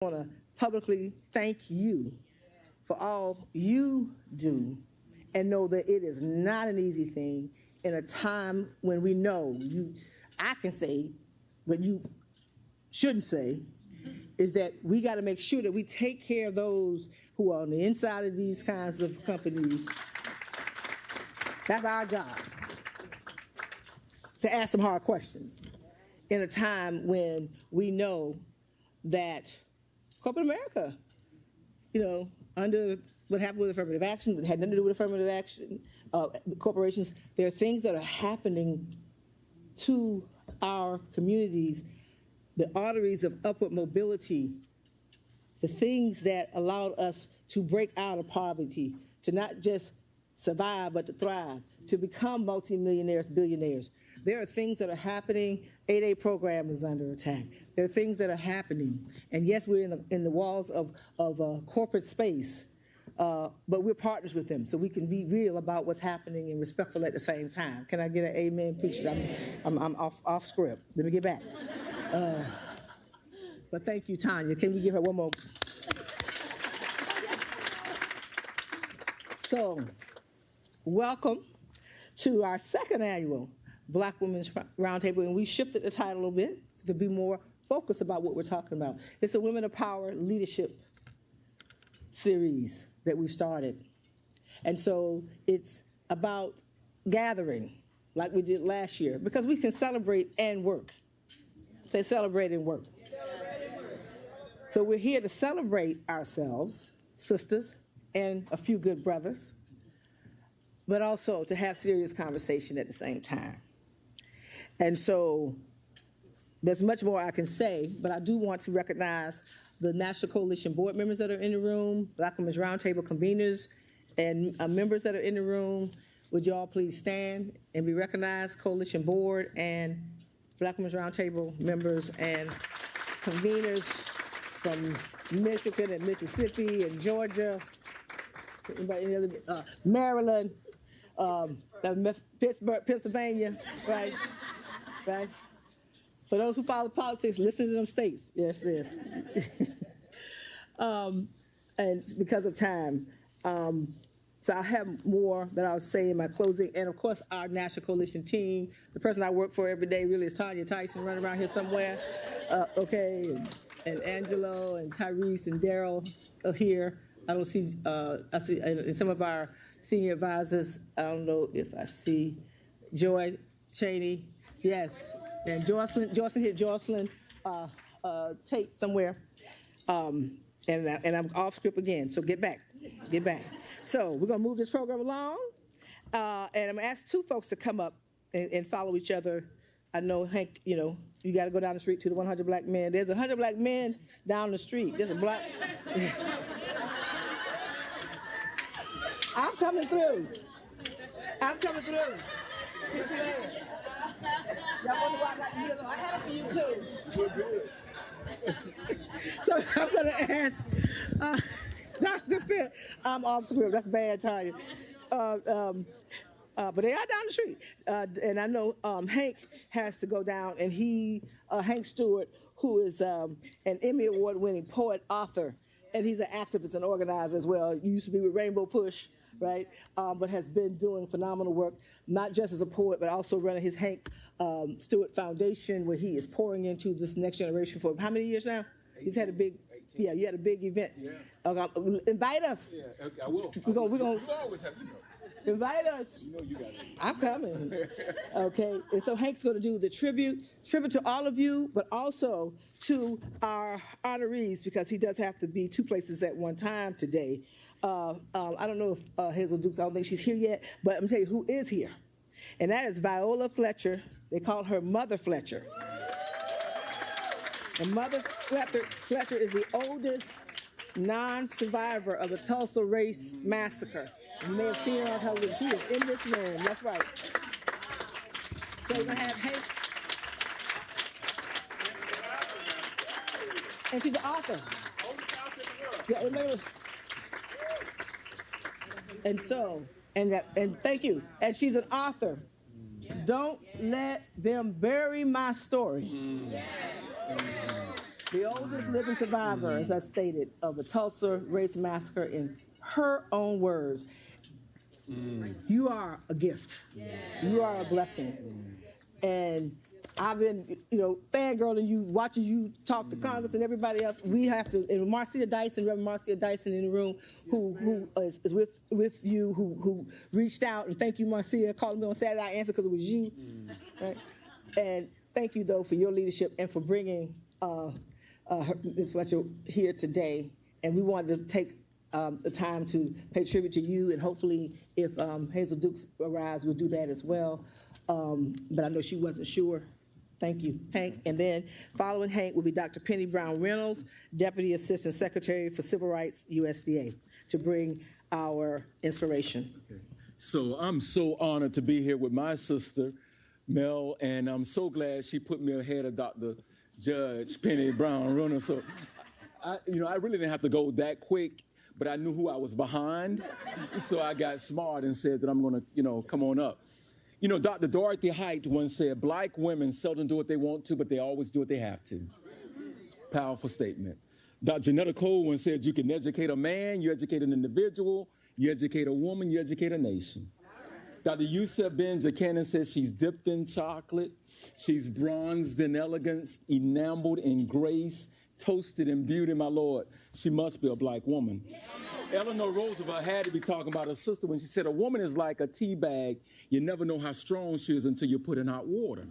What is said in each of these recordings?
want to publicly thank you for all you do and know that it is not an easy thing in a time when we know I can say what you shouldn't say is that we got to make sure that we take care of those who are on the inside of these kinds of companies. That's our job, to ask some hard questions in a time when we know that corporate America, under what happened with affirmative action, it had nothing to do with affirmative action, corporations, there are things that are happening to our communities, the arteries of upward mobility, the things that allowed us to break out of poverty, to not just survive, but to thrive, to become multimillionaires, billionaires. There are things that are happening. 8A program is under attack. There are things that are happening. And yes, we're in the walls of corporate space, but we're partners with them, so we can be real about what's happening and respectful at the same time. Can I get an amen, preacher? I'm off script. Let me get back. But thank you, Tanya. Can we give her one more? So, welcome to our second annual Black Women's Roundtable, and we shifted the title a little bit to be more focused about what we're talking about. It's a Women of Power Leadership series that we started. And so it's about gathering like we did last year, because we can celebrate and work. Say celebrate and work. So we're here to celebrate ourselves, sisters, and a few good brothers, but also to have serious conversation at the same time. And so there's much more I can say, but I do want to recognize the National Coalition board members that are in the room, Black Women's Roundtable conveners, and members that are in the room. Would you all please stand and be recognized, Coalition board and Black Women's Roundtable members and conveners from Michigan and Mississippi and Georgia, Maryland, Pittsburgh, Pennsylvania, right? Right? For those who follow politics, listen to them states. Yes, yes. And because of time, so I have more that I'll say in my closing. And of course, our National Coalition team, the person I work for every day really is Tanya Tyson, running around here somewhere. Okay, and Angelo and Tyrese and Daryl are here. I don't see, I see and some of our senior advisors. I don't know if I see Joy Cheney. Yes, and Jocelyn hit Jocelyn Tate somewhere. And I'm off script again, so get back. So we're gonna move this program along. And I'm gonna ask two folks to come up and follow each other. I know, Hank, you gotta go down the street to the 100 black men. There's 100 black men down the street. There's a black. I'm coming through. Y'all wonder why I got the yellow. I had it for you too. So I'm gonna ask Dr. Pitt. I'm off script. That's bad, Tanya. But they are down the street. And I know Hank has to go down, and Hank Stewart, who is an Emmy Award-winning poet, author, and he's an activist and organizer as well. He used to be with Rainbow Push, right? But has been doing phenomenal work, not just as a poet, but also running his Hank Stewart Foundation, where he is pouring into this next generation for how many years now? 18, He's had a big, 18. Yeah, you had a big event. Yeah. Invite us. Yeah, okay, I will. We're gonna always have, invite us. You know you got it. I'm coming. Okay, and so Hank's going to do the tribute to all of you, but also to our honorees, because he does have to be two places at one time today. I don't know if Hazel Dukes, I don't think she's here yet, but I'm going to tell you who is here. And that is Viola Fletcher. They call her Mother Fletcher. And Mother Fletcher is the oldest non-survivor of the Tulsa Race Massacre. You may have seen her on television. She is in this room. That's right. So we're going to have Hank. And she's an author. Yeah, remember. And so, and thank you. And she's an author. Don't let them bury my story. the oldest living survivor, as I stated, of the Tulsa Race Massacre, in her own words. You are a gift. You are a blessing. And I've been, fangirling you, watching you talk to Congress and everybody else. We have to, and Marcia Dyson, Reverend Marcia Dyson in the room, who is with you, who reached out, and thank you, Marcia, calling me on Saturday. I answered because it was you. Right? And thank you, though, for your leadership and for bringing Ms. Fletcher here today. And we wanted to take the time to pay tribute to you, and hopefully if Hazel Dukes arrives, we'll do that as well. But I know she wasn't sure. Thank you, Hank. And then following Hank will be Dr. Penny Brown Reynolds, Deputy Assistant Secretary for Civil Rights, USDA, to bring our inspiration. Okay. So I'm so honored to be here with my sister, Mel, and I'm so glad she put me ahead of Dr. Judge Penny Brown Reynolds. So, I really didn't have to go that quick, but I knew who I was behind. So I got smart and said that I'm going to, come on up. Dr. Dorothy Height once said, "Black women seldom do what they want to, but they always do what they have to." Powerful statement. Dr. Janetta Cole once said, "You can educate a man, you educate an individual, you educate a woman, you educate a nation." Dr. Yusef Ben Jakanen says she's dipped in chocolate, she's bronzed in elegance, enameled in grace, toasted in beauty, my Lord. She must be a black woman. Eleanor Roosevelt had to be talking about her sister when she said, "A woman is like a tea bag. You never know how strong she is until you put in hot water."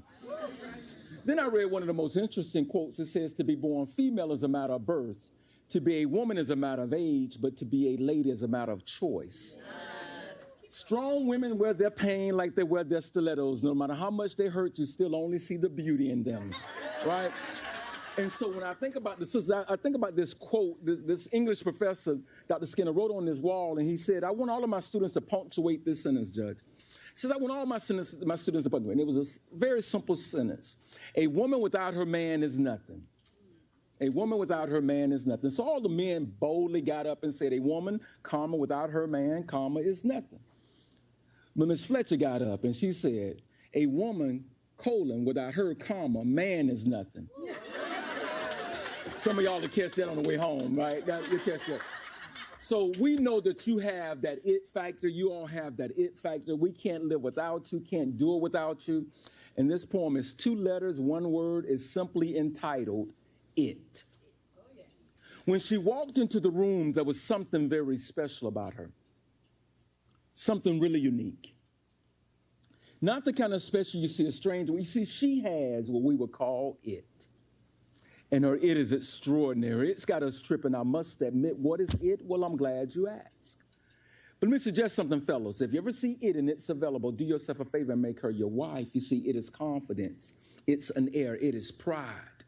Then I read one of the most interesting quotes. It says, "To be born female is a matter of birth. To be a woman is a matter of age, but to be a lady is a matter of choice." Yes. Strong women wear their pain like they wear their stilettos. No matter how much they hurt, you still only see the beauty in them, right? And so when I think about this, I think about this quote, this English professor, Dr. Skinner, wrote on his wall, and he said, "I want all of my students to punctuate this sentence, Judge." He says, "I want all my students to punctuate." And it was a very simple sentence. A woman without her man is nothing. A woman without her man is nothing. So all the men boldly got up and said, "A woman, comma, without her man, comma, is nothing." But Ms. Fletcher got up and she said, "A woman, colon, without her, comma, man is nothing." Some of y'all will catch that on the way home, right? You'll catch that. So we know that you have that it factor. You all have that it factor. We can't live without you, can't do it without you. And this poem is 2 letters, 1 word, is simply entitled, It. When she walked into the room, there was something very special about her. Something really unique. Not the kind of special you see a stranger. You see, she has what we would call it. And her it is extraordinary. It's got us tripping. I must admit, what is it? Well, I'm glad you asked. But let me suggest something, fellows. If you ever see it and it's available, do yourself a favor and make her your wife. You see, it is confidence. It's an air. It is pride.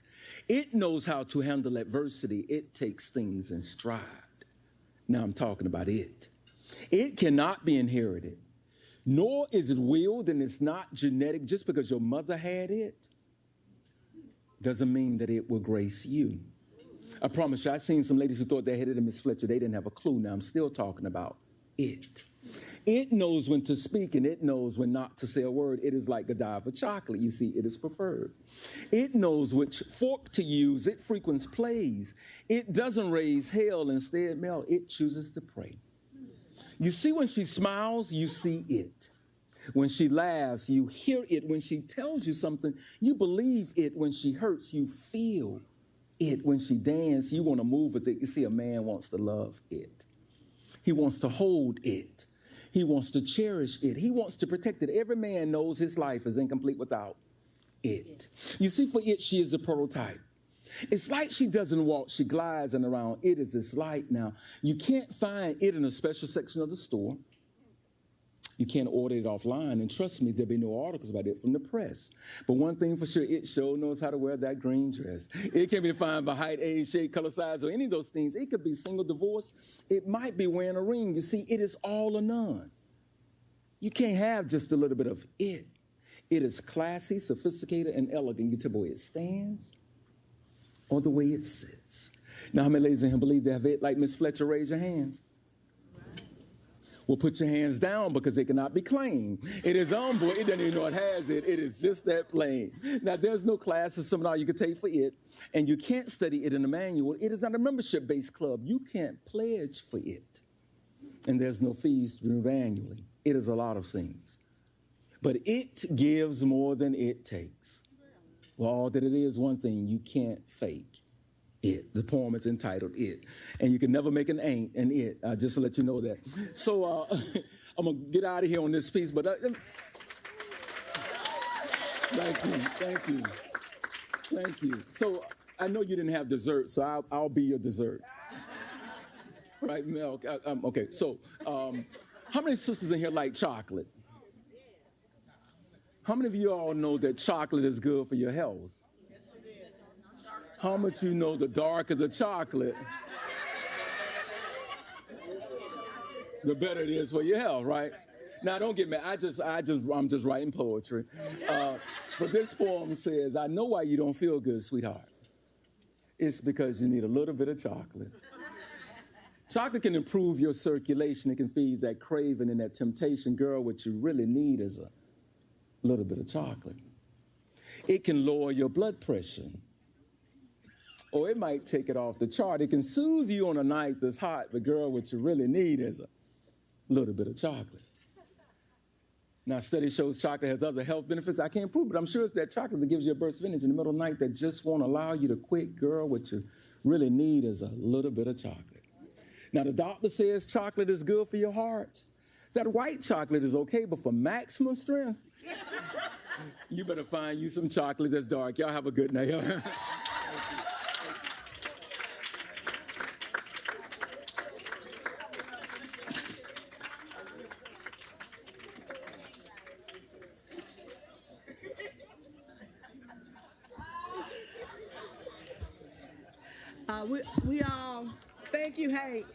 It knows how to handle adversity. It takes things in stride. Now I'm talking about it. It cannot be inherited, nor is it willed, and it's not genetic. Just because your mother had it doesn't mean that it will grace you. I promise you, I've seen some ladies who thought they had it in Miss Fletcher. They didn't have a clue. Now I'm still talking about it. It knows when to speak, and it knows when not to say a word. It is like Godiva chocolate. You see, it is preferred. It knows which fork to use. It frequents plays. It doesn't raise hell. Instead, Mel, it chooses to pray. You see, when she smiles, you see it. When she laughs, you hear it. When she tells you something, you believe it. When she hurts, you feel it. When she dances, you want to move with it. You see, a man wants to love it. He wants to hold it. He wants to cherish it. He wants to protect it. Every man knows his life is incomplete without it. You see, for it, she is a prototype. It's like she doesn't walk, she glides, and around it is this light. Now, you can't find it in a special section of the store. You can't order it offline, and trust me, there'll be no articles about it from the press. But one thing for sure, it sure knows how to wear that green dress. It can be defined by height, age, shape, color, size, or any of those things. It could be single, divorce. It might be wearing a ring. You see, it is all or none. You can't have just a little bit of it. It is classy, sophisticated, and elegant. You tell the way it stands or the way it sits. Now, how many ladies in here believe they have it like Miss Fletcher? Raise your hands. Well, put your hands down because they cannot be claimed. It is humble. It doesn't even know it has it. It is just that plain. Now, there's no class or seminar you can take for it, and you can't study it in the manual. It is not a membership-based club. You can't pledge for it, and there's no fees to remove annually. It is a lot of things, but it gives more than it takes. Well, all that it is one thing, you can't fake it. The poem is entitled It. And you can never make an ain't an it, just to let you know that. So I'm going to get out of here on this piece, but thank you. So I know you didn't have dessert, so I'll be your dessert. Right, Mel? Okay, so how many sisters in here like chocolate? How many of you all know that chocolate is good for your health? How much you know the darker the chocolate, the better it is for your health, right? Now, don't get me, I'm just writing poetry. But this poem says, I know why you don't feel good, sweetheart. It's because you need a little bit of chocolate. Chocolate can improve your circulation. It can feed that craving and that temptation. Girl, what you really need is a little bit of chocolate. It can lower your blood pressure. Or it might take it off the chart. It can soothe you on a night that's hot, but girl, what you really need is a little bit of chocolate. Now, study shows chocolate has other health benefits. I can't prove it, but I'm sure it's that chocolate that gives you a burst of energy in the middle of the night that just won't allow you to quit. Girl, what you really need is a little bit of chocolate. Now, the doctor says chocolate is good for your heart. That white chocolate is okay, but for maximum strength, you better find you some chocolate that's dark. Y'all have a good night. We all thank you, Hank,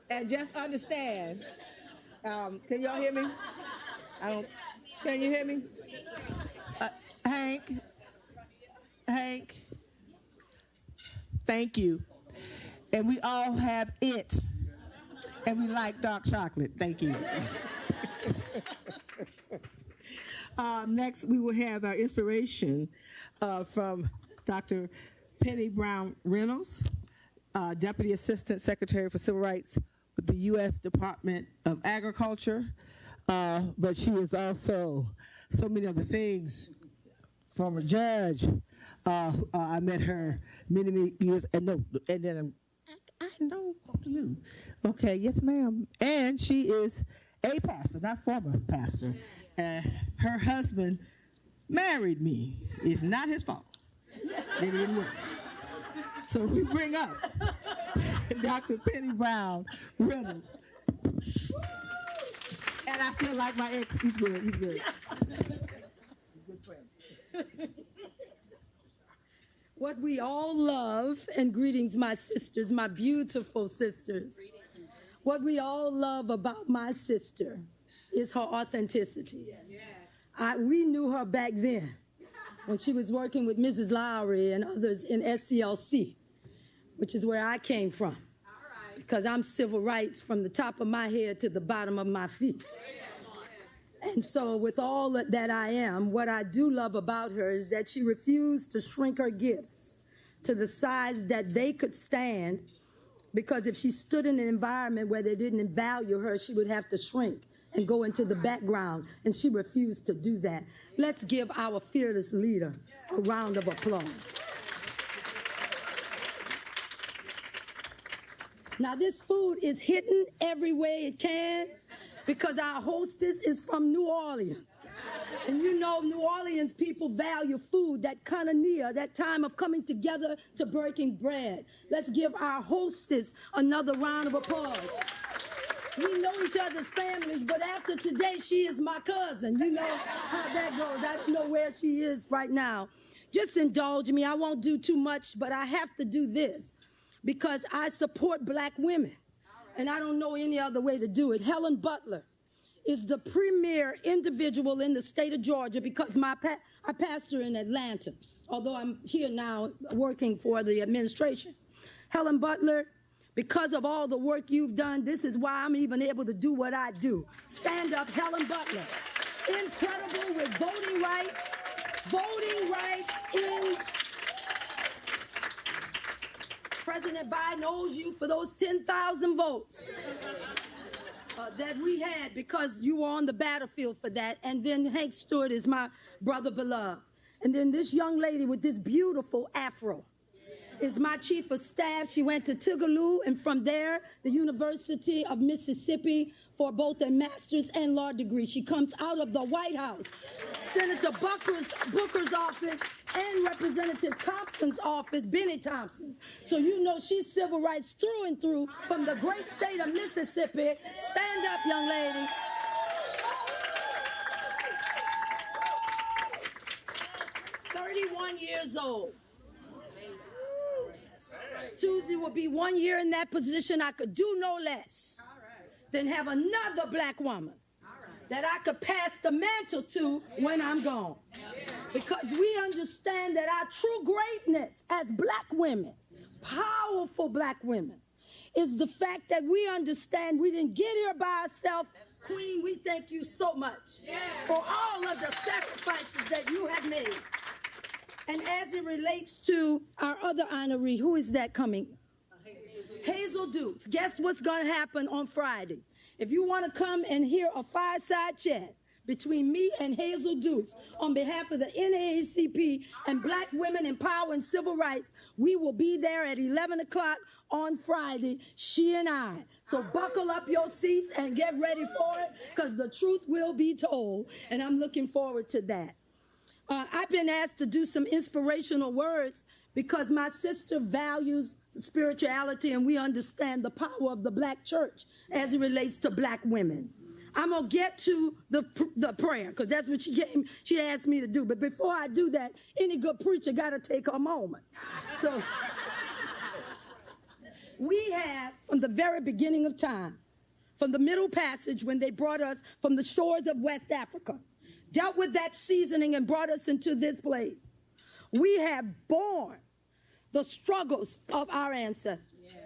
and just understand. Can y'all hear me? Can you hear me? Hank, thank you. And we all have it, and we like dark chocolate. Thank you. Next, we will have our inspiration from Dr. Penny Brown Reynolds, Deputy Assistant Secretary for Civil Rights with the U.S. Department of Agriculture, but she is also so many other things. Former judge. I met her many years, and then I know you. Okay, yes, ma'am. And she is a pastor, not former pastor. Her husband married me. It's not his fault. They didn't work. So we bring up Dr. Penny Brown Reynolds. And I still like my ex. He's good. Good friend. What we all love, and greetings, my sisters, my beautiful sisters. What we all love about my sister is her authenticity. We knew her back then when she was working with Mrs. Lowry and others in SCLC, which is where I came from, because I'm civil rights from the top of my head to the bottom of my feet. And so with all that I am, what I do love about her is that she refused to shrink her gifts to the size that they could stand, because if she stood in an environment where they didn't value her, she would have to shrink and go into the background, and she refused to do that. Let's give our fearless leader a round of applause. Now, this food is hitting every way it can, because our hostess is from New Orleans. And you know, New Orleans people value food, that koinonia, that time of coming together to breaking bread. Let's give our hostess another round of applause. We know each other's families, but after today, she is my cousin. You know how that goes. I don't know where she is right now. Just indulge me. I won't do too much, but I have to do this because I support black women, and I don't know any other way to do it. Helen Butler is the premier individual in the state of Georgia, because I pastor in Atlanta, although I'm here now working for the administration. Helen Butler Because of all the work you've done, this is why I'm even able to do what I do. Stand up, Helen Butler. Incredible with voting rights in. President Biden owes you for those 10,000 votes that we had because you were on the battlefield for that. And then Hank Stewart is my brother beloved. And then this young lady with this beautiful afro is my chief of staff. She went to Tougaloo and from there, the University of Mississippi for both a master's and law degree. She comes out of the White House, Senator Booker's office and Representative Thompson's office, Benny Thompson. So you know she's civil rights through and through from the great state of Mississippi. Stand up, young lady. Years old. Tuesday will be 1 year in that position. I could do no less than have another black woman that I could pass the mantle to when I'm gone. Because we understand that our true greatness as black women, powerful black women, is the fact that we understand we didn't get here by ourselves. Queen, we thank you so much for all of the sacrifices that you have made. And as it relates to our other honoree, who is that coming? Hazel Dukes. Guess what's going to happen on Friday? If you want to come and hear a fireside chat between me and Hazel Dukes on behalf of the NAACP and Black Women in Power and Civil Rights, we will be there at 11 o'clock on Friday, she and I. So buckle up your seats and get ready for it, because the truth will be told, and I'm looking forward to that. I've been asked to do some inspirational words because my sister values spirituality and we understand the power of the black church as it relates to black women. I'm going to get to the prayer because that's what she asked me to do. But before I do that, any good preacher got to take a moment. So we have, from the very beginning of time, from the Middle Passage when they brought us from the shores of West Africa, dealt with that seasoning and brought us into this place. We have borne the struggles of our ancestors. Yeah.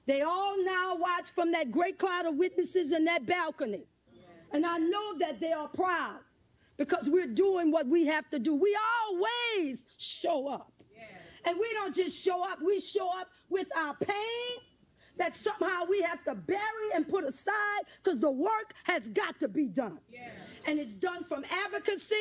They all now watch from that great cloud of witnesses in that balcony. Yeah. And I know that they are proud because we're doing what we have to do. We always show up. Yeah. And we don't just show up, we show up with our pain that somehow we have to bury and put aside because the work has got to be done. Yeah. And it's done from advocacy,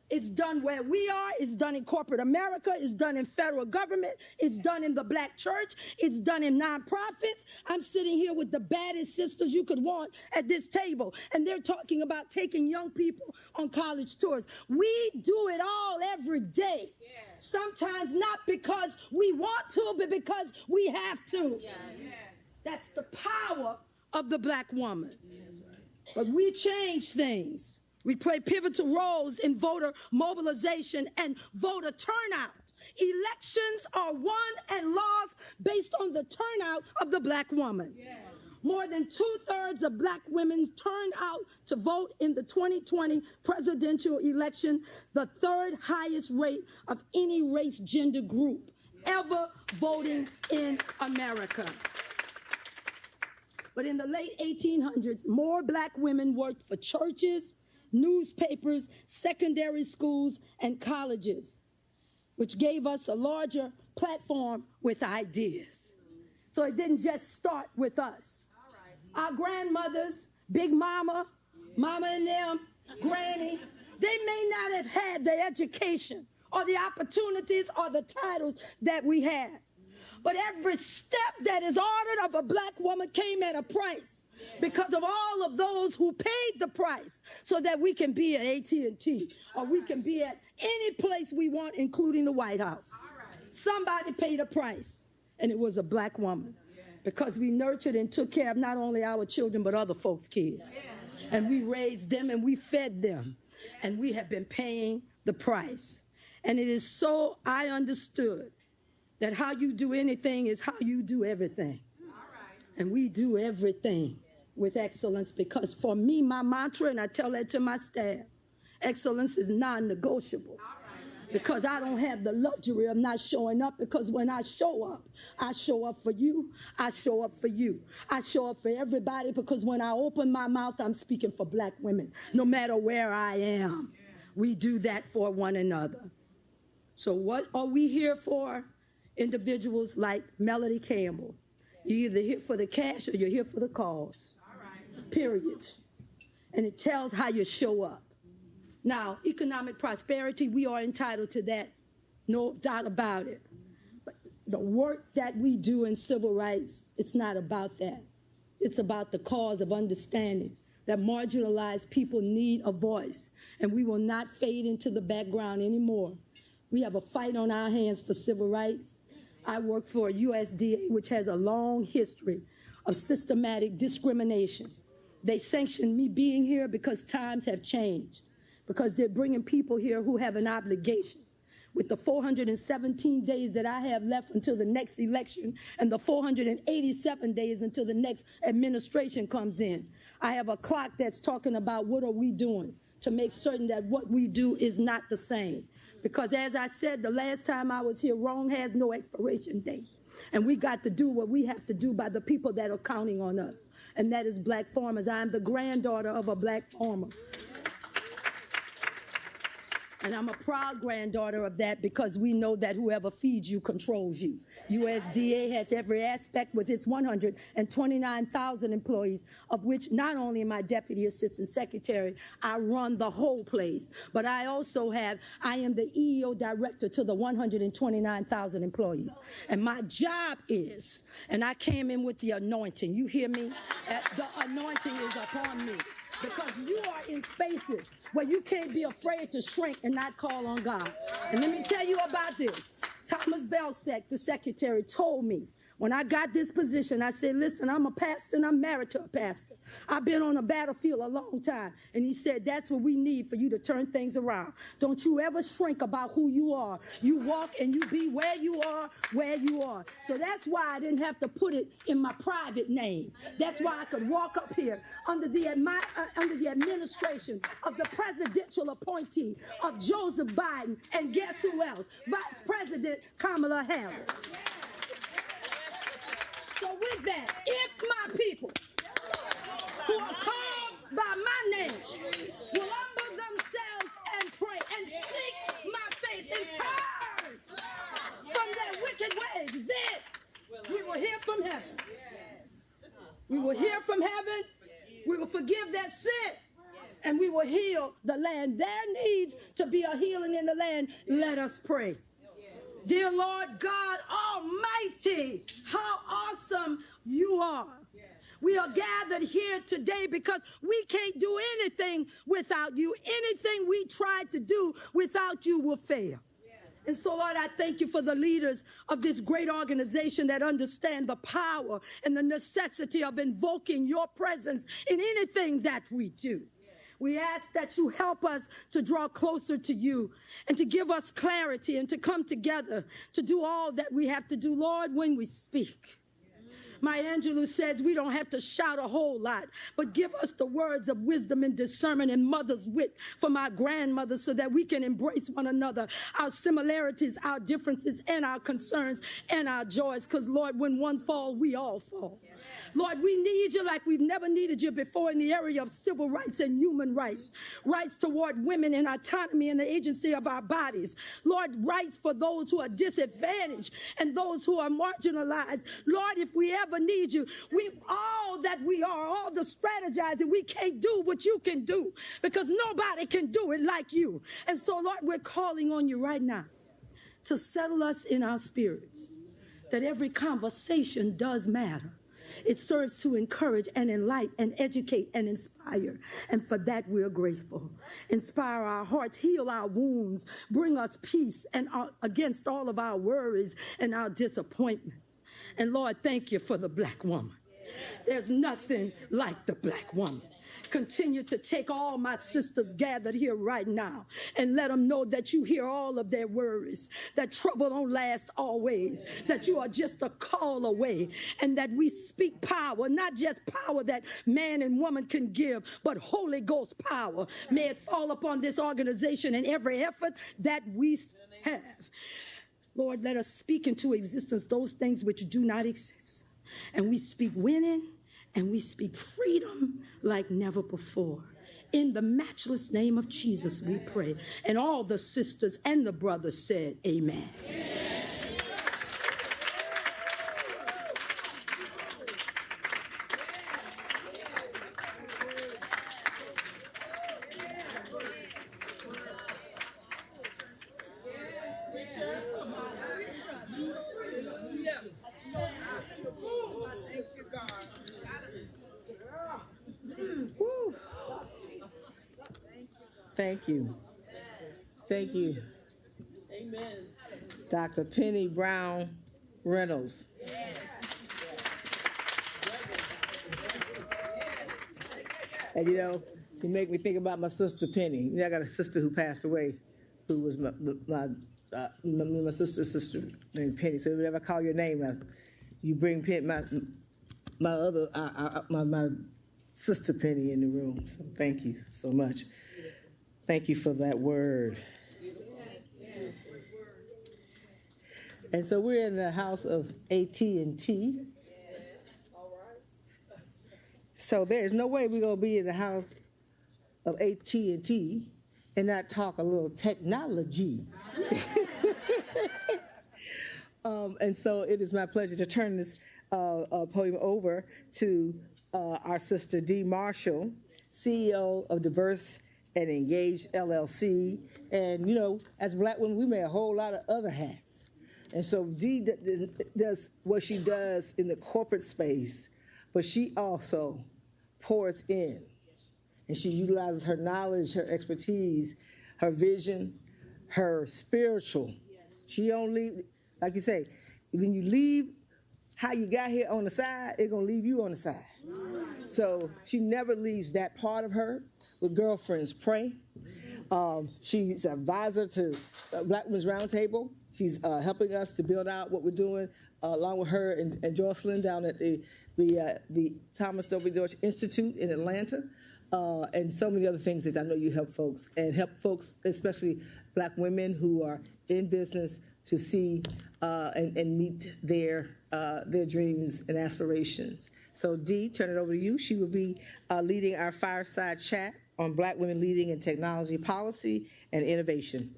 it's done where we are, it's done in corporate America, it's done in federal government, it's done in the black church, it's done in nonprofits. I'm sitting here with the baddest sisters you could want at this table, and they're talking about taking young people on college tours. We do it all every day. Yeah. Sometimes not because we want to, but because we have to. Yes. Yes. That's the power of the black woman. But we change things. We play pivotal roles in voter mobilization and voter turnout. Elections are won and lost based on the turnout of the black woman. Yeah. More than 2/3 of black women turned out to vote in the 2020 presidential election, the third highest rate of any race gender group ever voting in America. But in the late 1800s, more black women worked for churches, newspapers, secondary schools, and colleges, which gave us a larger platform with ideas. So it didn't just start with us. Our grandmothers, Big Mama, Mama and them, Granny, they may not have had the education or the opportunities or the titles that we had. But every step that is ordered of a black woman came at a price because of all of those who paid the price so that we can be at AT&T or we can be at any place we want, including the White House. Somebody paid a price, and it was a black woman because we nurtured and took care of not only our children but other folks' kids. And we raised them and we fed them, and we have been paying the price. And it is so I understood that how you do anything is how you do everything. And we do everything with excellence because for me, my mantra, and I tell that to my staff, excellence is non-negotiable. because I don't have the luxury of not showing up, because when I show up for you, I show up for you. I show up for everybody, because when I open my mouth, I'm speaking for black women, no matter where I am. We do that for one another. So what are we here for? Individuals like Melody Campbell. You're either here for the cash or you're here for the cause. Period. And it tells how you show up. Now, economic prosperity, we are entitled to that, no doubt about it. But the work that we do in civil rights, it's not about that. It's about the cause of understanding that marginalized people need a voice, and we will not fade into the background anymore. We have a fight on our hands for civil rights. I work for USDA, which has a long history of systematic discrimination. They sanctioned me being here because times have changed, because they're bringing people here who have an obligation. With the 417 days that I have left until the next election and the 487 days until the next administration comes in, I have a clock that's talking about what are we doing to make certain that what we do is not the same. Because as I said the last time I was here, wrong has no expiration date. And we got to do what we have to do by the people that are counting on us. And that is black farmers. I am the granddaughter of a black farmer. And I'm a proud granddaughter of that, because we know that whoever feeds you controls you. USDA has every aspect with its 129,000 employees, of which not only am I Deputy Assistant Secretary, I run the whole place, but I am the EEO Director to the 129,000 employees. And my job is, and I came in with the anointing, you hear me? The anointing is upon me. Because you are in spaces where you can't be afraid to shrink and not call on God. And let me tell you about this. Thomas Belsack, the secretary, told me when I got this position, I said, listen, I'm a pastor and I'm married to a pastor. I've been on the battlefield a long time. And he said, that's what we need for you to turn things around. Don't you ever shrink about who you are. You walk and you be where you are, where you are. So that's why I didn't have to put it in my private name. That's why I could walk up here under the administration of the presidential appointee of Joseph Biden, and guess who else? Vice President Kamala Harris. So with that, if my people who are called by my name will humble themselves and pray and seek my face and turn from their wicked ways, then we will hear from heaven. We will hear from heaven. We will forgive their sin. And we will heal the land. There needs to be a healing in the land. Let us pray. Dear Lord God Almighty, how awesome you are. We are gathered here today because we can't do anything without you. Anything we try to do without you will fail. And so, Lord, I thank you for the leaders of this great organization that understand the power and the necessity of invoking your presence in anything that we do. We ask that you help us to draw closer to you and to give us clarity and to come together to do all that we have to do, Lord, when we speak. Maya Angelou says we don't have to shout a whole lot, but give us the words of wisdom and discernment and mother's wit from our grandmothers so that we can embrace one another, our similarities, our differences, and our concerns and our joys. Because, Lord, when one falls, we all fall. Lord, we need you like we've never needed you before in the area of civil rights and human rights, rights toward women and autonomy and the agency of our bodies. Lord, rights for those who are disadvantaged and those who are marginalized. Lord, if we ever need you, all that we are, all the strategizing, we can't do what you can do because nobody can do it like you. And so, Lord, we're calling on you right now to settle us in our spirits, that every conversation does matter. It serves to encourage and enlighten and educate and inspire. And for that, we're grateful. Inspire our hearts, heal our wounds, bring us peace and against all of our worries and our disappointments. And Lord, thank you for the black woman. There's nothing like the black woman. Continue to take all my sisters gathered here right now and let them know that you hear all of their worries, that trouble don't last always, that you are just a call away, and that we speak power, not just power that man and woman can give, but Holy Ghost power. May it fall upon this organization and every effort that we have. Lord, let us speak into existence those things which do not exist. And we speak winning and we speak freedom like never before. In the matchless name of Jesus, we pray. And all the sisters and the brothers said, amen. Amen. Thank you. Thank you. Amen. Dr. Penny Brown Reynolds. And you know, you make me think about my sister Penny. You know, I got a sister who passed away, who was my sister's sister named Penny. So whenever I call your name, you bring my sister Penny in the room. So thank you so much. Thank you for that word. And so we're in the house of AT&T. So there's no way we're going to be in the house of AT&T and not talk a little technology. And so it is my pleasure to turn this podium over to our sister Dee Marshall, CEO of Diverse and Engaged LLC. And, you know, as Black women, we wear a whole lot of other hats. And so Dee does what she does in the corporate space, but she also pours in. And she utilizes her knowledge, her expertise, her vision, her spiritual. She don't leave, like you say, when you leave how you got here on the side, it's going to leave you on the side. So she never leaves that part of her. With Girlfriends Pray. She's an advisor to Black Women's Roundtable. She's helping us to build out what we're doing along with her and Jocelyn down at the Thomas W. Deutsch Institute in Atlanta, and so many other things that I know you help folks, especially Black women who are in business, to see and meet their dreams and aspirations. So Dee, turn it over to you. She will be leading our fireside chat on Black women leading in technology policy and innovation.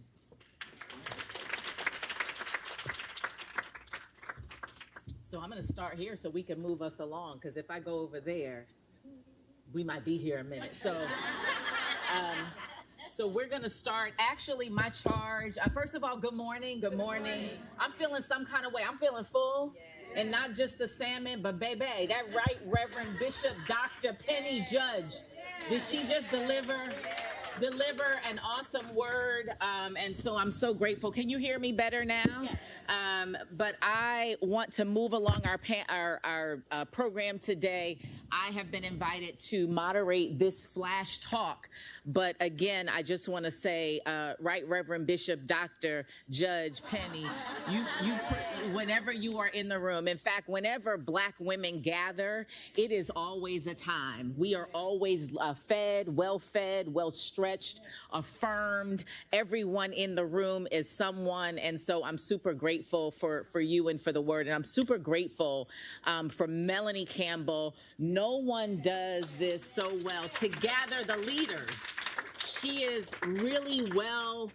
So I'm going to start here so we can move us along, because if I go over there, we might be here a minute. So, so we're going to start. Actually, my charge, first of all, good morning. Good morning. I'm feeling some kind of way. I'm feeling full. And not just the salmon, but baby, that Right Reverend Bishop Dr. Penny Judge, did she just deliver an awesome word? And so I'm so grateful. Can you hear me better now? But I want to move along our program today. I have been invited to moderate this flash talk. But again, I just want to say, Right Reverend Bishop Dr. Judge Penny, whenever you are in the room, in fact, whenever Black women gather, it is always a time. We are always fed, well-stretched, affirmed. Everyone in the room is someone. And so I'm super grateful for you and for the word. And I'm super grateful for Melanie Campbell. No one does this so well. To gather the leaders. She is really well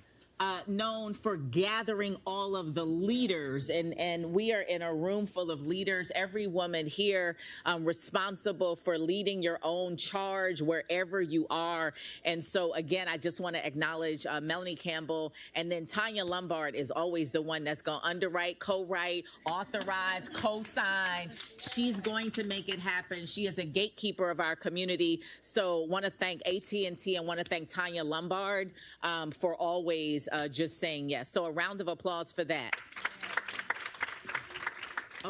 known for gathering all of the leaders, and we are in a room full of leaders. Every woman here responsible for leading your own charge wherever you are. And so again, I just want to acknowledge Melanie Campbell, and then Tanya Lombard is always the one that's going to underwrite, co-write, authorize, co-sign. She's going to make it happen. She is a gatekeeper of our community. So want to thank AT&T and want to thank Tanya Lombard for always just saying yes. So a round of applause for that.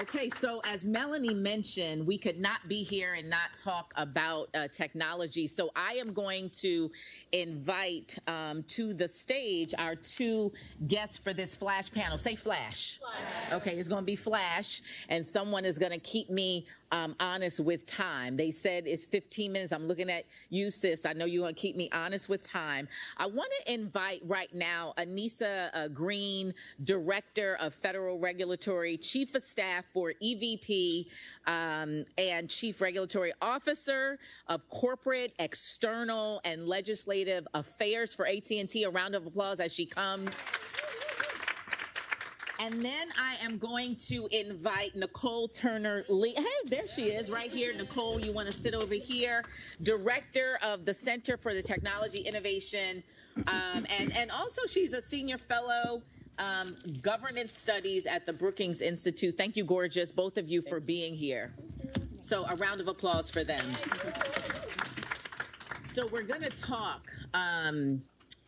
Okay, so as Melanie mentioned, we could not be here and not talk about technology. So I am going to invite to the stage our two guests for this flash panel. Say flash. Okay, it's going to be flash, and someone is going to keep me honest with time. They said it's 15 minutes. I'm looking at you, sis. I know you're going to keep me honest with time. I want to invite right now Anissa Green, Director of Federal Regulatory, Chief of Staff for EVP, and Chief Regulatory Officer of Corporate, External, and Legislative Affairs for AT&T. A round of applause as she comes. And then I am going to invite Nicole Turner-Lee. Hey, there she is right here. Nicole, you want to sit over here. Director of the Center for the Technology Innovation. And also she's a senior fellow governance studies at the Brookings Institute. Thank you, gorgeous, both of you, for being here. So a round of applause for them. So we're going to talk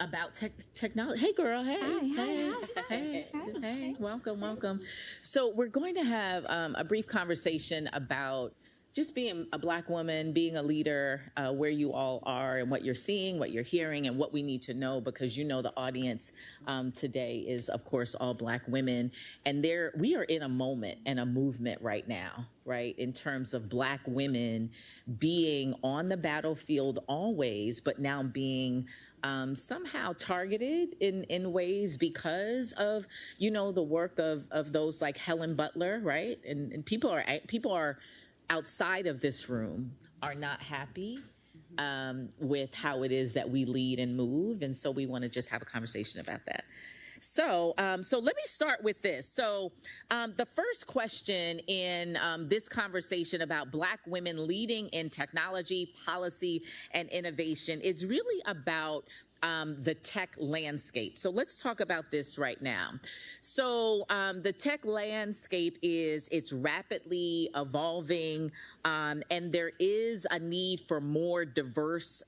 about technology. Hey, girl. Hey. Hey. Welcome. So we're going to have a brief conversation about just being a Black woman, being a leader, where you all are and what you're seeing, what you're hearing, and what we need to know, because you know the audience today is, of course, all Black women. And we are in a moment and a movement right now, right, in terms of Black women being on the battlefield always, but now being somehow targeted in ways because of, you know, the work of those like Helen Butler, right? And people are outside of this room are not happy with how it is that we lead and move. And so we want to just have a conversation about that. So let me start with this. So the first question in this conversation about Black women leading in technology, policy, and innovation is really about the tech landscape. So let's talk about this right now. So the tech landscape it's rapidly evolving, and there is a need for more diverse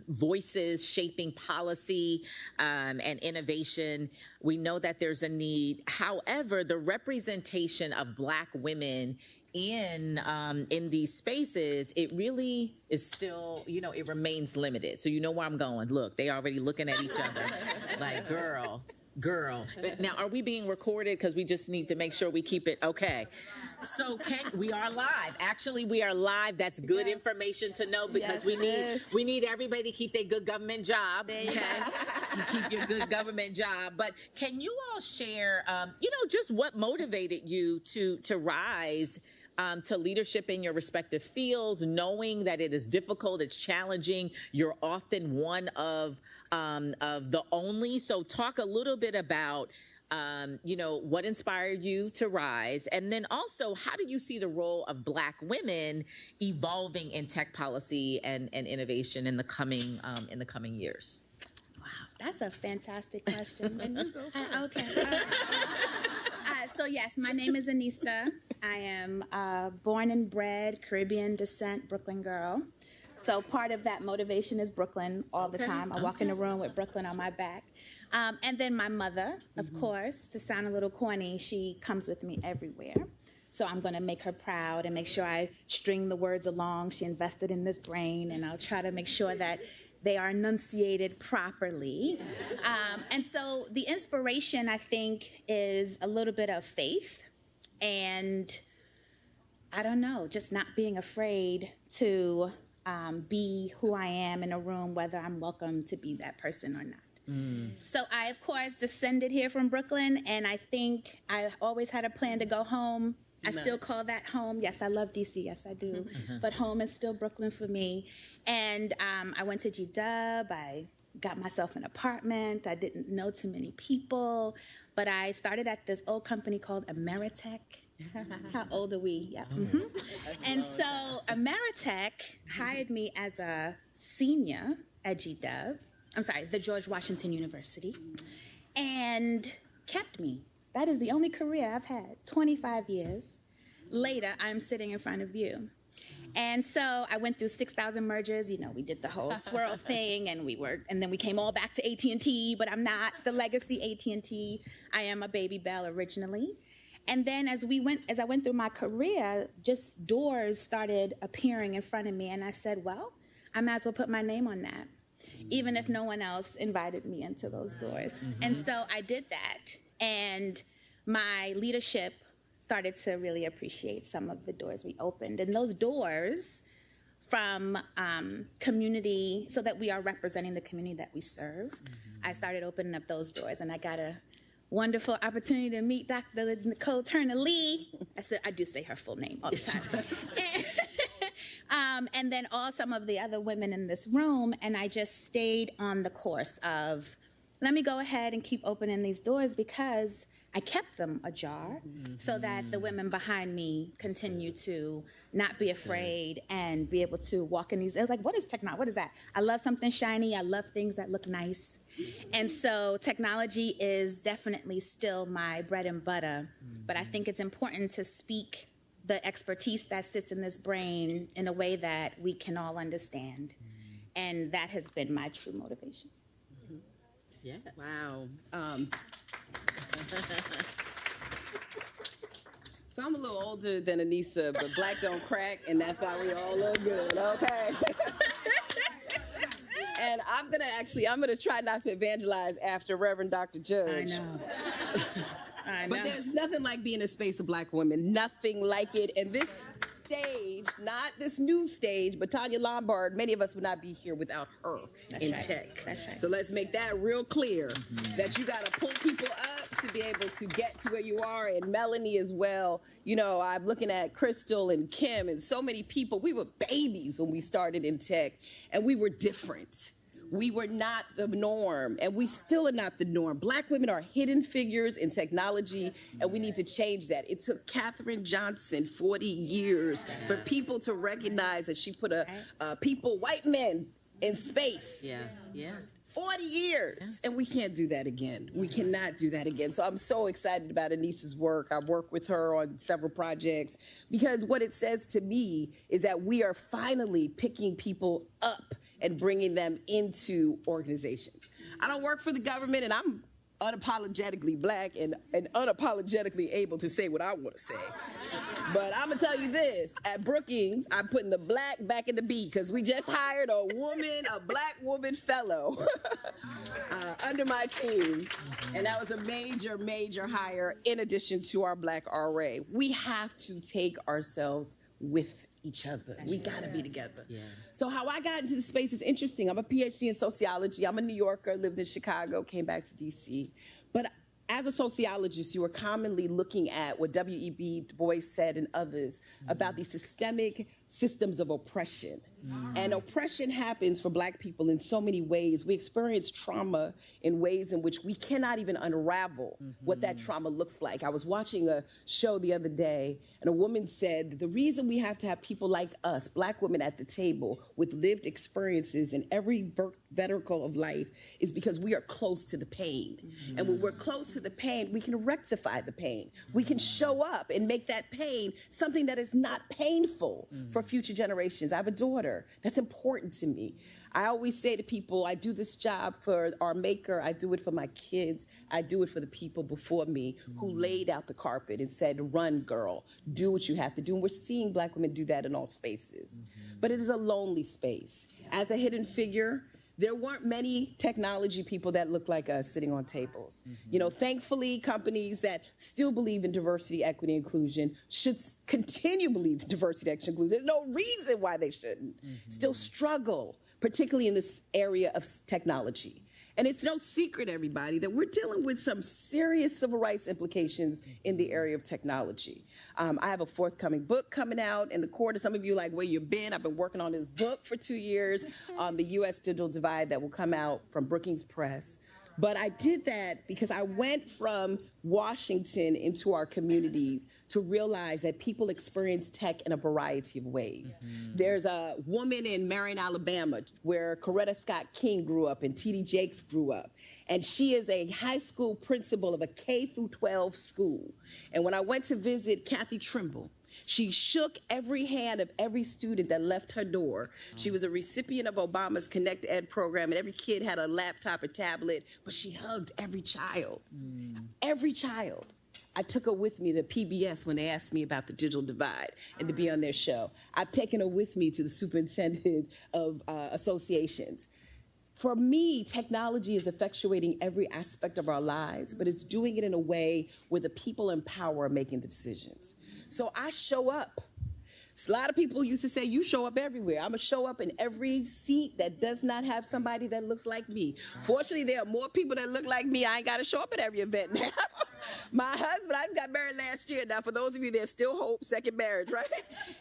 voices shaping policy and innovation. We know that there's a need. However, the representation of Black women in these spaces, it really is still, you know, it remains limited. So you know where I'm going. Look, they already looking at each other like, girl. But now, are we being recorded? Because we just need to make sure we keep it okay. So we are live. Actually, we are live. That's good information to know, because we need everybody to keep their good government job. Okay, keep your good government job. But can you all share, you know, just what motivated you to rise to leadership in your respective fields, knowing that it is difficult, it's challenging, you're often one of the only. So talk a little bit about, you know, what inspired you to rise, and then also, how do you see the role of Black women evolving in tech policy and innovation in the coming years? Wow, that's a fantastic question. And you go first. Okay. So yes, my name is Anissa. I am born and bred, Caribbean descent, Brooklyn girl. So part of that motivation is Brooklyn all the time. I walk in the room with Brooklyn on my back. And then my mother, of course, to sound a little corny, she comes with me everywhere. So I'm going to make her proud and make sure I string the words along. She invested in this brain, and I'll try to make sure that they are enunciated properly. And so the inspiration, I think, is a little bit of faith and, I don't know, just not being afraid to be who I am in a room, whether I'm welcome to be that person or not. So I, of course, descended here from Brooklyn, and I think I always had a plan to go home. I still call that home. Yes, I love DC. Yes, I do. But home is still Brooklyn for me. And I went to G-Dub. I got myself an apartment. I didn't know too many people. But I started at this old company called Ameritech. How old are we? Yeah. And so Ameritech hired me as a senior at G-Dub. I'm sorry, the George Washington University. And kept me. That is the only career I've had, 25 years. Later, I'm sitting in front of you. And so I went through 6,000 mergers. You know, we did the whole swirl thing, and then we came all back to AT&T, but I'm not the legacy AT&T. I am a Baby Bell originally. And then as I went through my career, just doors started appearing in front of me. And I said, well, I might as well put my name on that, even if no one else invited me into those doors. And so I did that. And my leadership started to really appreciate some of the doors we opened. And those doors from community, so that we are representing the community that we serve, I started opening up those doors. And I got a wonderful opportunity to meet Dr. Nicole Turner-Lee. I do say her full name all the time. And then some of the other women in this room, and I just stayed on the course of, let me go ahead and keep opening these doors, because I kept them ajar so that the women behind me continue to not be afraid and be able to walk in these. I was like, what is technology? What is that? I love something shiny. I love things that look nice. And so technology is definitely still my bread and butter. But I think it's important to speak the expertise that sits in this brain in a way that we can all understand. And that has been my true motivation. Yeah. Wow. So I'm a little older than Anissa, but black don't crack, and that's why we all look good, okay? And I'm gonna try not to evangelize after Reverend Dr. Judge. I know. But there's nothing like being in a space of black women, nothing like it. And this stage, not this new stage, but Tanya Lombard, many of us would not be here without her in tech. That's right. So let's make that real clear, that you gotta pull people up to be able to get to where you are, and Melanie as well. You know, I'm looking at Crystal and Kim and so many people. We were babies when we started in tech, and we were different. We were not the norm, and we still are not the norm. Black women are hidden figures in technology, and we need to change that. It took Katherine Johnson 40 years for people to recognize that she put white men in space. Yeah. 40 years, and we can't do that again. We cannot do that again. So I'm so excited about Anissa's work. I work with her on several projects, because what it says to me is that we are finally picking people up and bringing them into organizations. I don't work for the government, and I'm unapologetically black and unapologetically able to say what I want to say. But I'm gonna tell you this, at Brookings, I'm putting the black back in the beat, because we just hired a black woman fellow under my team. And that was a major, major hire in addition to our black RA. We have to take ourselves with each other. We gotta be together. Yeah. So how I got into the space is interesting. I'm a PhD in sociology. I'm a New Yorker, lived in Chicago, came back to DC. But as a sociologist, you are commonly looking at what W.E.B. Du Bois said and others about these systemic systems of oppression. And oppression happens for black people in so many ways. We experience trauma in ways in which we cannot even unravel what that trauma looks like. I was watching a show the other day, and a woman said, the reason we have to have people like us, black women at the table with lived experiences in every vertical of life, is because we are close to the pain. And when we're close to the pain, we can rectify the pain. We can show up and make that pain something that is not painful for future generations. I have a daughter. That's important to me. I always say to people, I do this job for our maker. I do it for my kids. I do it for the people before me who laid out the carpet and said, run, girl, do what you have to do. And we're seeing black women do that in all spaces. But it is a lonely space. As a hidden figure, there weren't many technology people that looked like us sitting on tables. You know, thankfully, companies that still believe in diversity, equity, inclusion should continue to believe in diversity, equity, inclusion. There's no reason why they shouldn't. Still struggle, particularly in this area of technology. And it's no secret, everybody, that we're dealing with some serious civil rights implications in the area of technology. I have a forthcoming book coming out in the quarter. Some of you are like, where you been? I've been working on this book for 2 years on the U.S. digital divide that will come out from Brookings Press. But I did that because I went from Washington into our communities to realize that people experience tech in a variety of ways. There's a woman in Marion, Alabama, where Coretta Scott King grew up and T.D. Jakes grew up. And she is a high school principal of a K-12 school. And when I went to visit Kathy Trimble, she shook every hand of every student that left her door. She was a recipient of Obama's Connect Ed program, and every kid had a laptop or tablet, but she hugged every child. Every child. I took her with me to PBS when they asked me about the digital divide and to be on their show. I've taken her with me to the superintendent of associations. For me, technology is effectuating every aspect of our lives, but it's doing it in a way where the people in power are making the decisions. So I show up. A lot of people used to say, you show up everywhere. I'm going to show up in every seat that does not have somebody that looks like me. Fortunately, there are more people that look like me. I ain't got to show up at every event now. My husband, I just got married last year. Now, for those of you, there's still hope, second marriage, right?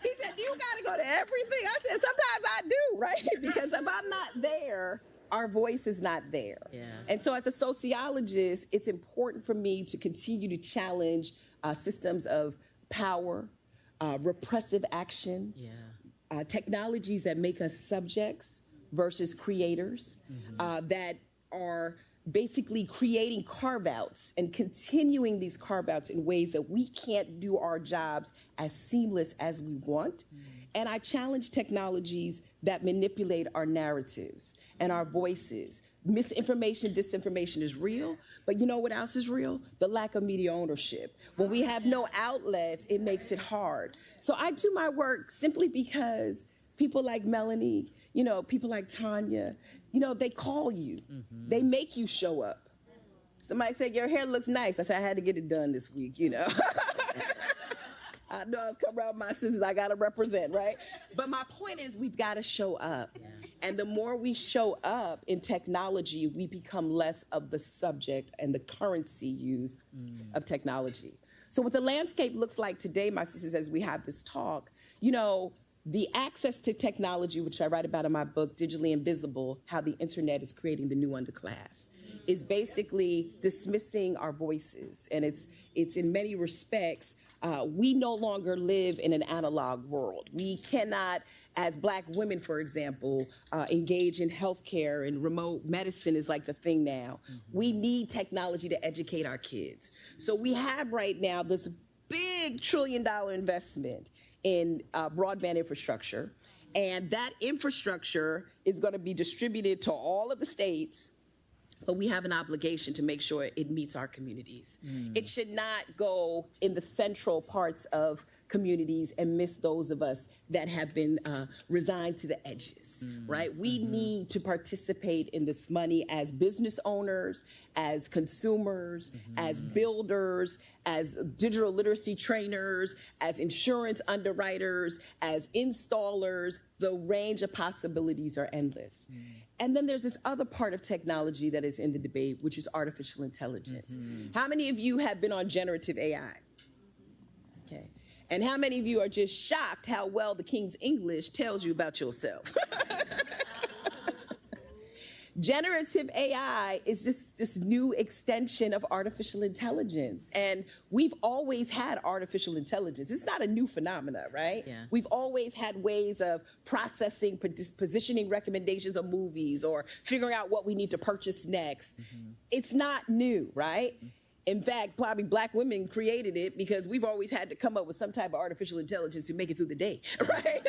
He said, you got to go to everything. I said, sometimes I do, right? Because if I'm not there, our voice is not there. Yeah. And so as a sociologist, it's important for me to continue to challenge systems of power, repressive action, technologies that make us subjects versus creators, that are basically creating carve-outs and continuing these carve-outs in ways that we can't do our jobs as seamless as we want. And I challenge technologies that manipulate our narratives and our voices. Misinformation, disinformation is real, but you know what else is real? The lack of media ownership. When we have no outlets, it makes it hard. So I do my work simply because people like Melanie, you know, people like Tanya, you know, they call you. They make you show up. Somebody said, your hair looks nice. I said, I had to get it done this week, you know. I know I've come around my sisters, I gotta represent, right? But my point is we've gotta show up. And the more we show up in technology, we become less of the subject and the currency use of technology. So what the landscape looks like today, my sisters, as we have this talk, you know, the access to technology, which I write about in my book, Digitally Invisible, How the Internet is Creating the New Underclass, is basically dismissing our voices. And it's in many respects, we no longer live in an analog world. We cannot, as Black women, for example, engage in healthcare, and remote medicine is like the thing now. We need technology to educate our kids. So we have right now this big $1 trillion investment in broadband infrastructure, and that infrastructure is going to be distributed to all of the states. But we have an obligation to make sure it meets our communities. It should not go in the central parts of communities and miss those of us that have been resigned to the edges, right? We need to participate in this money as business owners, as consumers, as builders, as digital literacy trainers, as insurance underwriters, as installers. The range of possibilities are endless. And then there's this other part of technology that is in the debate, which is artificial intelligence. How many of you have been on generative AI? Okay. And how many of you are just shocked how well the King's English tells you about yourself? Generative AI is just this new extension of artificial intelligence. And we've always had artificial intelligence. It's not a new phenomena, right? Yeah. We've always had ways of processing, positioning recommendations of movies or figuring out what we need to purchase next. It's not new, right? In fact, probably Black women created it because we've always had to come up with some type of artificial intelligence to make it through the day, right?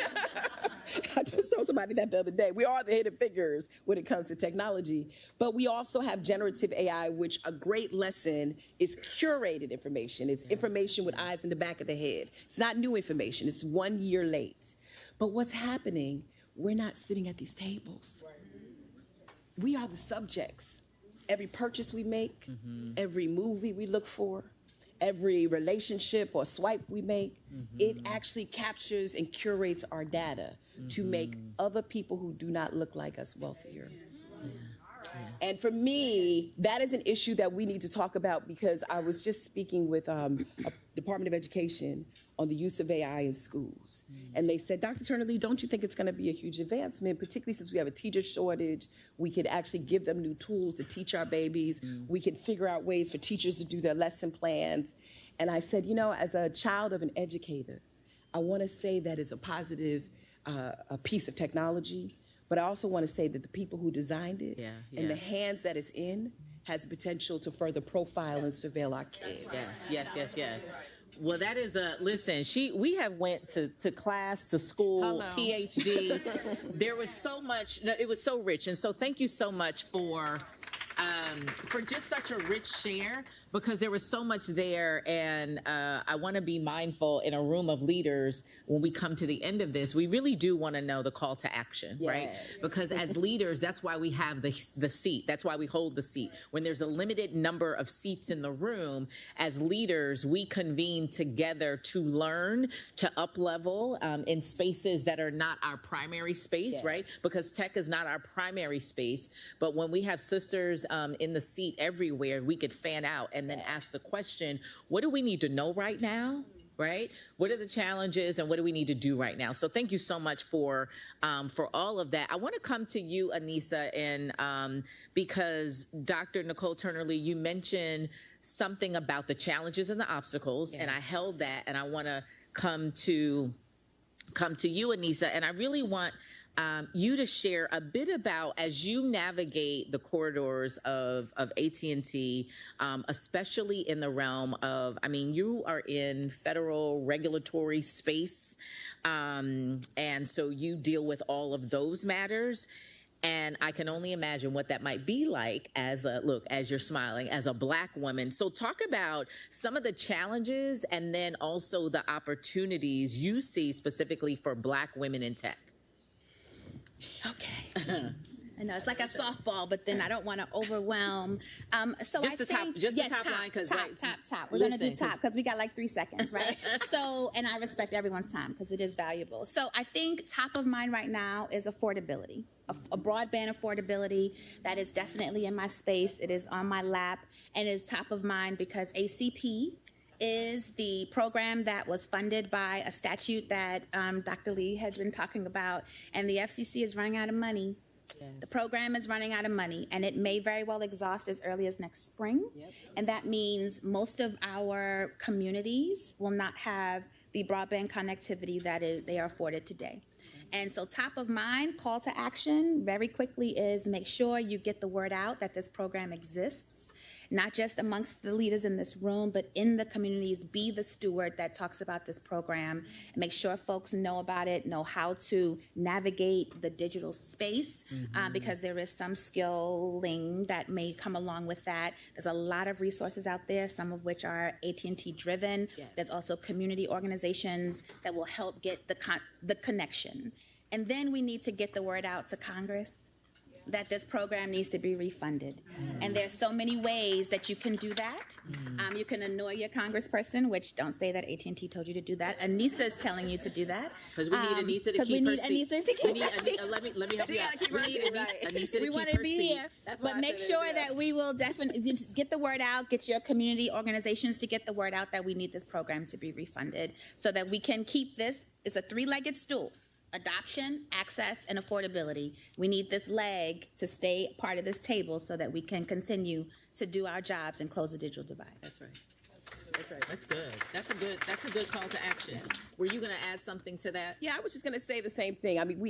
I just told somebody that the other day. We are the hidden figures when it comes to technology, but we also have generative AI, which a great lesson is curated information. It's information with eyes in the back of the head. It's not new information. It's 1 year late. But what's happening, we're not sitting at these tables. We are the subjects. Every purchase we make, every movie we look for, every relationship or swipe we make, it actually captures and curates our data to make other people who do not look like us wealthier. And for me, that is an issue that we need to talk about because I was just speaking with a Department of Education on the use of AI in schools. And they said, Dr. Turner-Lee, don't you think it's going to be a huge advancement, particularly since we have a teacher shortage? We could actually give them new tools to teach our babies. We can figure out ways for teachers to do their lesson plans. And I said, you know, as a child of an educator, I want to say that it's a positive a piece of technology, but I also want to say that the people who designed it and the hands that it's in has the potential to further profile and surveil our kids. Yes. Well, that is listen, we have went to class, to school, PhD. There was so much, it was so rich. And so thank you so much for just such a rich share. because there was so much there, and I want to be mindful in a room of leaders when we come to the end of this. We really do want to know the call to action, right? Because as leaders, that's why we have the seat. That's why we hold the seat. When there's a limited number of seats in the room, as leaders, we convene together to learn, to up-level in spaces that are not our primary space, right? Because tech is not our primary space. But when we have sisters in the seat everywhere, we could fan out and then ask the question, what do we need to know right now? Right? What are the challenges and what do we need to do right now? So thank you so much for all of that. I want to come to you, Anissa, and because Dr. Nicole Turner-Lee, you mentioned something about the challenges and the obstacles, and I held that, and I want to come to you, Anissa, and I really want you to share a bit about, as you navigate the corridors of AT&T, especially in the realm of, I mean, you are in federal regulatory space, and so you deal with all of those matters. And I can only imagine what that might be like as you're smiling, as a Black woman. So talk about some of the challenges and then also the opportunities you see specifically for Black women in tech. Okay. I know it's like a softball, but then I don't want to overwhelm. So just the top line, because top. We're gonna do top because we got like 3 seconds, right? So, and I respect everyone's time because it is valuable. So I think top of mind right now is affordability, a broadband affordability. That is definitely in my space. It is on my lap, and is top of mind because ACP is the program that was funded by a statute that Dr. Lee has been talking about, and the FCC is running out of money. Yes. The program is running out of money, and it may very well exhaust as early as next spring. Yep. And that means most of our communities will not have the broadband connectivity that they are afforded today. And so top of mind, call to action very quickly is make sure you get the word out that this program exists, not just amongst the leaders in this room, but in the communities. Be the steward that talks about this program. Make sure folks know about it, know how to navigate the digital space, because there is some skilling that may come along with that. There's a lot of resources out there, some of which are AT&T driven. Yes. There's also community organizations that will help get the connection. And then we need to get the word out to Congress that this program needs to be refunded. And there's so many ways that you can do that. You can annoy your congressperson, which don't say that AT&T told you to do that. Anissa is telling you to do that. Because we need Anissa to keep her seat. Let me help you out. We need Anissa to keep her seat. We want to be here. But make sure that we will definitely just get the word out, get your community organizations to get the word out that we need this program to be refunded so that we can keep this. It's a three-legged stool. Adoption, access, and affordability. We need this leg to stay part of this table so that we can continue to do our jobs and close the digital divide. That's right. That's right. That's good. That's a good call to action. Were you going to add something to that? Yeah, I was just going to say the same thing. I mean,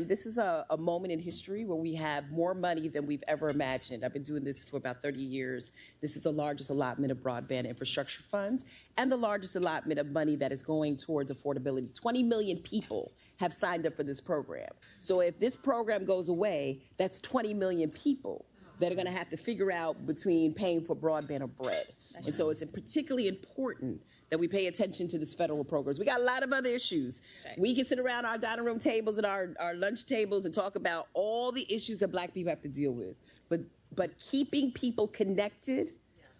this is a moment in history where we have more money than we've ever imagined. I've been doing this for about 30 years. This is the largest allotment of broadband infrastructure funds and the largest allotment of money that is going towards affordability. 20 million people have signed up for this program. So if this program goes away, that's 20 million people that are going to have to figure out between paying for broadband or bread. And so it's particularly important that we pay attention to this federal programs. We got a lot of other issues. Right. We can sit around our dining room tables and our lunch tables and talk about all the issues that Black people have to deal with. But keeping people connected,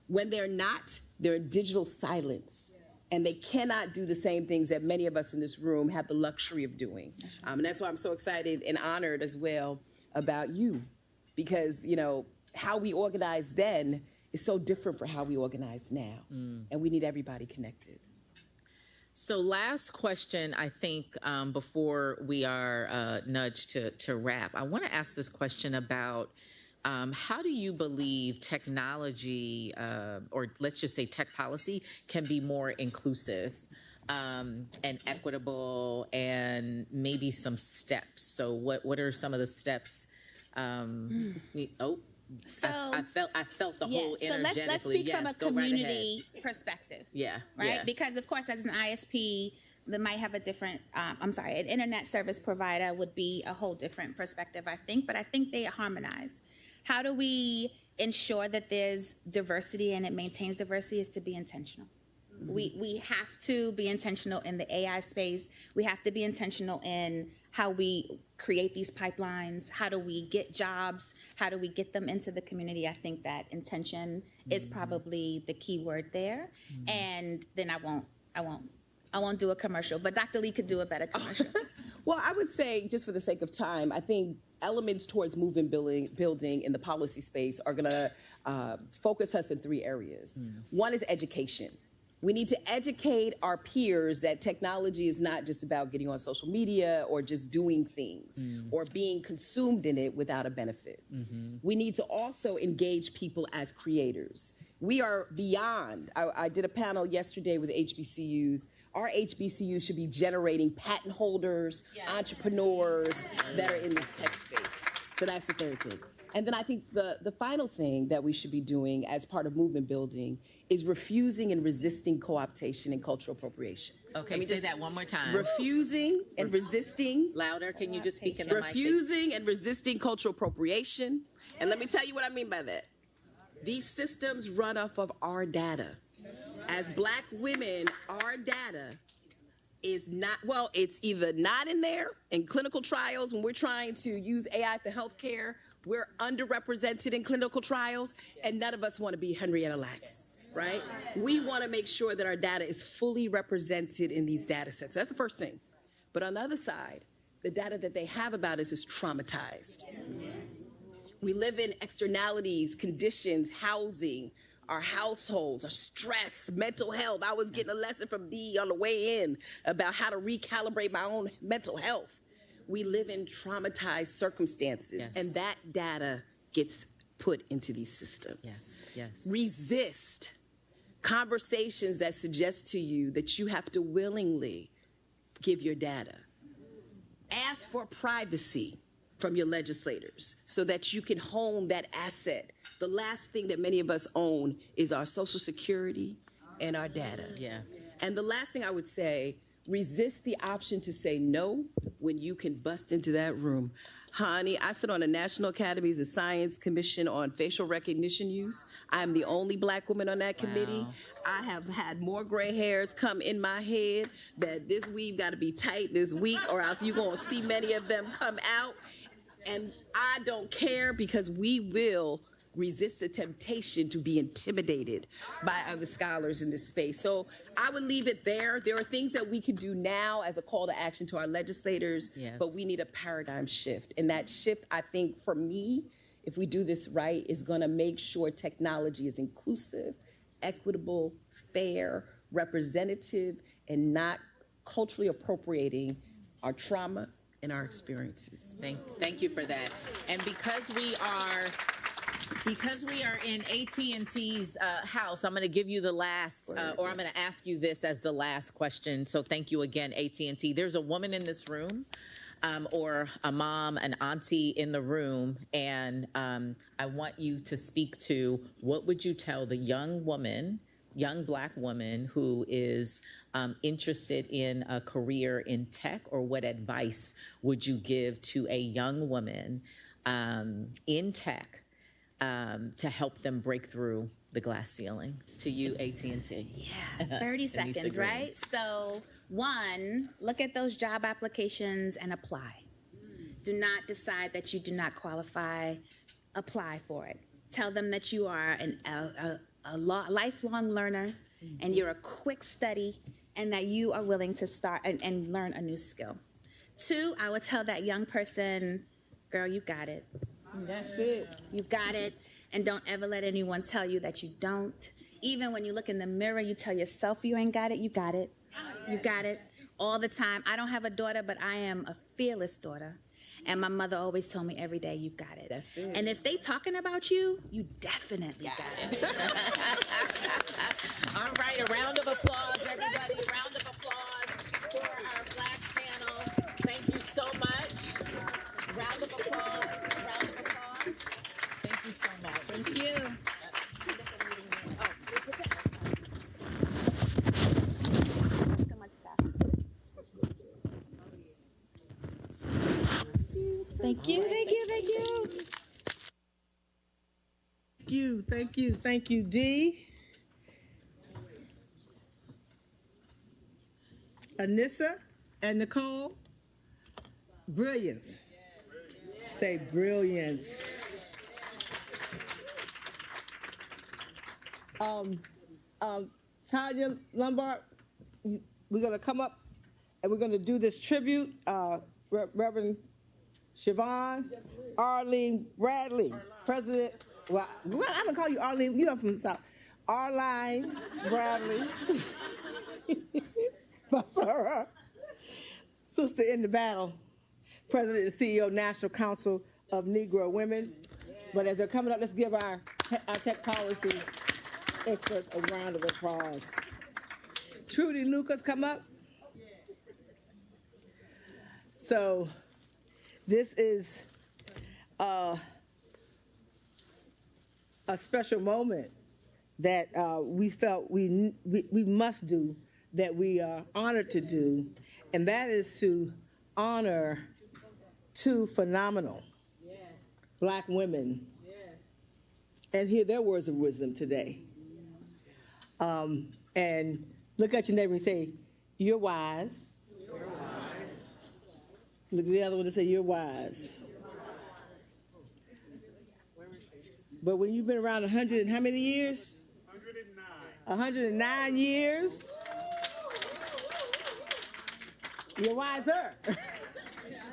when they're in digital silence. And they cannot do the same things that many of us in this room have the luxury of doing. And that's why I'm so excited and honored as well about you. Because, how we organized then is so different from how we organize now. And we need everybody connected. So last question, I think, before we are nudged to wrap, I want to ask this question about how do you believe technology, or let's just say tech policy, can be more inclusive and equitable, and maybe some steps? So what are some of the steps? So I felt the whole energetically. So let's speak from a community perspective. Yeah. Right? Yeah. Because of course, as an ISP, that might have a different, an internet service provider would be a whole different perspective, I think, but I think they harmonize. How do we ensure that there's diversity and it maintains diversity is to be intentional. We have to be intentional in the AI space. We have to be intentional in how we create these pipelines. How do we get jobs? How do we get them into the community? I think that intention is probably the key word there. And then I won't do a commercial, but Dr. Lee could do a better commercial. Well, I would say, just for the sake of time, I think elements towards movement building in the policy space are going to focus us in 3 areas. One is education. We need to educate our peers that technology is not just about getting on social media or just doing things or being consumed in it without a benefit. We need to also engage people as creators. We are beyond. I did a panel yesterday with HBCUs. Our HBCUs should be generating patent holders, entrepreneurs that are in this tech space. So that's the third thing. And then I think the final thing that we should be doing as part of movement building is refusing and resisting co-optation and cultural appropriation. Okay, say that one more time. Refusing and resisting. Louder, can you just speak in the mic? Refusing and resisting cultural appropriation. And let me tell you what I mean by that. These systems run off of our data. As Black women, our data is not, well, it's either not in there in clinical trials when we're trying to use AI for healthcare. We're underrepresented in clinical trials, and none of us want to be Henrietta Lacks, right? We want to make sure that our data is fully represented in these data sets. So that's the first thing. But on the other side, the data that they have about us is traumatized. We live in externalities, conditions, housing, our households, our stress, mental health. I was getting a lesson from Dee on the way in about how to recalibrate my own mental health. We live in traumatized circumstances, and that data gets put into these systems. Resist conversations that suggest to you that you have to willingly give your data. Ask for privacy from your legislators so that you can hone that asset. The last thing that many of us own is our Social Security and our data. And the last thing I would say, resist the option to say no when you can bust into that room. Honey, I sit on the National Academies of Science Commission on facial recognition use. I'm the only Black woman on that committee. I have had more gray hairs come in my head that this weave got to be tight this week or else you're going to see many of them come out. And I don't care because we will resist the temptation to be intimidated by other scholars in this space. So I would leave it there. There are things that we can do now as a call to action to our legislators, but we need a paradigm shift. And that shift, I think, for me, if we do this right, is going to make sure technology is inclusive, equitable, fair, representative, and not culturally appropriating our trauma and our experiences. Thank you for that. And because we are in AT&T's house, I'm going to give you the last, or I'm going to ask you this as the last question. So thank you again, AT&T. There's a woman in this room, or a mom, an auntie in the room, and I want you to speak to what would you tell the young Black woman who is interested in a career in tech, or what advice would you give to a young woman in tech to help them break through the glass ceiling? To you, AT&T. 30 seconds, right? So, one, look at those job applications and apply. Do not decide that you do not qualify. Apply for it. Tell them that you are a lifelong learner and you're a quick study and that you are willing to start and learn a new skill. Two, I would tell that young person, girl, you got it. That's it. You got it. And don't ever let anyone tell you that you don't. Even when you look in the mirror, you tell yourself you ain't got it. You got it. You got it all the time. I don't have a daughter, but I am a fearless daughter. And my mother always told me every day, you got it. That's it. And if they talking about you, you definitely got it. All right, a round of applause, everybody. A round of applause for our flash panel. Thank you so much. Round of applause. Round of applause. Thank you so much. Thank you. Thank you, thank you, thank you. Thank you. Thank you, Dee. Anissa and Nicole. Brilliance. Say brilliance. Tanya Lombard, we're going to come up and we're going to do this tribute. Reverend Siobhan Arlene Bradley, President. Well, I'm going to call you Arlene. You know from the South. Arlene Bradley. Basara, Sister in the Battle, President and CEO, National Council of Negro Women. But as they're coming up, let's give our tech policy experts a round of applause. Trudy Lucas, come up. So this is a special moment that we felt we must do, that we are honored to do, and that is to honor two phenomenal Black women and hear their words of wisdom today. And look at your neighbor and say, you're wise. You're wise. Look at the other one and say, you're wise. But when you've been around 100 and how many years? 109 years. You're wiser.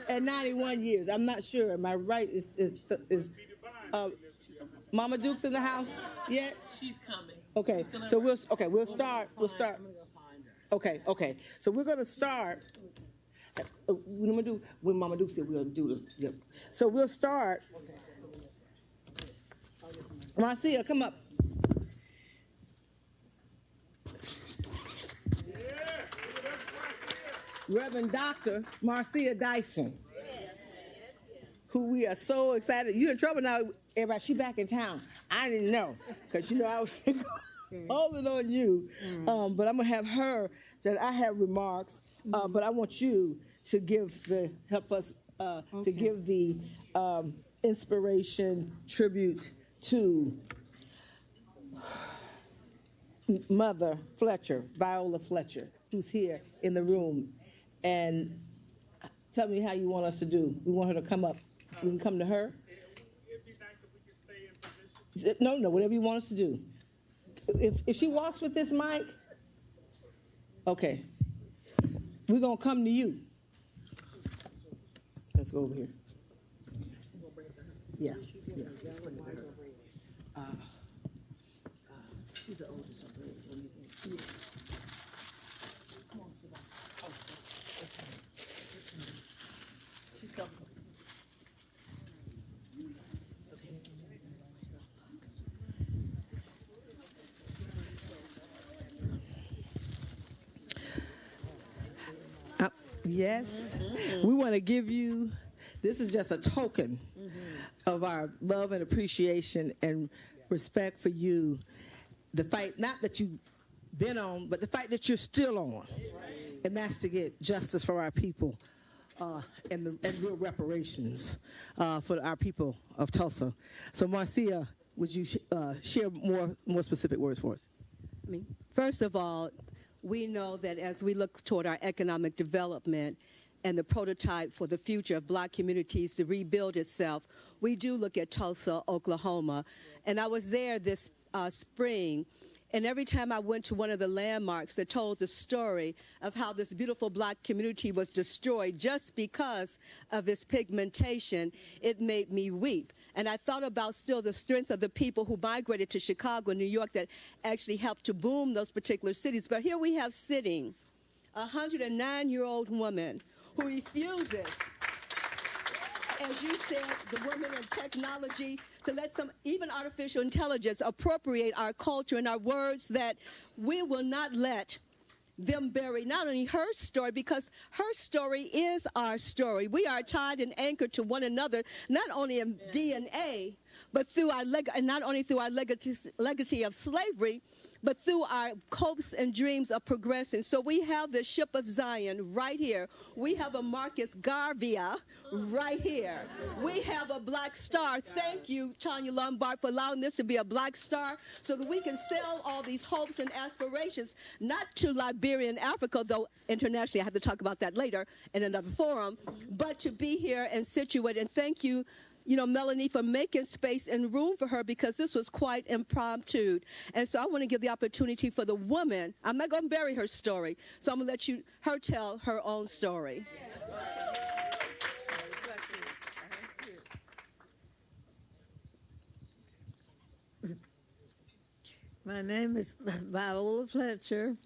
At 91 years. I'm not sure. Am I right? Is Mama Duke's in the house yet? She's coming. Okay. So we'll start. I'm gonna go find her. Okay. So we're gonna start. When Mama Duke's here, we're gonna do the. Yep. So we'll start. Marcia, come up. Reverend Dr. Marcia Dyson, who we are so excited. You're in trouble now, everybody. She back in town. I didn't know, because I was holding on you. But I'm going to have her, that I have remarks, but I want you to help us to give the inspiration tribute to Mother Fletcher, Viola Fletcher, who's here in the room. And tell me how you want us to do. We want her to come up. We can come to her. It'd be nice if we could stay in position. No, whatever you want us to do. If she walks with this mic, okay. We're going to come to you. Let's go over here. Yeah. She's the oldest. Yes, we want to give you, this is just a token of our love and appreciation and respect for you. The fight, not that you've been on, but the fight that you're still on. And that's to get justice for our people and real reparations for our people of Tulsa. So Marcia, would you share more specific words for us? First of all, we know that as we look toward our economic development and the prototype for the future of Black communities to rebuild itself, we do look at Tulsa, Oklahoma. And I was there this spring, and every time I went to one of the landmarks that told the story of how this beautiful Black community was destroyed just because of its pigmentation, it made me weep. And I thought about still the strength of the people who migrated to Chicago, New York, that actually helped to boom those particular cities. But here we have sitting a 109-year-old woman who refuses, as you said, the women of technology, to let even artificial intelligence appropriate our culture and our words, that we will not let them bury not only her story, because her story is our story. We are tied and anchored to one another, not only in DNA, but through our and not only through our legacy of slavery, but through our hopes and dreams of progressing. So we have the ship of Zion right here. We have a Marcus Garvey right here. We have a black star. Thank you, Tanya Lombard, for allowing this to be a black star so that we can sell all these hopes and aspirations, not to Liberia and Africa, though internationally I have to talk about that later in another forum, but to be here and situate. And thank you, Melanie, for making space and room for her, because this was quite impromptu. And so I want to give the opportunity for the woman. I'm not going to bury her story, so I'm going to let her tell her own story. My name is Viola Fletcher.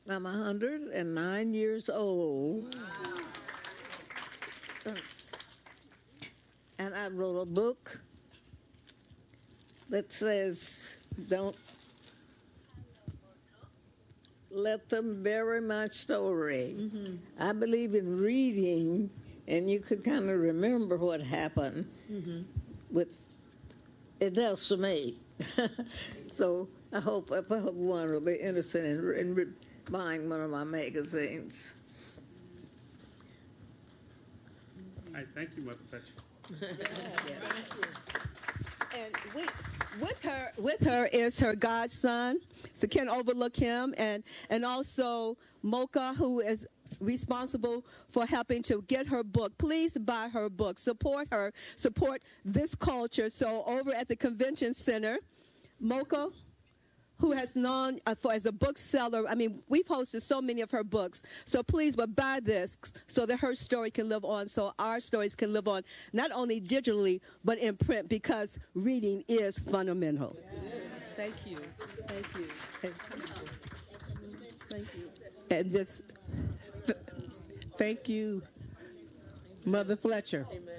I'm 109 years old. And I wrote a book that says, don't let them bury my story. Mm-hmm. I believe in reading, and you could kind of remember what happened. Mm-hmm. It does to me. So I hope one will be interested in buying one of my magazines. All right, thank you, Mother Fletcher. And with her is her godson, so can't overlook him, and also Mocha, who is responsible for helping to get her book. Please buy her book. Support her. Support this culture. So over at the convention center, Mocha, who has known as a bookseller. I mean, we've hosted so many of her books. So please, but buy this so that her story can live on, so our stories can live on, not only digitally, but in print, because reading is fundamental. Thank you. Thank you. Thank you. And just thank you, Mother Fletcher. Amen.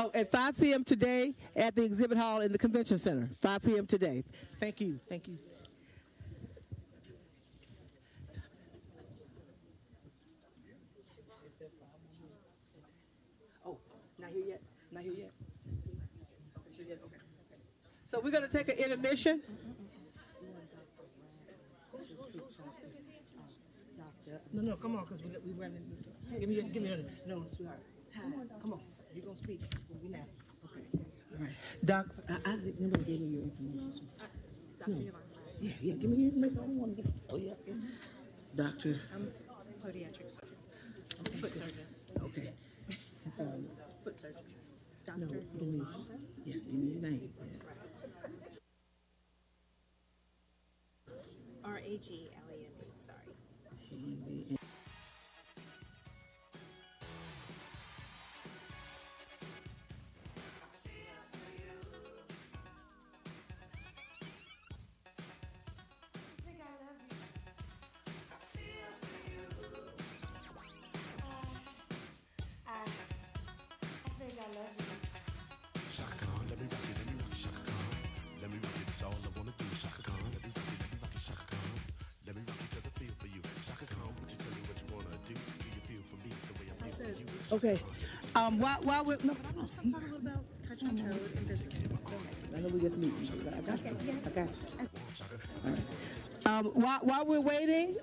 Oh, at 5 p.m. today at the exhibit hall in the convention center. 5 p.m. today. Thank you. Thank you. Oh, not here yet. Not here yet. So we're going to take an intermission. No, come on, because we ran into. Give me another. No, sweetheart. Come on. You're going to speak. Okay. All right. Doctor, I remember gave me your information. Doctor, yeah, give me your information. I don't want to just, Doctor. I'm a podiatric surgeon. I'm a foot surgeon. Okay. Foot surgeon. Doctor. No, give me your name. RAGLAND, sorry. Okay. While we're no, Let's talk a little about touch on toad and business. I know we just meet. I got you. Yes. I got you. All right. While we're waiting,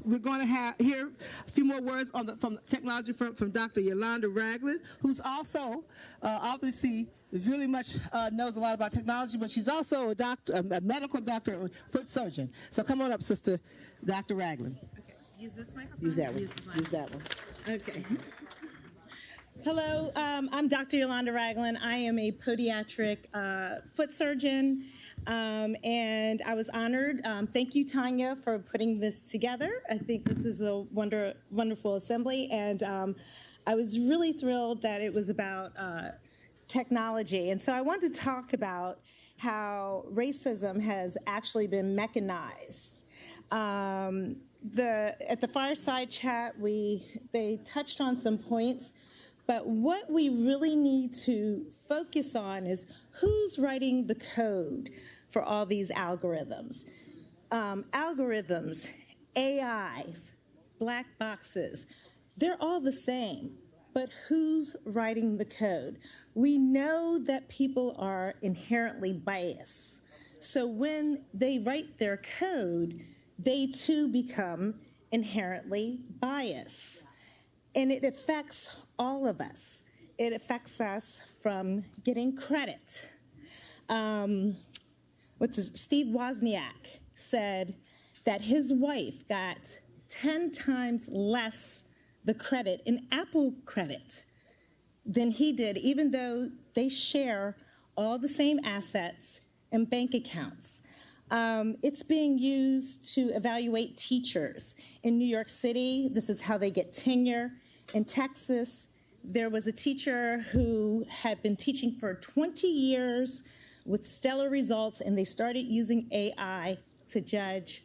we're going to hear a few more words on from the technology from Dr. Yolanda Ragland, who's also obviously really much knows a lot about technology, but she's also a doctor, a medical doctor, a foot surgeon. So come on up, Sister Dr. Ragland. Okay. Use this microphone. Use that one. Use that one. Okay. Hello, I'm Dr. Yolanda Ragland. I am a podiatric foot surgeon, and I was honored. Thank you, Tanya, for putting this together. I think this is a wonderful assembly, and I was really thrilled that it was about technology. And so I want to talk about how racism has actually been mechanized. At the Fireside chat, they touched on some points. But what we really need to focus on is who's writing the code for all these algorithms. Algorithms, AIs, black boxes, they're all the same, but who's writing the code? We know that people are inherently biased. So when they write their code, they too become inherently biased. And it affects all of us. It affects us from getting credit. Steve Wozniak said that his wife got 10 times less the credit in Apple credit than he did, even though they share all the same assets and bank accounts. It's being used to evaluate teachers. In New York City, this is how they get tenure. In Texas, there was a teacher who had been teaching for 20 years with stellar results, and they started using AI to judge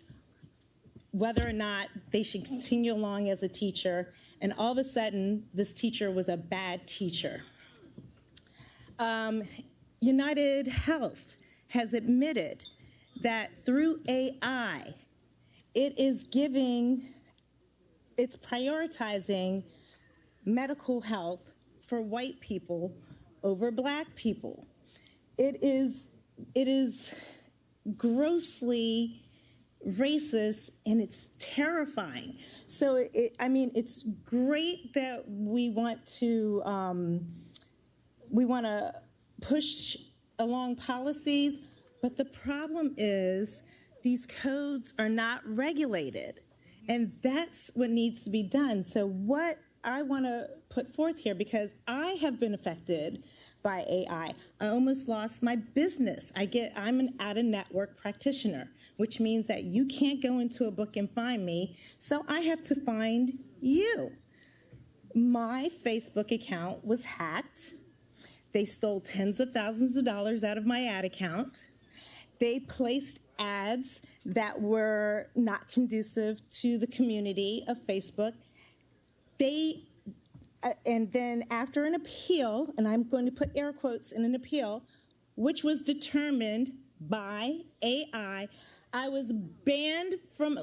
whether or not they should continue along as a teacher. And all of a sudden, this teacher was a bad teacher. United Health has admitted that through AI, it's prioritizing medical health for white people over black people. It is grossly racist, and it's terrifying. So, it's great that we want to push along policies, but the problem is these codes are not regulated, and that's what needs to be done. So what I want to put forth here, because I have been affected by AI. I almost lost my business. I'm an out-of-network practitioner, which means that you can't go into a book and find me, so I have to find you. My Facebook account was hacked. They stole tens of thousands of dollars out of my ad account. They placed ads that were not conducive to the community of Facebook. And then after an appeal, and I'm going to put air quotes in an appeal, which was determined by AI, I was banned from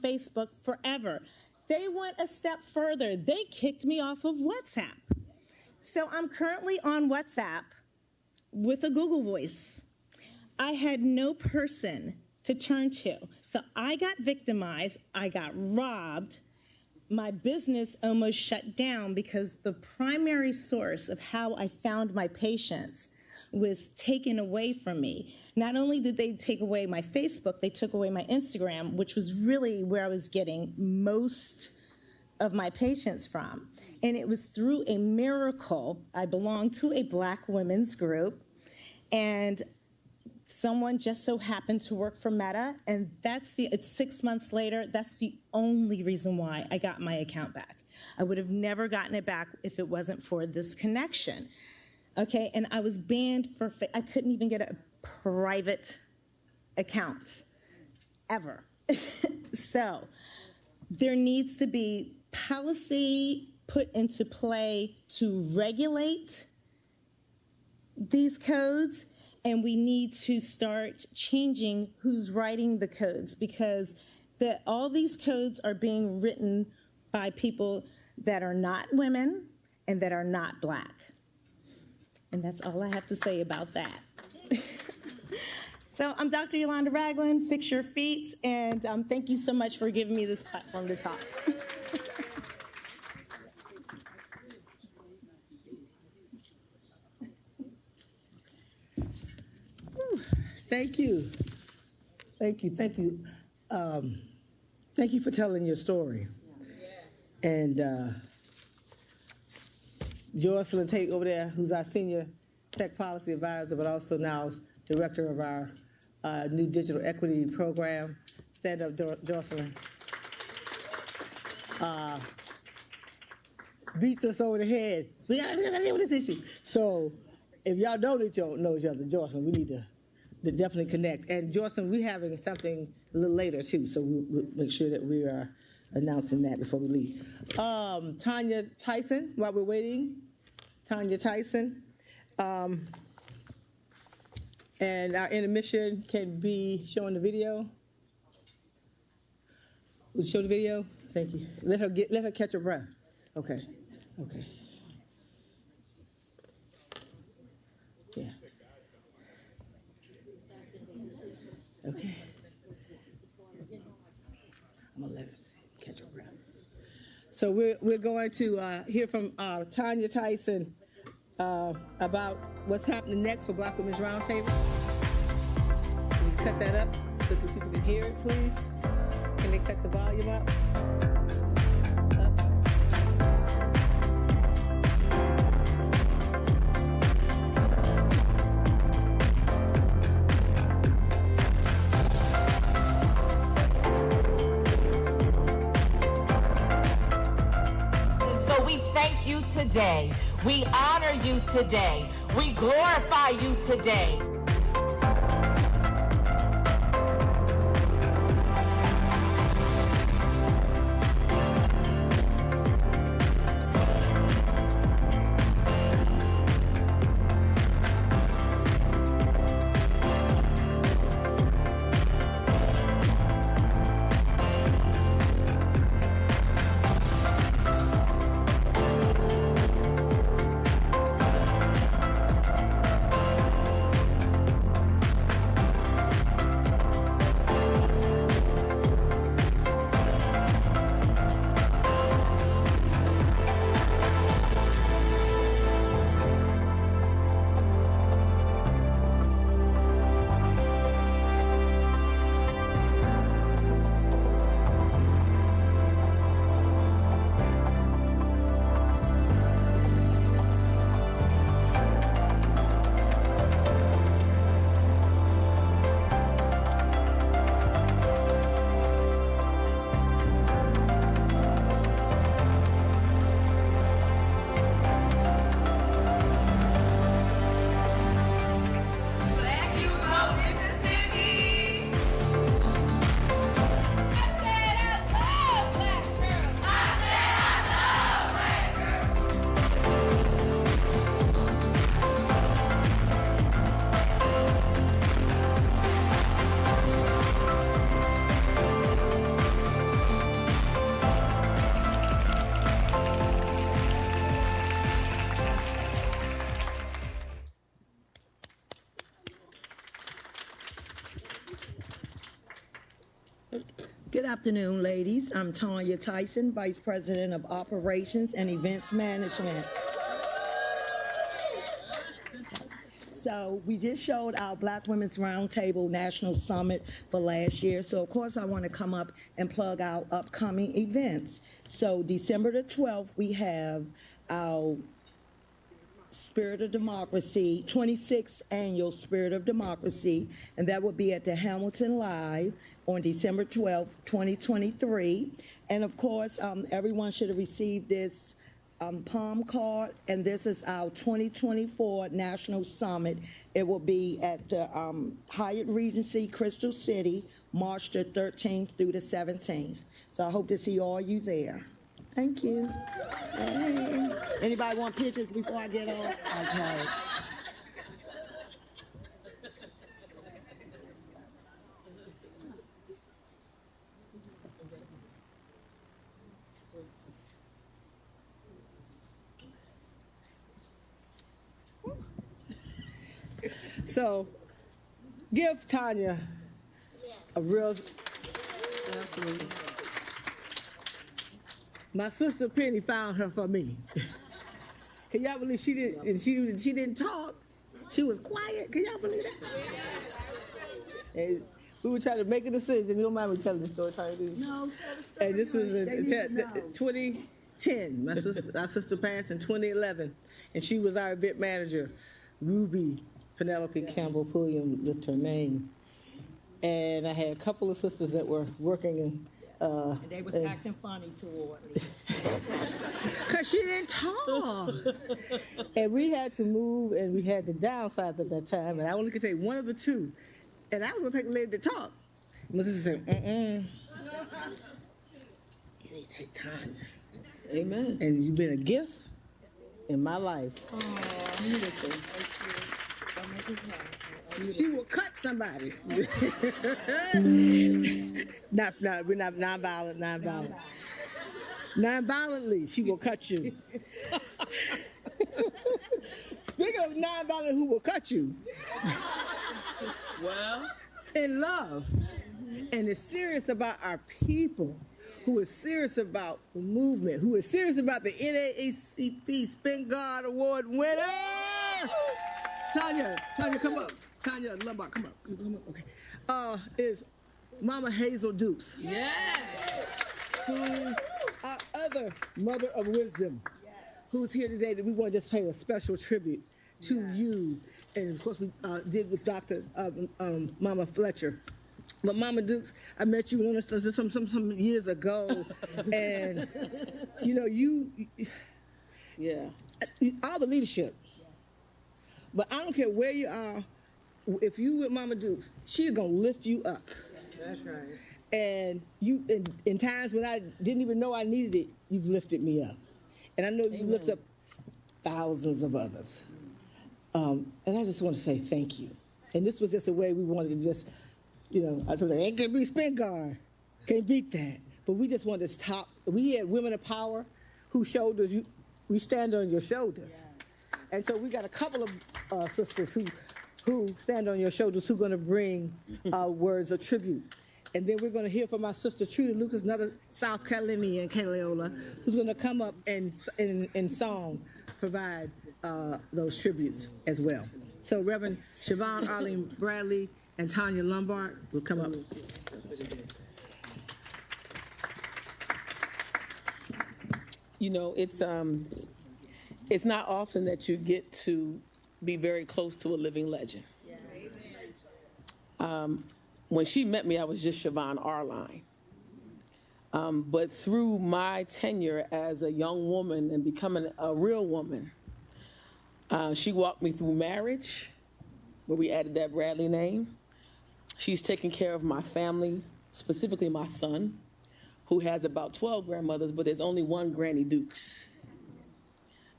Facebook forever. They went a step further. They kicked me off of WhatsApp. So I'm currently on WhatsApp with a Google Voice. I had no person to turn to. So I got victimized. I got robbed. My business almost shut down because the primary source of how I found my patients was taken away from me. Not only did they take away my Facebook, they took away my Instagram, which was really where I was getting most of my patients from. And it was through a miracle. I belong to a Black women's group, and someone just so happened to work for Meta, and it's 6 months later, that's the only reason why I got my account back. I would have never gotten it back if it wasn't for this connection. Okay, and I was banned I couldn't even get a private account, ever. So there needs to be policy put into play to regulate these codes, and we need to start changing who's writing the codes, because all these codes are being written by people that are not women and that are not Black. And that's all I have to say about that. So I'm Dr. Yolanda Ragland, Fix Your Feet, and thank you so much for giving me this platform to talk. Thank you. Thank you. Thank you. Thank you for telling your story. And Jocelyn Tate over there, who's our senior tech policy advisor, but also now director of our new digital equity program. Stand up, Jocelyn. Beats us over the head. We gotta deal with this issue. So if y'all know each other, Jocelyn, we need to definitely connect. And Jocelyn, we're having something a little later too, so we'll make sure that we are announcing that before we leave. Tanya Tyson, while we're waiting, Tanya Tyson. And our intermission can be showing the video. Would you show the video? Thank you. Let her catch her breath. Okay. Yeah. Okay. I'm gonna let her catch her breath. So we're going to hear from Tanya Tyson about what's happening next for Black Women's Roundtable. Can you cut that up so that people can hear it, please? Can they cut the volume up? Today. We honor you today. We glorify you today. Good afternoon, ladies. I'm Tanya Tyson, Vice President of Operations and Events Management. So we just showed our Black Women's Roundtable National Summit for last year. So of course I want to come up and plug our upcoming events. So December the 12th, we have our Spirit of Democracy, 26th Annual Spirit of Democracy, and that will be at the Hamilton Live on December 12th, 2023. And of course, everyone should have received this palm card, and this is our 2024 National Summit. It will be at the Hyatt Regency, Crystal City, March the 13th through the 17th. So I hope to see all you there. Thank you. Hey. Anybody want pictures before I get off? Okay. So, give Tanya a real. Absolutely. My sister Penny found her for me. Can y'all believe she didn't? And she didn't talk. She was quiet. Can y'all believe that? And we were trying to make a decision. You don't mind me telling the story, Tanya? Do you? No, tell the story. And this was in They need to know. 2010. Our sister passed in 2011, and she was our event manager. Ruby Penelope Campbell Pulliam was her name. And I had a couple of sisters that were working in. And they was acting funny toward me. Because she didn't talk. And we had to move, and we had to downsize at that time, and I only could take one of the two. And I was going to take a lady to talk. My sister said, You need to take time. Amen. And you've been a gift in my life. Oh, beautiful. She will cut somebody. We're not nonviolent. Non-violently, she will cut you. Speaking of non-violent who will cut you. Well, in love and is serious about our people, who is serious about the movement, who is serious about the NAACP Spin Guard Award winner. Tanya, come up. Tanya Lombard, come up. Okay. Is Mama Hazel Dukes. Yes. Who's our other mother of wisdom, who's here today that we want to just pay a special tribute to you. And of course, we did with Dr. Mama Fletcher. But Mama Dukes, I met you some years ago, and you know all the leadership. But I don't care where you are. If you with Mama Dukes, she's gonna lift you up. That's right. And you, in times when I didn't even know I needed it, you've lifted me up, and I know you lift up thousands of others. And I just want to say thank you. And this was just a way we wanted to just. I told her, ain't gonna be Spin Guard. Can't beat that. But we just wanted to top. We had women of power whose shoulders we stand on your shoulders. Yeah. And so we got a couple of sisters who stand on your shoulders who are gonna bring words of tribute. And then we're gonna hear from our sister Trudy Lucas, another South Carolinian Caleola, who's gonna come up and in song provide those tributes as well. So Reverend Siobhan Arlene Bradley and Tanya Lombard will come up. It's not often that you get to be very close to a living legend. When she met me, I was just Siobhan Arline. But through my tenure as a young woman and becoming a real woman, she walked me through marriage, where we added that Bradley name. She's taken care of my family, specifically my son, who has about 12 grandmothers, but there's only one Granny Dukes.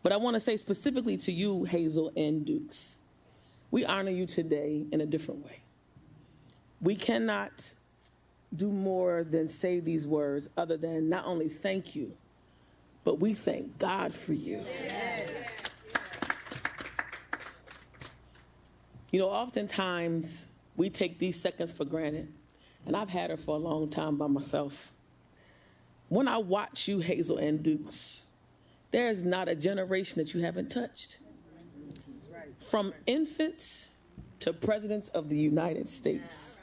But I want to say specifically to you, Hazel and Dukes, we honor you today in a different way. We cannot do more than say these words other than not only thank you, but we thank God for you. Yes. Oftentimes, we take these seconds for granted, and I've had her for a long time by myself. When I watch you, Hazel and Dukes, there's not a generation that you haven't touched. From infants to presidents of the United States,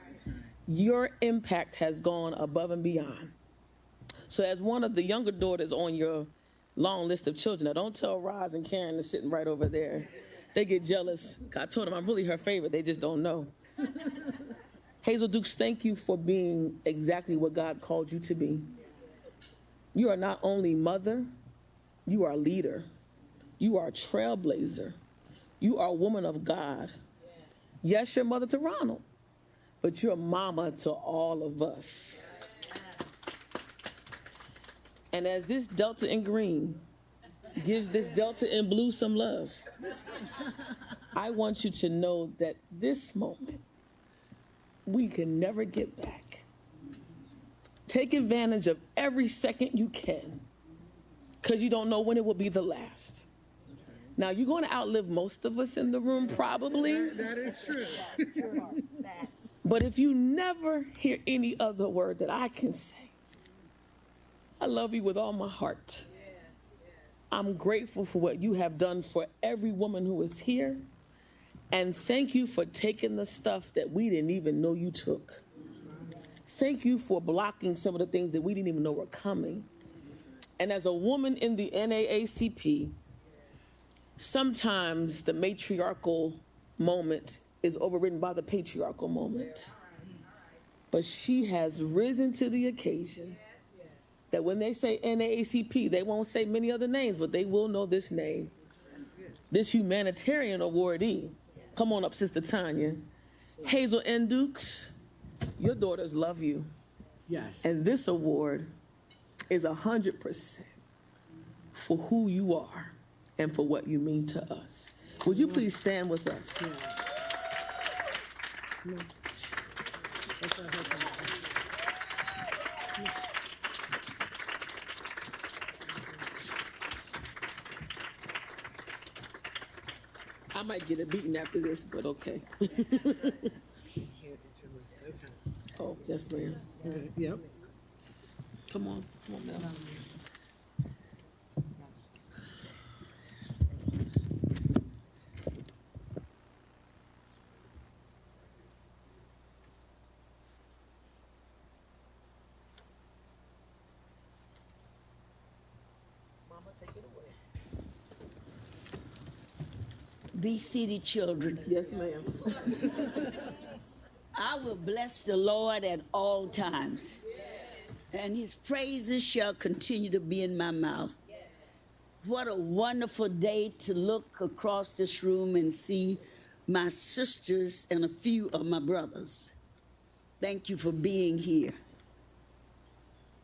your impact has gone above and beyond. So as one of the younger daughters on your long list of children, now don't tell Roz and Karen are sitting right over there. They get jealous. I told them I'm really her favorite. They just don't know. Hazel Dukes, thank you for being exactly what God called you to be. You are not only mother, you are leader. You are a trailblazer. You are a woman of God. Yes, you're mother to Ronald, but you're mama to all of us. And as this Delta in green gives this Delta in blue some love, I want you to know that this moment we can never get back. Take advantage of every second you can, because you don't know when it will be the last. Now, you're going to outlive most of us in the room, probably. That is true. But if you never hear any other word that I can say, I love you with all my heart. I'm grateful for what you have done for every woman who is here. And thank you for taking the stuff that we didn't even know you took. Thank you for blocking some of the things that we didn't even know were coming. And as a woman in the NAACP, sometimes the matriarchal moment is overridden by the patriarchal moment. But she has risen to the occasion that when they say NAACP, they won't say many other names, but they will know this name. This humanitarian awardee. Come on up, Sister Tanya. Hazel N. Dukes, your daughters love you. Yes. And this award is 100% for who you are and for what you mean to us. Would you please stand with us? I might get a beating after this, but okay. Oh, yes, ma'am. Yep. Come on, Mel. Be seated, children. Yes, ma'am. I will bless the Lord at all times, and his praises shall continue to be in my mouth. What a wonderful day to look across this room and see my sisters and a few of my brothers. Thank you for being here.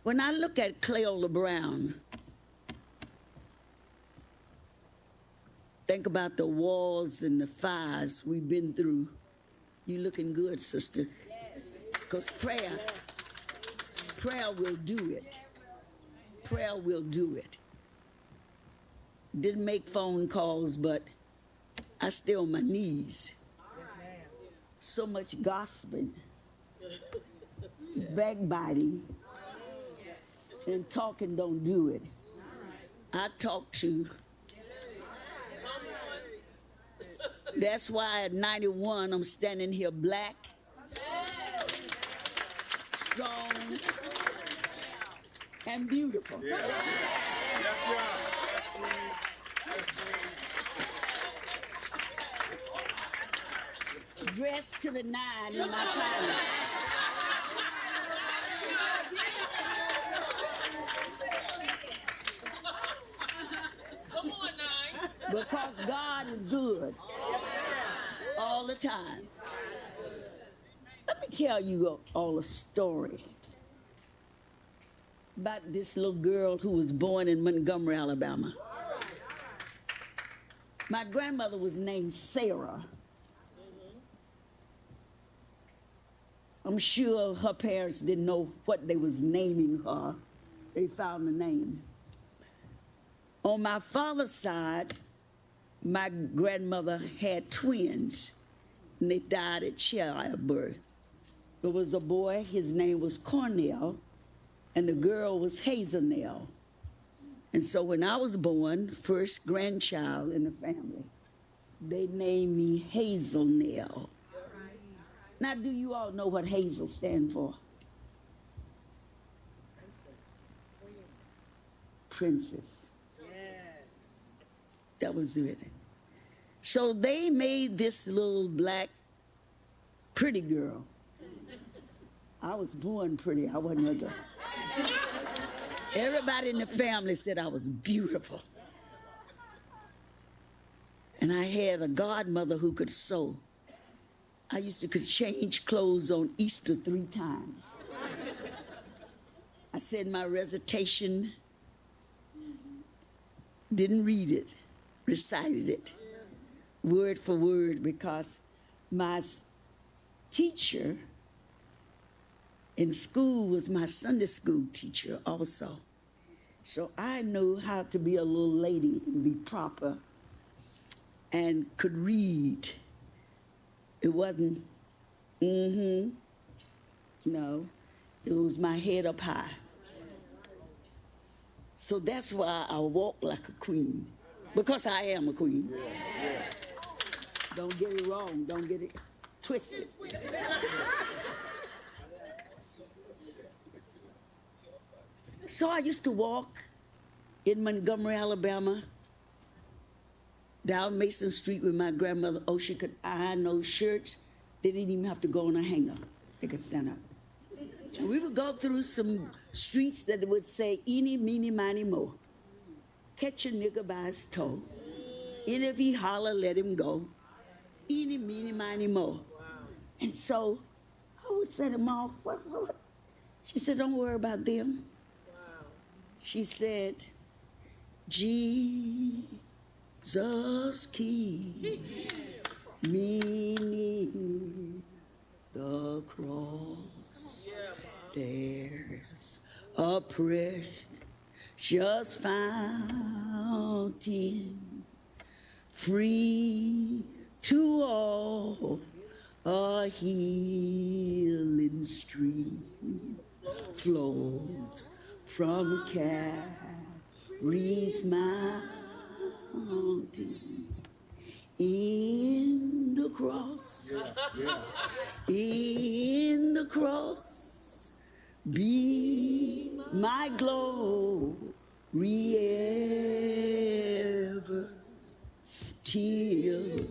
When I look at Cleola Brown, think about the wars and the fires we've been through. You looking good, sister. Because prayer will do it. Prayer will do it. Didn't make phone calls, but I stay on my knees. So much gossiping, backbiting, and talking don't do it. I talk to. That's why at 91, I'm standing here black, strong, and beautiful. Yeah. Dressed to the nine in my climate. Come on, Nine. Because God is good all the time. Let me tell you all a story about this little girl who was born in Montgomery, Alabama. My grandmother was named Sarah. I'm sure her parents didn't know what they was naming her. They found the name. On my father's side, my grandmother had twins, and they died at childbirth. There was a boy, his name was Cornell, and the girl was Hazel. And so when I was born, first grandchild in the family, they named me Hazel. Now, do you all know what Hazel stands for? Princess. That was it. So they made this little black pretty girl. I was born pretty, I wasn't ugly. Everybody in the family said I was beautiful. And I had a godmother who could sew. I could change clothes on Easter 3 times. I said my recitation, didn't read it, recited it, word for word, because my teacher in school was my Sunday school teacher also. So I knew how to be a little lady and be proper and could read. It wasn't, no, it was my head up high. So that's why I walk like a queen, because I am a queen. Don't get it wrong, don't get it twisted. So I used to walk in Montgomery, Alabama, down Mason Street with my grandmother. Oh, she could iron those shirts. They didn't even have to go on a hanger. They could stand up. And we would go through some streets that would say, eeny, meeny, miny, mo. Catch a nigger by his toe. And if he holler, let him go. Eeny, meeny, miny, mo. And so I would say to Mom, what? She said, don't worry about them. She said, Jesus keep me near the cross. There's a precious fountain, free to all a healing stream flows from Calvary's mountain. In the cross, in the cross, be my glory ever, till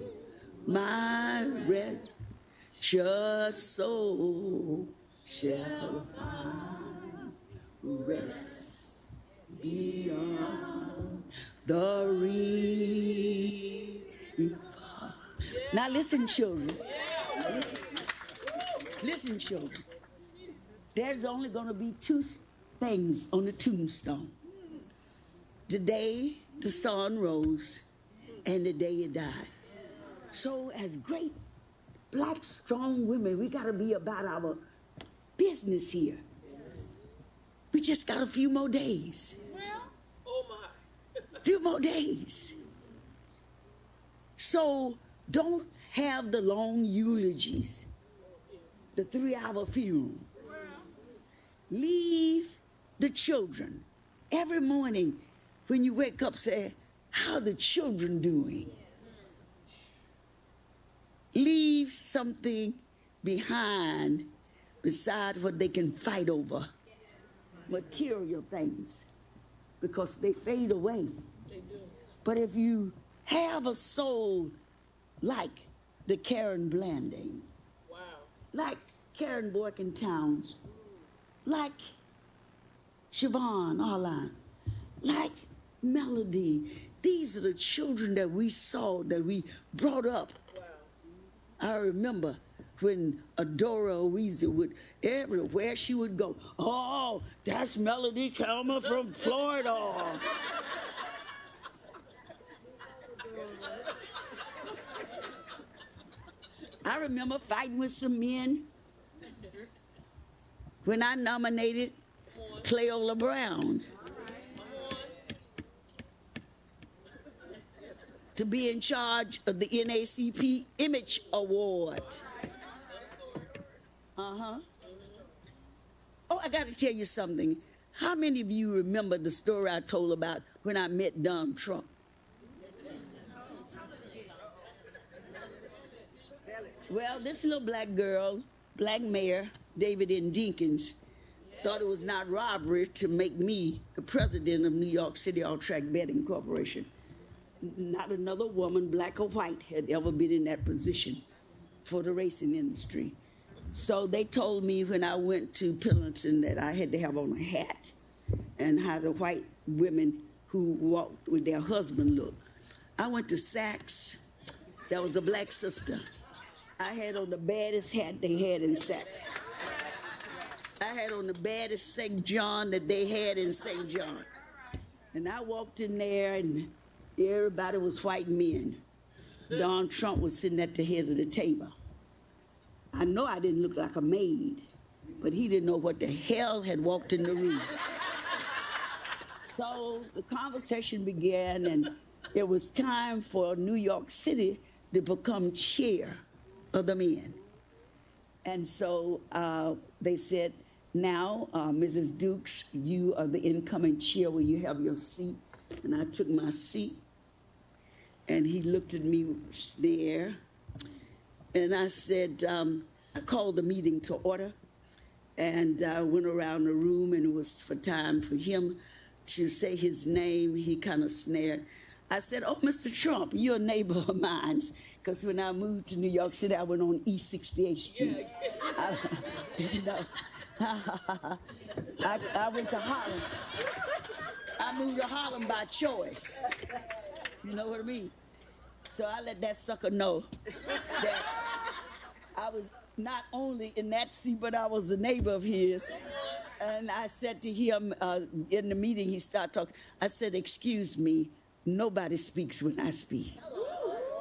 my wretched soul shall find rest beyond the river. Now listen, children. Listen, children. There's only going to be two things on the tombstone. The day the sun rose and the day it died. So as great black strong women, we got to be about our business here. We just got a few more days. Oh my. A few more days. So don't have the long eulogies, the 3-hour funeral. Leave the children. Every morning when you wake up, say, how are the children doing? Leave something behind besides what they can fight over. Material things, because they fade away. They do. But if you have a soul like the Karen Blanding, Wow. like Karen Boykin Towns, like Siobhan Arline, like Melody, these are the children that we saw, that we brought up. Wow. I remember when Adora Oweezy would, everywhere she would go, oh, that's Melody Kelmer from Florida. I remember fighting with some men when I nominated Cleola Brown to be in charge of the NAACP Image Award. Uh-huh. Oh, I got to tell you something. How many of you remember the story I told about when I met Donald Trump? Well, this little black girl, black mayor, David N. Dinkins, thought it was not robbery to make me the president of New York City All-Track Betting Corporation. Not another woman, black or white, had ever been in that position for the racing industry. So they told me when I went to Pendleton that I had to have on a hat and how the white women who walked with their husband looked. I went to Saks. There was a black sister. I had on the baddest hat they had in Saks. I had on the baddest St. John that they had in St. John. And I walked in there and everybody was white men. Donald Trump was sitting at the head of the table. I know I didn't look like a maid, but he didn't know what the hell had walked in the room. So the conversation began, and it was time for New York City to become chair of the men. And so they said, now, Mrs. Dukes, you are the incoming chair. Will you have your seat? And I took my seat, and he looked at me with a sneer. And I said, I called the meeting to order, and I went around the room, and it was for time for him to say his name. He kind of snared. I said, oh, Mr. Trump, you're a neighbor of mine. Because when I moved to New York City, I went on East 68th Street. I went to Harlem. I moved to Harlem by choice. You know what I mean? So I let that sucker know that I was not only in that seat, but I was a neighbor of his. And I said to him in the meeting, he started talking. I said, excuse me, nobody speaks when I speak.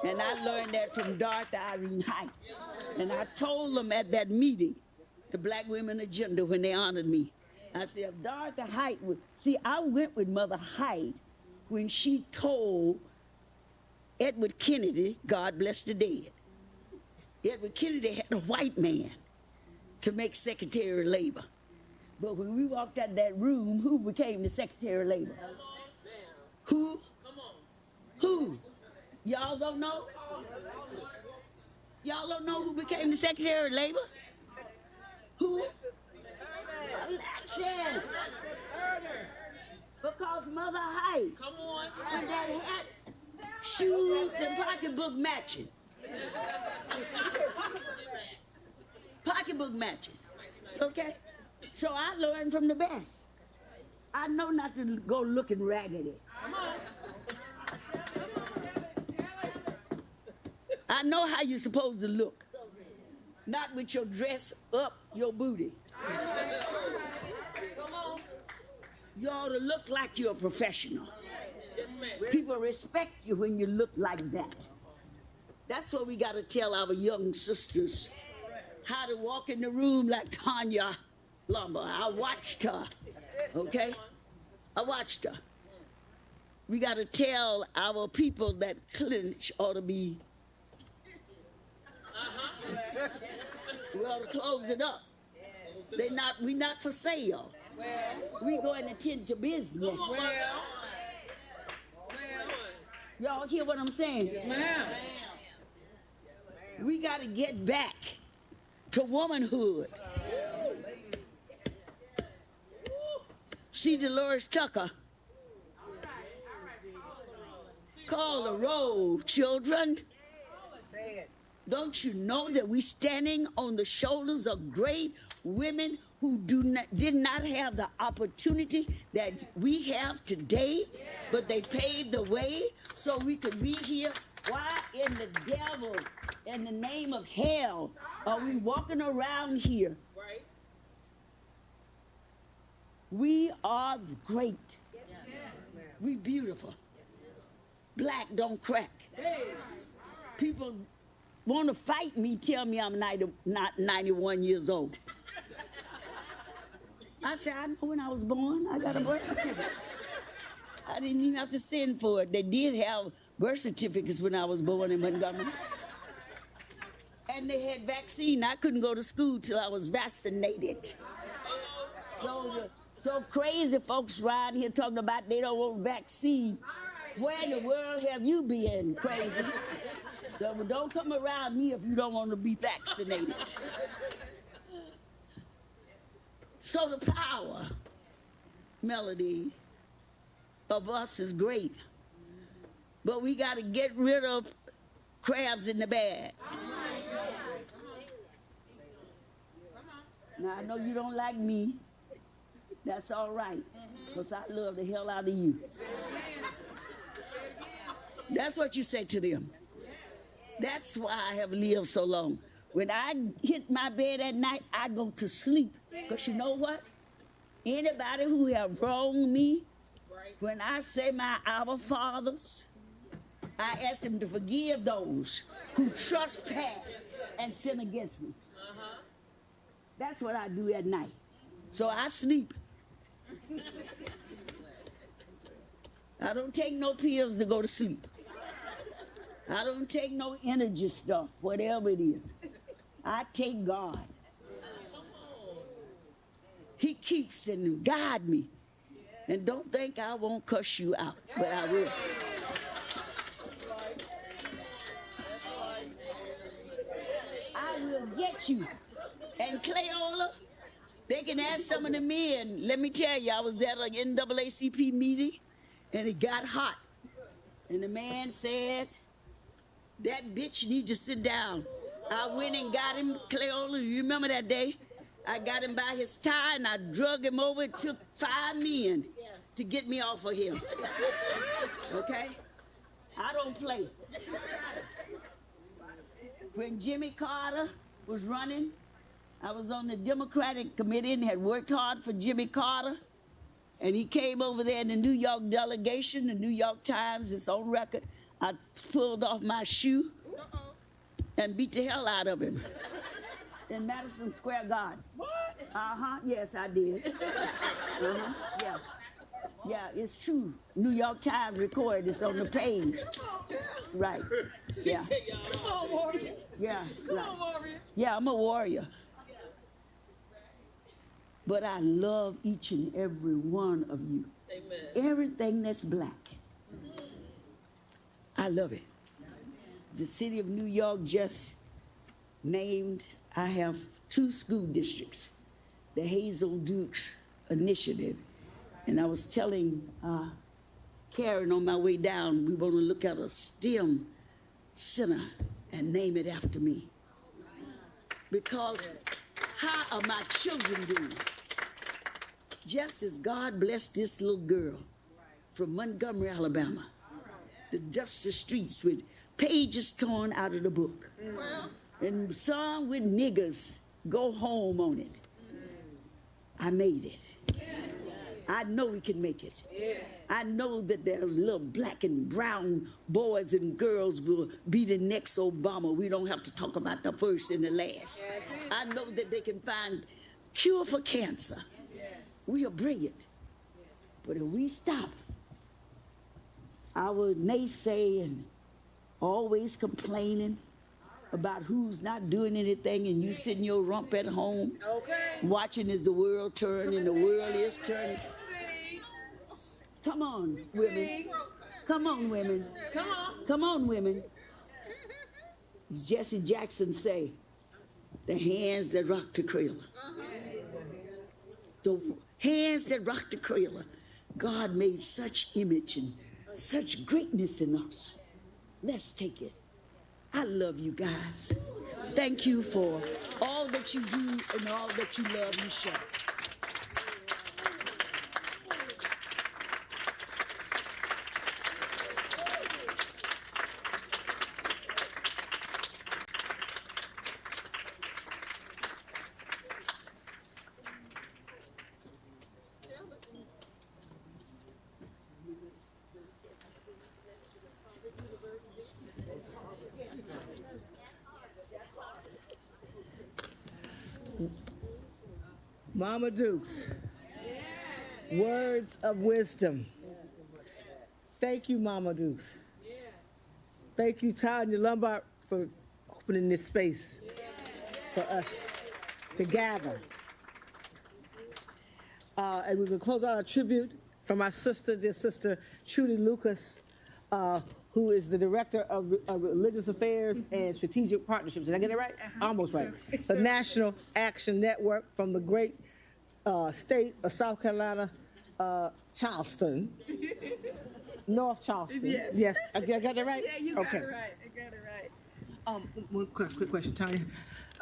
And I learned that from Dorothy Irene Height. And I told them at that meeting, the Black Women Agenda, when they honored me, I said, if Dorothy Height would, see, I went with Mother Height when she told Edward Kennedy, God bless the dead, Edward Kennedy had a white man to make Secretary of Labor. But when we walked out that room, who became the Secretary of Labor? Who? Who? Y'all don't know? Y'all don't know who became the Secretary of Labor? Who? Alexis. Because Mother Hyde. Come on. When that hat, shoes, and pocketbook matching. Pocketbook matching. Okay? So I learned from the best. I know not to go looking raggedy. Come on. I know how you're supposed to look. Not with your dress up your booty. You ought to look like you're a professional. People respect you when you look like that. That's what we got to tell our young sisters. How to walk in the room like Tanya Lumber. I watched her. Okay? I watched her. We got to tell our people that clinch ought to be. We ought to close it up. We not for sale. We go and attend to business. Y'all hear what I'm saying? We got to get back to womanhood. See Dolores Tucker. Call the roll, children. Don't you know that we're standing on the shoulders of great women who did not have the opportunity that we have today, but they paved the way so we could be here? Why in the devil, in the name of hell, are we walking around here? Right. We are great. Yes. We beautiful. Black don't crack. People want to fight me, tell me I'm not 91 years old. I said, I know when I was born, I got a birth certificate. I didn't even have to send for it. They did have birth certificates when I was born in Montgomery. And they had vaccine. I couldn't go to school till I was vaccinated. So crazy folks around here talking about they don't want vaccine. Where in the world have you been, crazy? Don't come around me if you don't want to be vaccinated. So the power, Melody, of us is great. But we got to get rid of crabs in the bag. Now, I know you don't like me. That's all right, because I love the hell out of you. That's what you say to them. That's why I have lived so long. When I hit my bed at night, I go to sleep. Because you know what? Anybody who have wronged me, when I say my Our Fathers, I ask them to forgive those who trespass and sin against me. That's what I do at night. So I sleep. I don't take no pills to go to sleep. I don't take no energy stuff, whatever it is. I take God. He keeps and guides me. And don't think I won't cuss you out, but I will. I will get you. And Cleola, they can ask some of the men. Let me tell you, I was at an NAACP meeting, and it got hot. And the man said, that bitch needs to sit down. I went and got him, Cleola, you remember that day? I got him by his tie, and I drug him over. It took 5 men to get me off of him. Okay? I don't play. When Jimmy Carter was running, I was on the Democratic committee and had worked hard for Jimmy Carter. And he came over there in the New York delegation, the New York Times, it's on record. I pulled off my shoe and beat the hell out of him in Madison Square Garden. What? Yes, I did. Yeah, it's true. New York Times recorded this on the page. Right. Yeah. Come on, warrior. Yeah. Come Right. on, warrior. Yeah, I'm a warrior. But I love each and every one of you. Amen. Everything that's black. I love it. The city of New York just named, I have 2 school districts, the Hazel Dukes Initiative. And I was telling Karen on my way down, we want to look at a STEM center and name it after me. Because how are my children doing? Just as God blessed this little girl from Montgomery, Alabama, to dust the streets with pages torn out of the book, and song with niggers, go home on it. I made it. I know we can make it. I know that there's little black and brown boys and girls will be the next Obama. We don't have to talk about the first and the last. I know that they can find cure for cancer. We are brilliant. But if we stop our naysaying, always complaining about who's not doing anything, and you sitting your rump at home, watching as the world turns and the world is turning. Come on, women. Come on, women. Come on. Come on, women. As Jesse Jackson say, the hands that rock the cradle. The hands that rock the cradle. God made such image and such greatness in us. Let's take it. I love you guys. Thank you for all that you do and all that you love and show. Mama Dukes, words of wisdom. Thank you, Mama Dukes. Thank you, Tanya Lombard, for opening this space for us to gather. And we're going to close out our tribute from our sister, dear sister, Trudy Lucas, who is the Director of Religious Affairs and Strategic Partnerships. Did I get it right? Almost right. The National Action Network from the great state of South Carolina, Charleston. North Charleston. Yes. I got it right? Yeah, you got it right. I got it right. One quick question, Tanya.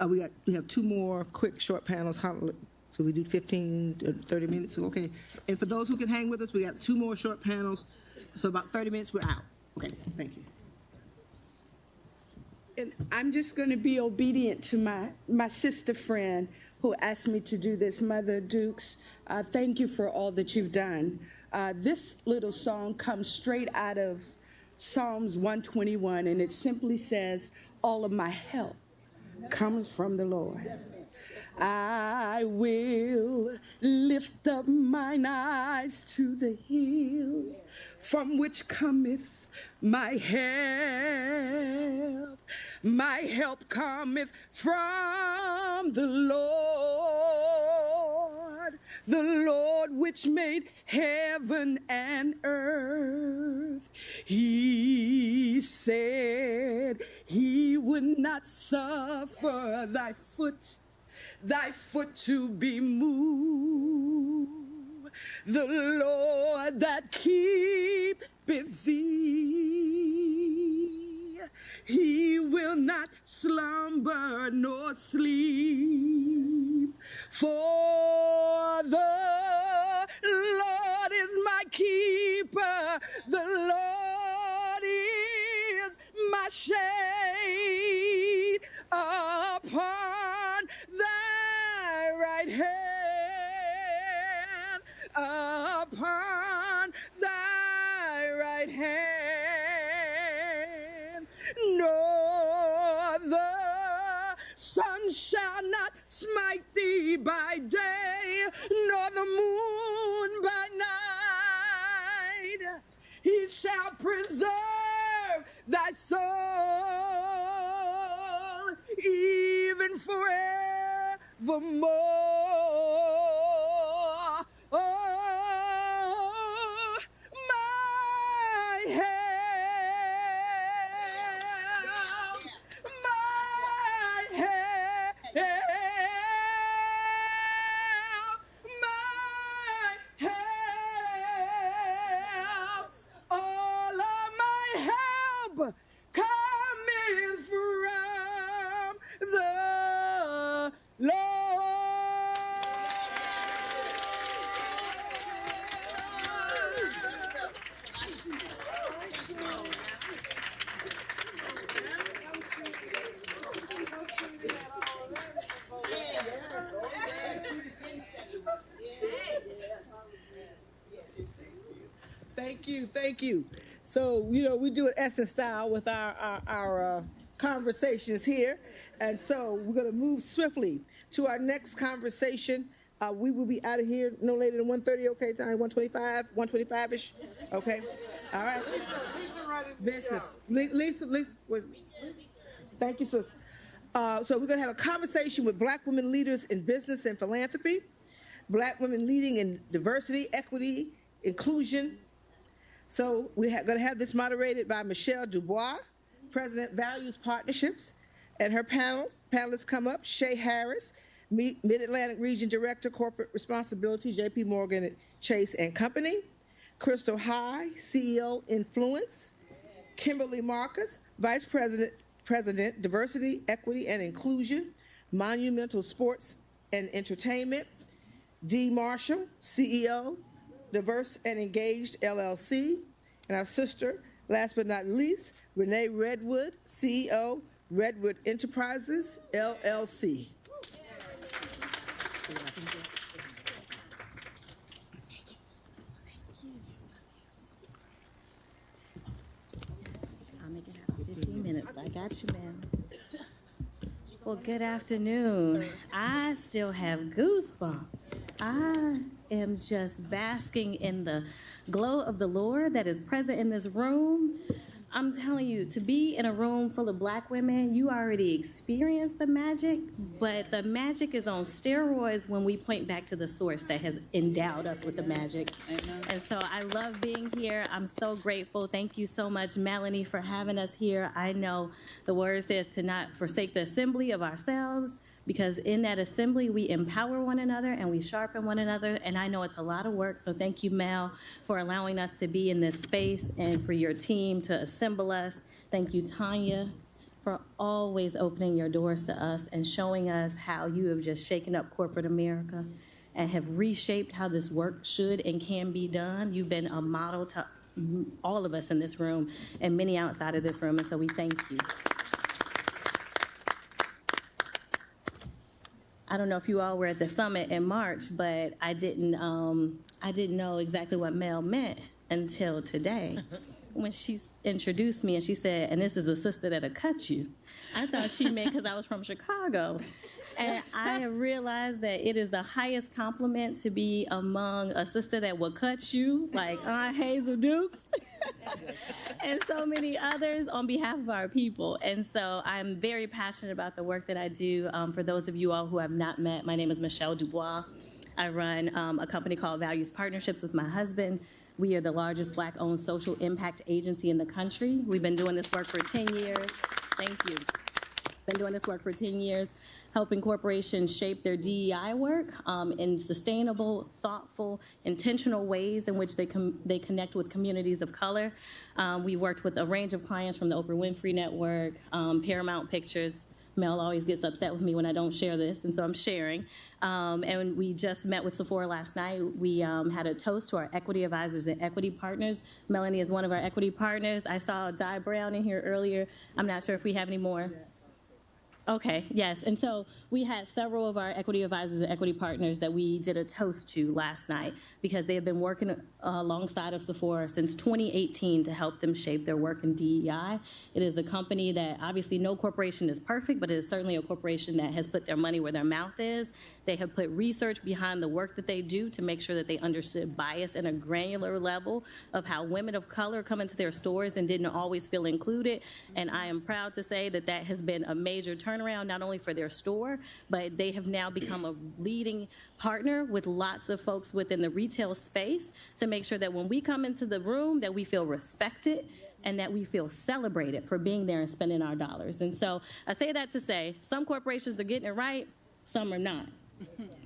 We have 2 more quick short panels. So we do 15 to 30 minutes. So, okay. And for those who can hang with us, we got 2 more short panels. So about 30 minutes, we're out. Okay, thank you. And I'm just going to be obedient to my sister friend who asked me to do this, Mother Dukes. Thank you for all that you've done. This little song comes straight out of Psalms 121, and it simply says, all of my help comes from the Lord. I will lift up mine eyes to the hills, from which cometh my help. My help cometh from the Lord which made heaven and earth. He said he would not suffer thy foot to be moved. The Lord that keepeth thee, he will not slumber nor sleep. For the Lord is my keeper, the Lord is my shade upon thy right hand, upon thy right hand. Nor the sun shall not smite thee by day, nor the moon by night. He shall preserve thy soul, even forevermore. Oh, my help, my help, my help, all of my help coming from the Lord. Thank you, thank you. So, you know, we do it Essence style with our conversations here. And so we're going to move swiftly to our next conversation. We will be out of here no later than 1:30, okay, time, 1:25, 1:25-ish, okay? All right. Business. Lisa, wait. Thank you, sis. So we're going to have a conversation with Black women leaders in business and philanthropy, Black women leading in diversity, equity, inclusion. So we're going to have this moderated by Michelle Dubois, President, Values Partnerships, and her panelists come up, Shay Harris, Mid-Atlantic Region Director, Corporate Responsibility, JP Morgan Chase and Company, Crystal High, CEO, Influence, Kimberly Marcus, Vice President, Diversity, Equity, and Inclusion, Monumental Sports and Entertainment, Dee Marshall, CEO, Diverse and Engaged LLC, and our sister, last but not least, Renee Redwood, CEO, Redwood Enterprises LLC. I'll make it happen. 15 minutes. I got you, ma'am. Well, good afternoon. I still have goosebumps. I am just basking in the glow of the Lord that is present in this room. I'm telling you, to be in a room full of Black women, you already experienced the magic, but the magic is on steroids when we point back to the source that has endowed us with the magic. Amen. And so I love being here. I'm so grateful. Thank you so much, Melanie, for having us here. I know the word says to not forsake the assembly of ourselves, because in that assembly, we empower one another and we sharpen one another. And I know it's a lot of work, so thank you, Mel, for allowing us to be in this space and for your team to assemble us. Thank you, Tanya, for always opening your doors to us and showing us how you have just shaken up corporate America and have reshaped how this work should and can be done. You've been a model to all of us in this room and many outside of this room, and so we thank you. I don't know if you all were at the summit in March, but I didn't know exactly what Mel meant until today when she introduced me and she said, and this is a sister that'll cut you. I thought she meant because I was from Chicago. And I have realized that it is the highest compliment to be among a sister that will cut you, like Aunt Hazel Dukes, and so many others on behalf of our people. And so I'm very passionate about the work that I do. For those of you all who have not met, my name is Michelle Dubois. I run a company called Values Partnerships with my husband. We are the largest Black-owned social impact agency in the country. We've been doing this work for 10 years. Thank you. Been doing this work for 10 years, helping corporations shape their DEI work in sustainable, thoughtful, intentional ways in which they connect with communities of color. We worked with a range of clients from the Oprah Winfrey Network, Paramount Pictures. Mel always gets upset with me when I don't share this, and so I'm sharing. And we just met with Sephora last night. We had a toast to our equity advisors and equity partners. Melanie is one of our equity partners. I saw Di Brown in here earlier. I'm not sure if we have any more. Okay, yes. And so we had several of our equity advisors and equity partners that we did a toast to last night because they have been working alongside of Sephora since 2018 to help them shape their work in DEI. It is a company that obviously no corporation is perfect, but it is certainly a corporation that has put their money where their mouth is. They have put research behind the work that they do to make sure that they understood bias at a granular level of how women of color come into their stores and didn't always feel included. And I am proud to say that that has been a major turnaround, not only for their store, but they have now become a leading partner with lots of folks within the retail space to make sure that when we come into the room that we feel respected and that we feel celebrated for being there and spending our dollars. And so I say that to say some corporations are getting it right, some are not.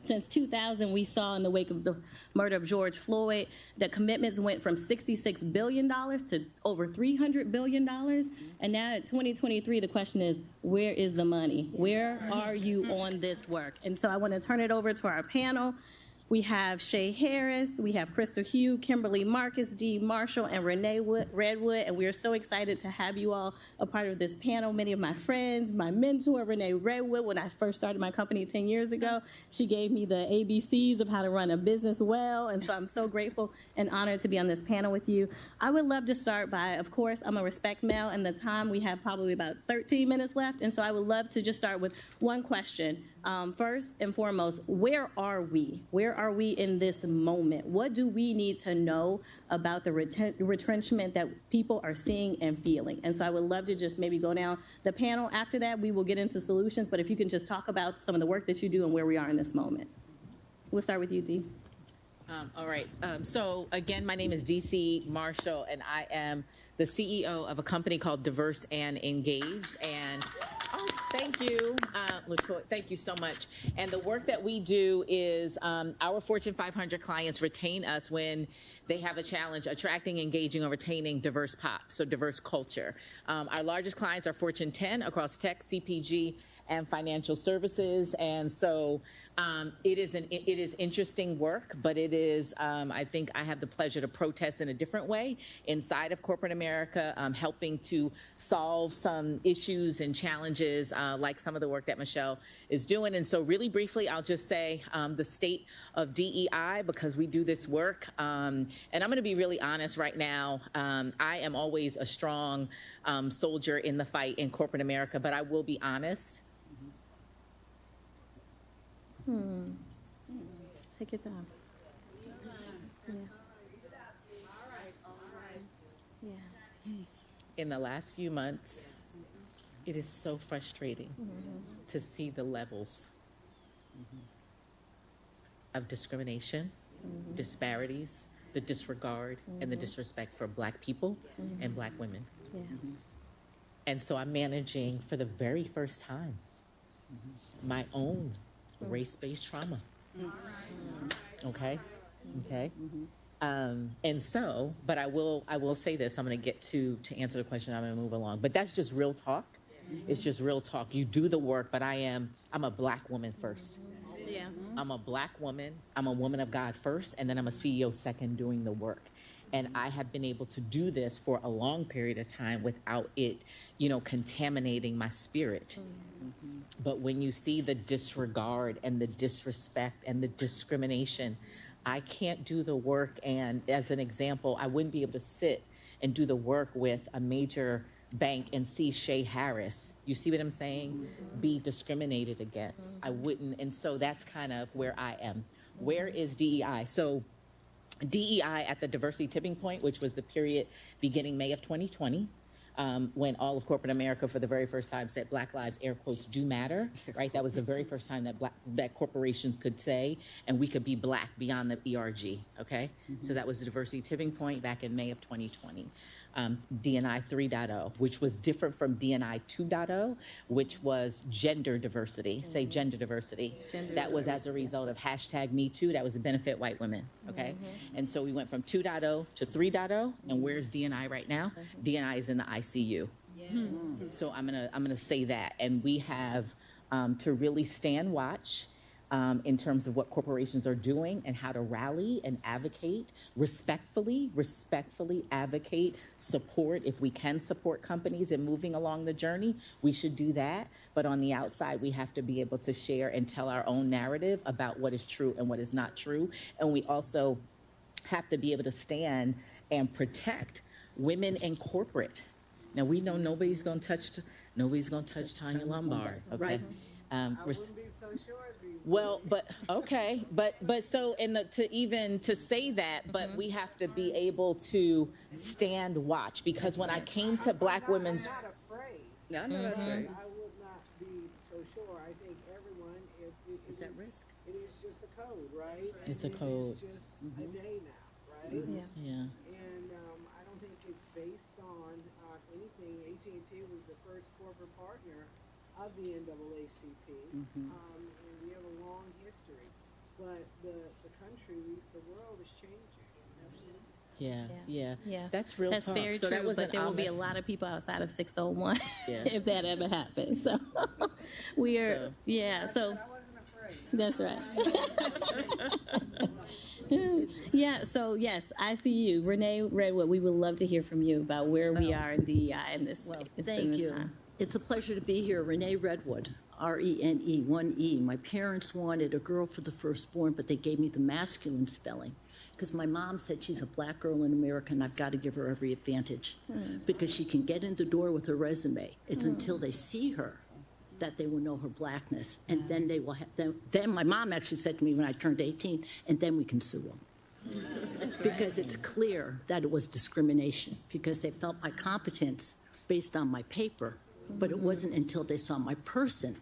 Since 2000, we saw in the wake of the murder of George Floyd that commitments went from $66 billion to over $300 billion. And now at 2023, the question is, where is the money? Where are you on this work? And so I want to turn it over to our panel. We have Shay Harris, we have Crystal Hugh, Kimberly Marcus, Dee Marshall, and Renee Redwood, and we are so excited to have you all a part of this panel. Many of my friends, my mentor, Renee Redwood, when I first started my company 10 years ago, she gave me the ABCs of how to run a business well, and so I'm so grateful and honored to be on this panel with you. I would love to start by, of course, I'm a respect Mel, and the time we have probably about 13 minutes left, and so I would love to just start with one question. First and foremost, where are we? Where are we in this moment? What do we need to know about the retrenchment that people are seeing and feeling? And so I would love to just maybe go down the panel. After that, we will get into solutions, but if you can just talk about some of the work that you do and where we are in this moment. We'll start with you, Dee. All right. So again, my name is D.C. Marshall, and I am the CEO of a company called Diverse and Engaged. And thank you, LaToya. Thank you so much. And the work that we do is our Fortune 500 clients retain us when they have a challenge attracting, engaging, or retaining diverse pop, so diverse culture. Our largest clients are Fortune 10 across tech, CPG, and financial services. And so it is interesting work, but it is, I think I have the pleasure to protest in a different way inside of corporate America, helping to solve some issues and challenges like some of the work that Michelle is doing. And so really briefly, I'll just say the state of DEI, because we do this work. And I'm going to be really honest right now. I am always a strong soldier in the fight in corporate America, but I will be honest. Take your time. Yeah. Yeah. In the last few months, it is so frustrating to see the levels of discrimination, disparities, the disregard, and the disrespect for Black people and Black women. Yeah. And so I'm managing for the very first time my own race-based trauma. Okay. And so, but I will say this. I'm going to get to answer the question. I'm going to move along. But that's just real talk. It's just real talk. You do the work, but I'm a Black woman first. Yeah. I'm a Black woman. I'm a woman of God first, and then I'm a CEO second doing the work. And I have been able to do this for a long period of time without it, contaminating my spirit. But when you see the disregard and the disrespect and the discrimination, I can't do the work. And as an example, I wouldn't be able to sit and do the work with a major bank and see Shay Harris, you see what I'm saying, be discriminated against. I wouldn't. And so that's kind of where I am. Where is DEI? So DEI at the diversity tipping point, which was the period beginning May of 2020, when all of corporate America for the very first time said Black lives, air quotes, do matter, right? That was the very first time that corporations could say, and we could be Black beyond the ERG, okay? So that was the diversity tipping point back in May of 2020. D&I 3.0, which was different from D&I 2.0, which was gender diversity, say gender diversity. That was as a result of #MeToo, that was to benefit white women, okay? And so we went from 2.0 to 3.0, and where's D&I right now? D&I is in the ICU. So I'm gonna say that, and we have to really stand watch in terms of what corporations are doing and how to rally and advocate respectfully advocate, support. If we can support companies in moving along the journey, we should do that. But on the outside, we have to be able to share and tell our own narrative about what is true and what is not true. And we also have to be able to stand and protect women in corporate. Now, we know nobody's going to touch Tanya Lombard, okay? Right. I wouldn't be so sure. Well, but okay, but so to say that, but we have to be able to stand watch, because when I came to Black women's, I'm not afraid. No, I know that's right. I would not be so sure. I think everyone, it's at risk. It is just a code, right? It's a code. It's just a day now, right? Yeah. And I don't think it's based on anything. AT&T was the first corporate partner of the NAACP, and we have a long history. But the country, the world is changing. Yeah. That's real. That's talk. very so true. That but there will be a lot of people outside of 601 Yeah. if that ever happens. So we are. So that's right. Yeah. So yes, I see you, Renee Redwood. We would love to hear from you about where we are in DEI in this. Thank you. It's a pleasure to be here. Renee Redwood, R-E-N-E, 1E. My parents wanted a girl for the firstborn, but they gave me the masculine spelling because my mom said she's a Black girl in America and I've got to give her every advantage because she can get in the door with her resume. It's until they see her that they will know her Blackness, and then they will have, then my mom actually said to me when I turned 18, and then we can sue them. Because it's clear that it was discrimination because they felt my competence based on my paper. But it wasn't until they saw my person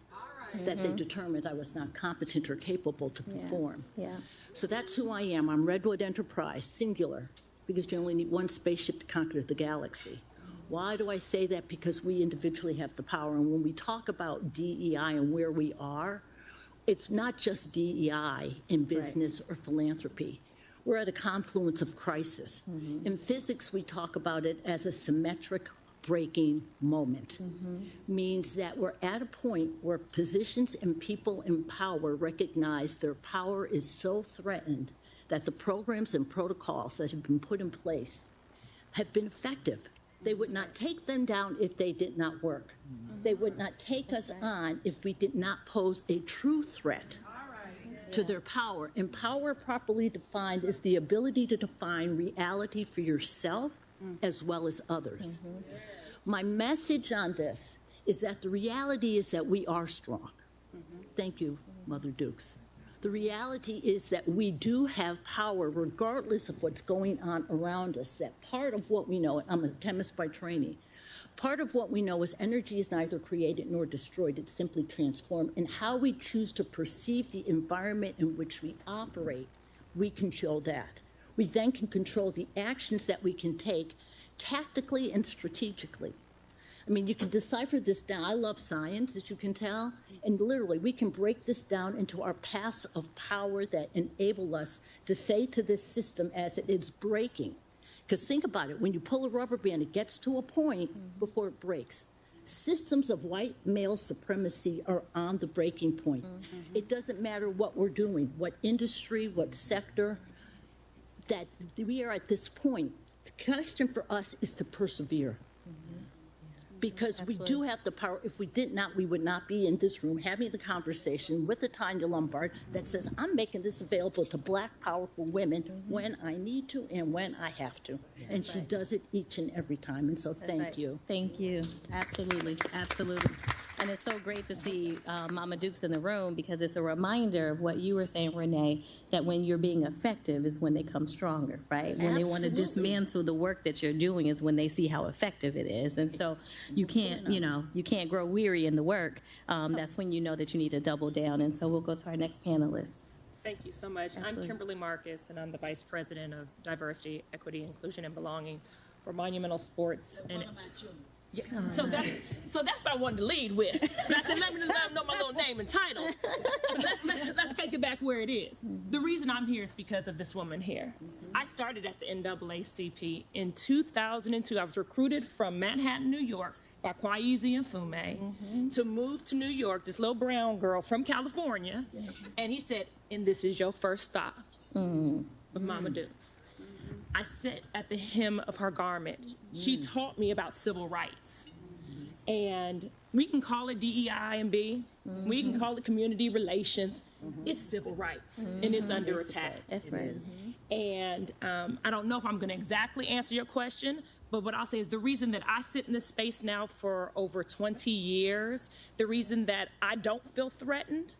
that they determined I was not competent or capable to perform. Yeah. So that's who I am. I'm Redwood Enterprise, singular, because you only need one spaceship to conquer the galaxy. Why do I say that? Because we individually have the power. And when we talk about DEI and where we are, it's not just DEI in business or philanthropy. We're at a confluence of crisis. In physics, we talk about it as a symmetric breaking moment. Means that we're at a point where positions and people in power recognize their power is so threatened that the programs and protocols that have been put in place have been effective. They would not take them down if they did not work. They would not take us on if we did not pose a true threat to their power. And power, properly defined, is the ability to define reality for yourself as well as others. My message on this is that the reality is that we are strong. Thank you, Mother Dukes. The reality is that we do have power regardless of what's going on around us, that part of what we know, I'm a chemist by training, part of what we know is energy is neither created nor destroyed, it's simply transformed. And how we choose to perceive the environment in which we operate, we control that. We then can control the actions that we can take tactically and strategically. I mean, you can decipher this down. I love science, as you can tell, and literally we can break this down into our paths of power that enable us to say to this system as it is breaking. Because think about it, when you pull a rubber band, it gets to a point before it breaks. Systems of white male supremacy are on the breaking point. It doesn't matter what we're doing, what industry, what sector, that we are at this point. The question for us is to persevere. Because we do have the power. If we did not, we would not be in this room having the conversation with a Tanya Lombard that says, I'm making this available to Black powerful women when I need to and when I have to. And she does it each and every time. And so thank you. Thank you. Absolutely. Absolutely. And it's so great to see Mama Dukes in the room because it's a reminder of what you were saying, Renee, that when you're being effective is when they come stronger, right? When they want to dismantle the work that you're doing is when they see how effective it is. And so you can't, you can't grow weary in the work. That's when you know that you need to double down. And so we'll go to our next panelist. Thank you so much. Absolutely. I'm Kimberly Marcus, and I'm the Vice President of Diversity, Equity, Inclusion, and Belonging for Monumental Sports. Yeah. So that's what I wanted to lead with. But I said, let me know my little name and title. Let's take it back where it is. The reason I'm here is because of this woman here. I started at the NAACP in 2002. I was recruited from Manhattan, New York, by Kwaizi and Fume to move to New York, this little brown girl from California, and he said, and this is your first stop with Mama Dukes. I sat at the hem of her garment. She taught me about civil rights. And we can call it DEI and B. We can call it community relations. It's civil rights, and it's under attack. That's right. And I don't know if I'm going to exactly answer your question, but what I'll say is the reason that I sit in this space now for over 20 years, the reason that I don't feel threatened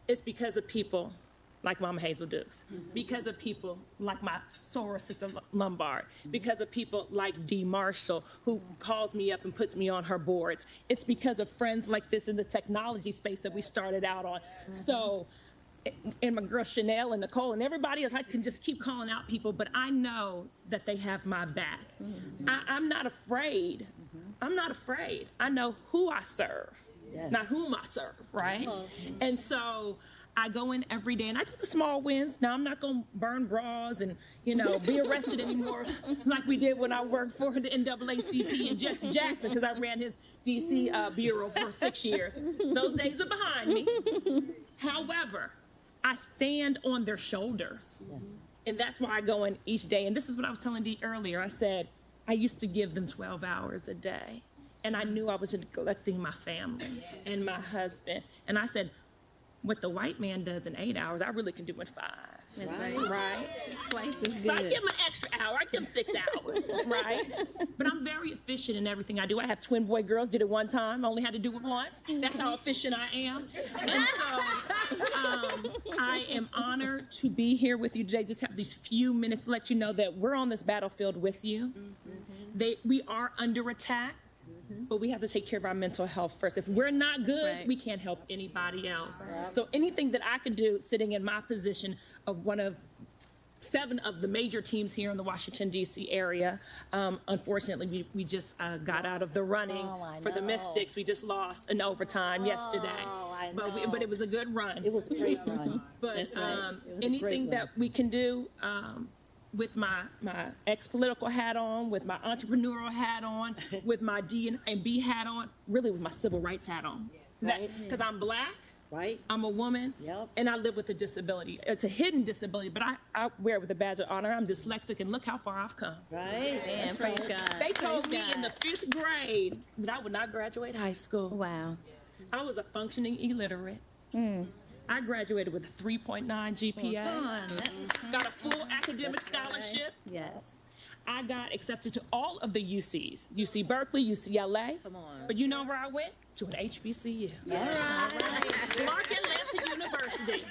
is because of people like Mama Hazel Dukes, because of people like my soror sister Lombard, because of people like Dee Marshall, who calls me up and puts me on her boards. It's because of friends like this in the technology space that we started out on. So, and my girl Chanel and Nicole and everybody else, I can just keep calling out people, but I know that they have my back. I'm not afraid. I'm not afraid. I know who I serve, not whom I serve, right? And so I go in every day and I do the small wins. Now I'm not gonna burn bras and, you know, be arrested anymore like we did when I worked for the NAACP and Jesse Jackson, because I ran his DC bureau for 6 years. Those days are behind me. However, I stand on their shoulders. And that's why I go in each day. And this is what I was telling Dee earlier. I said, I used to give them 12 hours a day. And I knew I was neglecting my family and my husband. And I said, what the white man does in 8 hours, I really can do in 5. That's right. Twice as good. So I give him an extra hour. I give him 6 hours, right? But I'm very efficient in everything I do. I have twin boy girls, did it one time. I only had to do it once. That's how efficient I am. And so I am honored to be here with you today. Just have these few minutes to let you know that we're on this battlefield with you. We are under attack. But we have to take care of our mental health first. If we're not good, we can't help anybody else. So anything that I can do sitting in my position of one of 7 of the major teams here in the Washington, D.C. area, unfortunately, we just got out of the running for the Mystics. We just lost in overtime yesterday. But it was a good run. It was a great run. But anything that we can do, with my ex-political hat on, with my entrepreneurial hat on, with my D&B hat on, really with my civil rights hat on. Because I'm Black, I'm a woman, and I live with a disability. It's a hidden disability, but I wear it with a badge of honor. I'm dyslexic, and look how far I've come. Man, praise God. They told me in the 5th grade that I would not graduate high school. Wow. I was a functioning illiterate. I graduated with a 3.9 GPA. Got a full academic scholarship. Yes. I got accepted to all of the UCs. UC Berkeley, UCLA. Come on. But you know where I went? To an HBCU. Clark Atlanta University.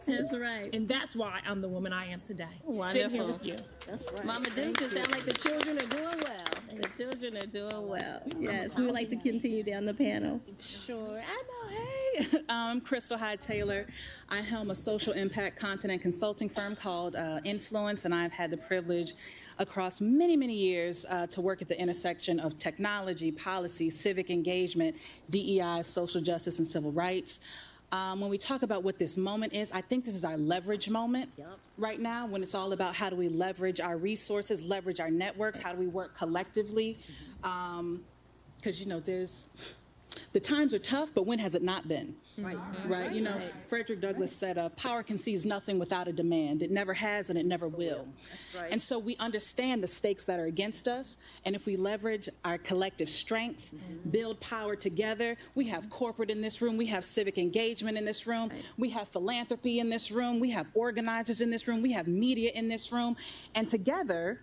That's right. And that's why I'm the woman I am today. Wonderful. Sitting here with you. That's right. Mama Duke, it sounds like the children are doing well. The children are doing well. Yes, we would like to continue down the panel. Sure. I know. Hey, I'm Crystal Hyde Taylor. I helm a social impact content and consulting firm called Influence, and I've had the privilege across many, many years to work at the intersection of technology, policy, civic engagement, DEI, social justice, and civil rights. When we talk about what this moment is, I think this is our leverage moment right now, when it's all about how do we leverage our resources, leverage our networks, how do we work collectively? Because, you know, the times are tough, but when has it not been? Right. You know, Frederick Douglass said, power can seize nothing without a demand. It never has and it never will. And so we understand the stakes that are against us. And if we leverage our collective strength, build power together, we have corporate in this room, we have civic engagement in this room, we have philanthropy in this room, we have organizers in this room, we have media in this room. And together,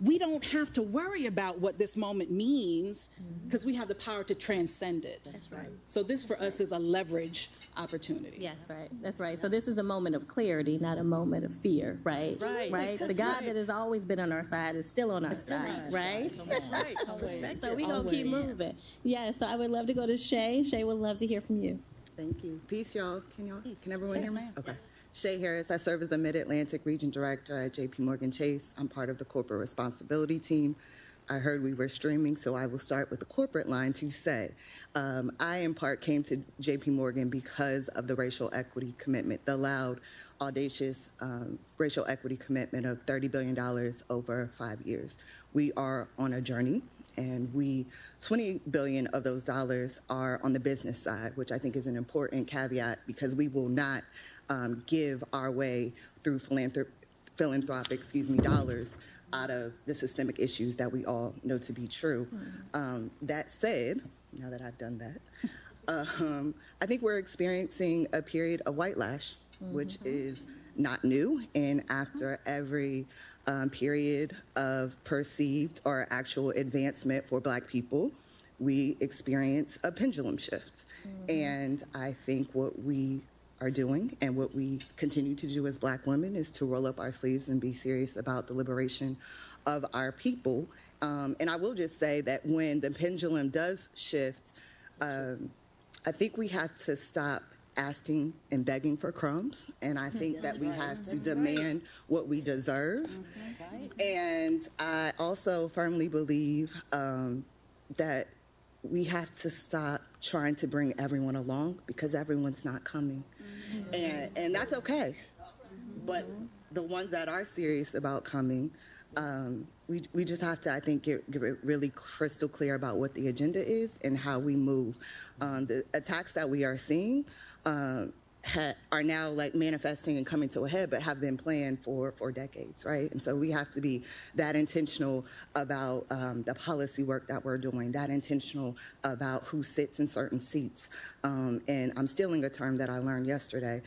we don't have to worry about what this moment means because we have the power to transcend it. That's right. So this for us is a leverage opportunity. Yes, right. That's right. So this is a moment of clarity, not a moment of fear, right? Right. The God that has always been on our side is still on our side, right? That's right. So we're going to keep moving. Yeah, so I would love to go to Shay. Shay would love to hear from you. Thank you. Peace, y'all. Can everyone hear me? Okay. Shay Harris, I serve as the Mid-Atlantic Region Director at JP Morgan Chase. I'm part of the corporate responsibility team. I heard we were streaming, so I will start with the corporate line to say, I in part came to JP Morgan because of the racial equity commitment, the loud, audacious racial equity commitment of $30 billion over 5 years. We are on a journey, and 20 billion of those dollars are on the business side, which I think is an important caveat because we will not give our way through philanthropic dollars out of the systemic issues that we all know to be true. That said, now that I've done that, I think we're experiencing a period of whitelash, which is not new, and after every period of perceived or actual advancement for Black people, we experience a pendulum shift. And I think what we are doing and what we continue to do as Black women is to roll up our sleeves and be serious about the liberation of our people. And I will just say that when the pendulum does shift, I think we have to stop asking and begging for crumbs, and I think that we have to demand what we deserve. And I also firmly believe that we have to stop trying to bring everyone along because everyone's not coming. And that's okay. But the ones that are serious about coming, we just have to, I think, get really crystal clear about what the agenda is and how we move. The attacks that we are seeing are now like manifesting and coming to a head, but have been planned for decades, right? And so we have to be that intentional about the policy work that we're doing, that intentional about who sits in certain seats. And I'm stealing a term that I learned yesterday.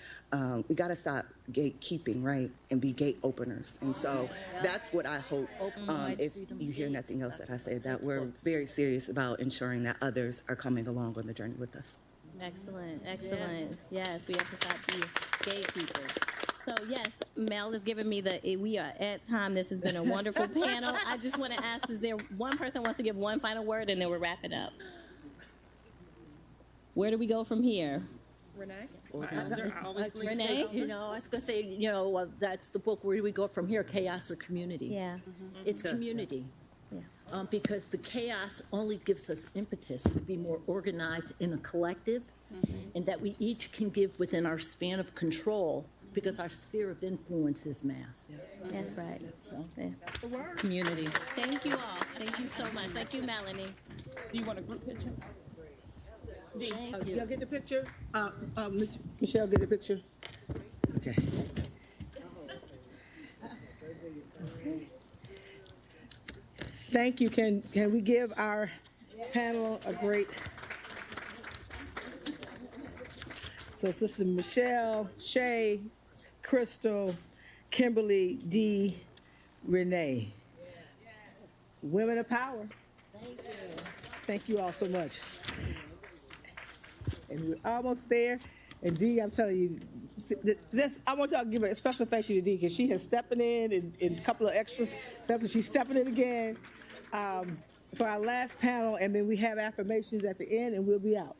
We got to stop gatekeeping, right, and be gate openers. And so that's what I hope, if you hear nothing else that I say, that we're very serious about ensuring that others are coming along on the journey with us. Excellent, excellent. Yes, we have to stop being gatekeepers. So yes, Mel has given me we are at time. This has been a wonderful panel. I just want to ask, is there one person who wants to give one final word and then we'll wrap it up? Where do we go from here? Renee? Renee? You know, I was going to say, that's the book, Where Do We Go From Here, Chaos or Community? Yeah. It's community. Yeah. Because the chaos only gives us impetus to be more organized in a collective, and that we each can give within our span of control, because our sphere of influence is mass. That's right. So, that's the word. Community. Thank you all. Thank you so much. Thank you, Melanie. Do you want a group picture? Y'all get the picture? Michelle, get the picture? Okay. Thank you. Can we give our panel a great... So Sister Michelle, Shay, Crystal, Kimberly, Dee, Renee. Women of power. Thank you. Thank you all so much. And we're almost there. And Dee, I'm telling you, I want y'all to give a special thank you to Dee, because she has stepping in a couple of extra steps. She's stepping in again for our last panel, and then we have affirmations at the end, and we'll be out.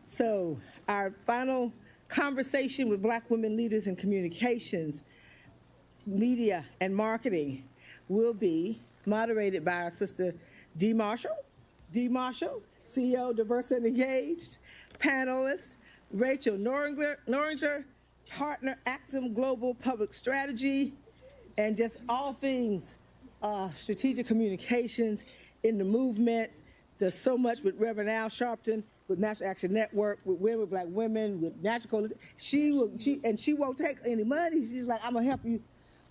So our final conversation with Black women leaders in communications, media, and marketing will be moderated by our sister Dee Marshall. Dee Marshall, CEO, Diverse and Engaged, panelist Rachel Noringer, partner, Actum Global Public Strategy, and just all things strategic communications in the movement. Does so much with Reverend Al Sharpton, with National Action Network, with Women, with Black Women, with National Coalition. She won't take any money. She's like, I'm gonna help you.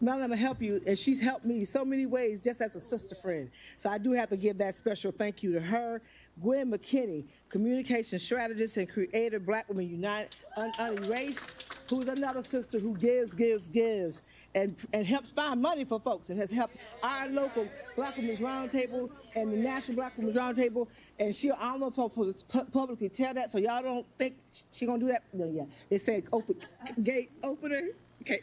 Mel, I'm gonna help you, and she's helped me so many ways just as a sister friend. So I do have to give that special thank you to her. Gwen McKinney, communication strategist and creator, Black Women United, Unerased, who's another sister who gives, and helps find money for folks, and has helped our local Black Women's Roundtable and the National Black Women's Roundtable, and she'll almost publicly tell that, so y'all don't think she gonna do that. No, yeah, they say gate opener. Okay,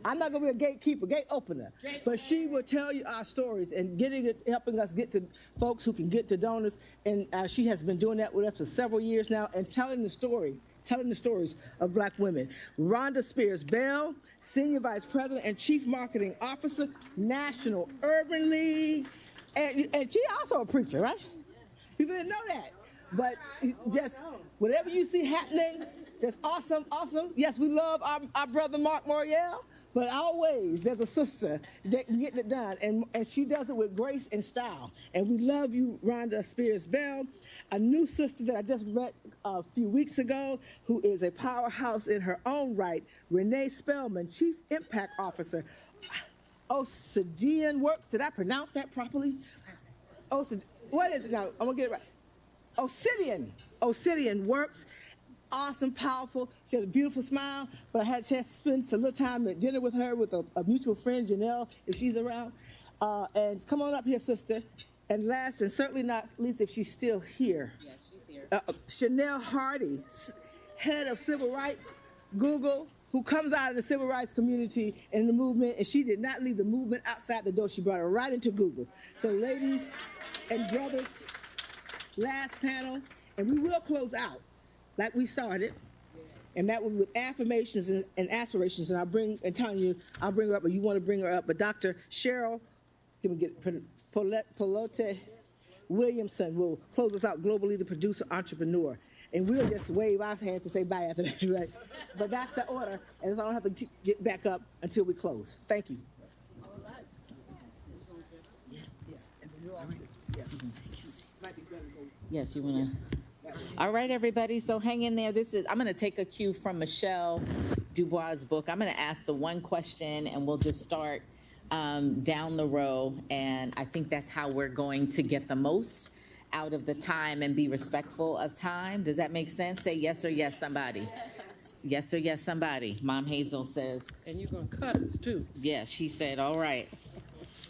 I'm not gonna be a gatekeeper, gate opener, but she will tell you our stories and helping us get to folks who can get to donors, and she has been doing that with us for several years now, and telling the stories of Black women. Rhonda Spears Bell, Senior Vice President and Chief Marketing Officer, National Urban League, and she also a preacher, right? People didn't know that, but just whatever you see happening, That's awesome, awesome. Yes, we love our brother Mark Moriel, but always there's a sister that can get it done, and she does it with grace and style. And we love you, Rhonda Spears Bell, a new sister that I just met a few weeks ago, who is a powerhouse in her own right, Renee Spellman, Chief Impact Officer. Obsidian Works, did I pronounce that properly? What is it now? I'm gonna get it right. Obsidian Works. Awesome, powerful. She has a beautiful smile, but I had a chance to spend some little time at dinner with her with a mutual friend, Janelle, if she's around. And come on up here, sister. And last and certainly not least, if she's still here. Yes, she's here. Chanel Hardy, head of civil rights, Google, who comes out of the civil rights community and the movement, and she did not leave the movement outside the door. She brought her right into Google. So ladies and brothers, last panel, and we will close out like we started, and that was with affirmations and aspirations. And I'll bring, and Tanya, I'll bring her up, or you want to bring her up, but Dr. Cheryl, can we get Polote Williamson will close us out, global leader, producer, entrepreneur. And we'll just wave our hands and say bye after that, right? But that's the order, and so I don't have to get back up until we close. Thank you. Yes, you want to. All right, everybody. So hang in there. I'm going to take a cue from Michelle Dubois' book. I'm going to ask the one question, and we'll just start down the row. And I think that's how we're going to get the most out of the time and be respectful of time. Does that make sense? Say yes or yes, somebody. Yes or yes, somebody. Mom Hazel says. And you're going to cut us, too. Yeah, she said, all right.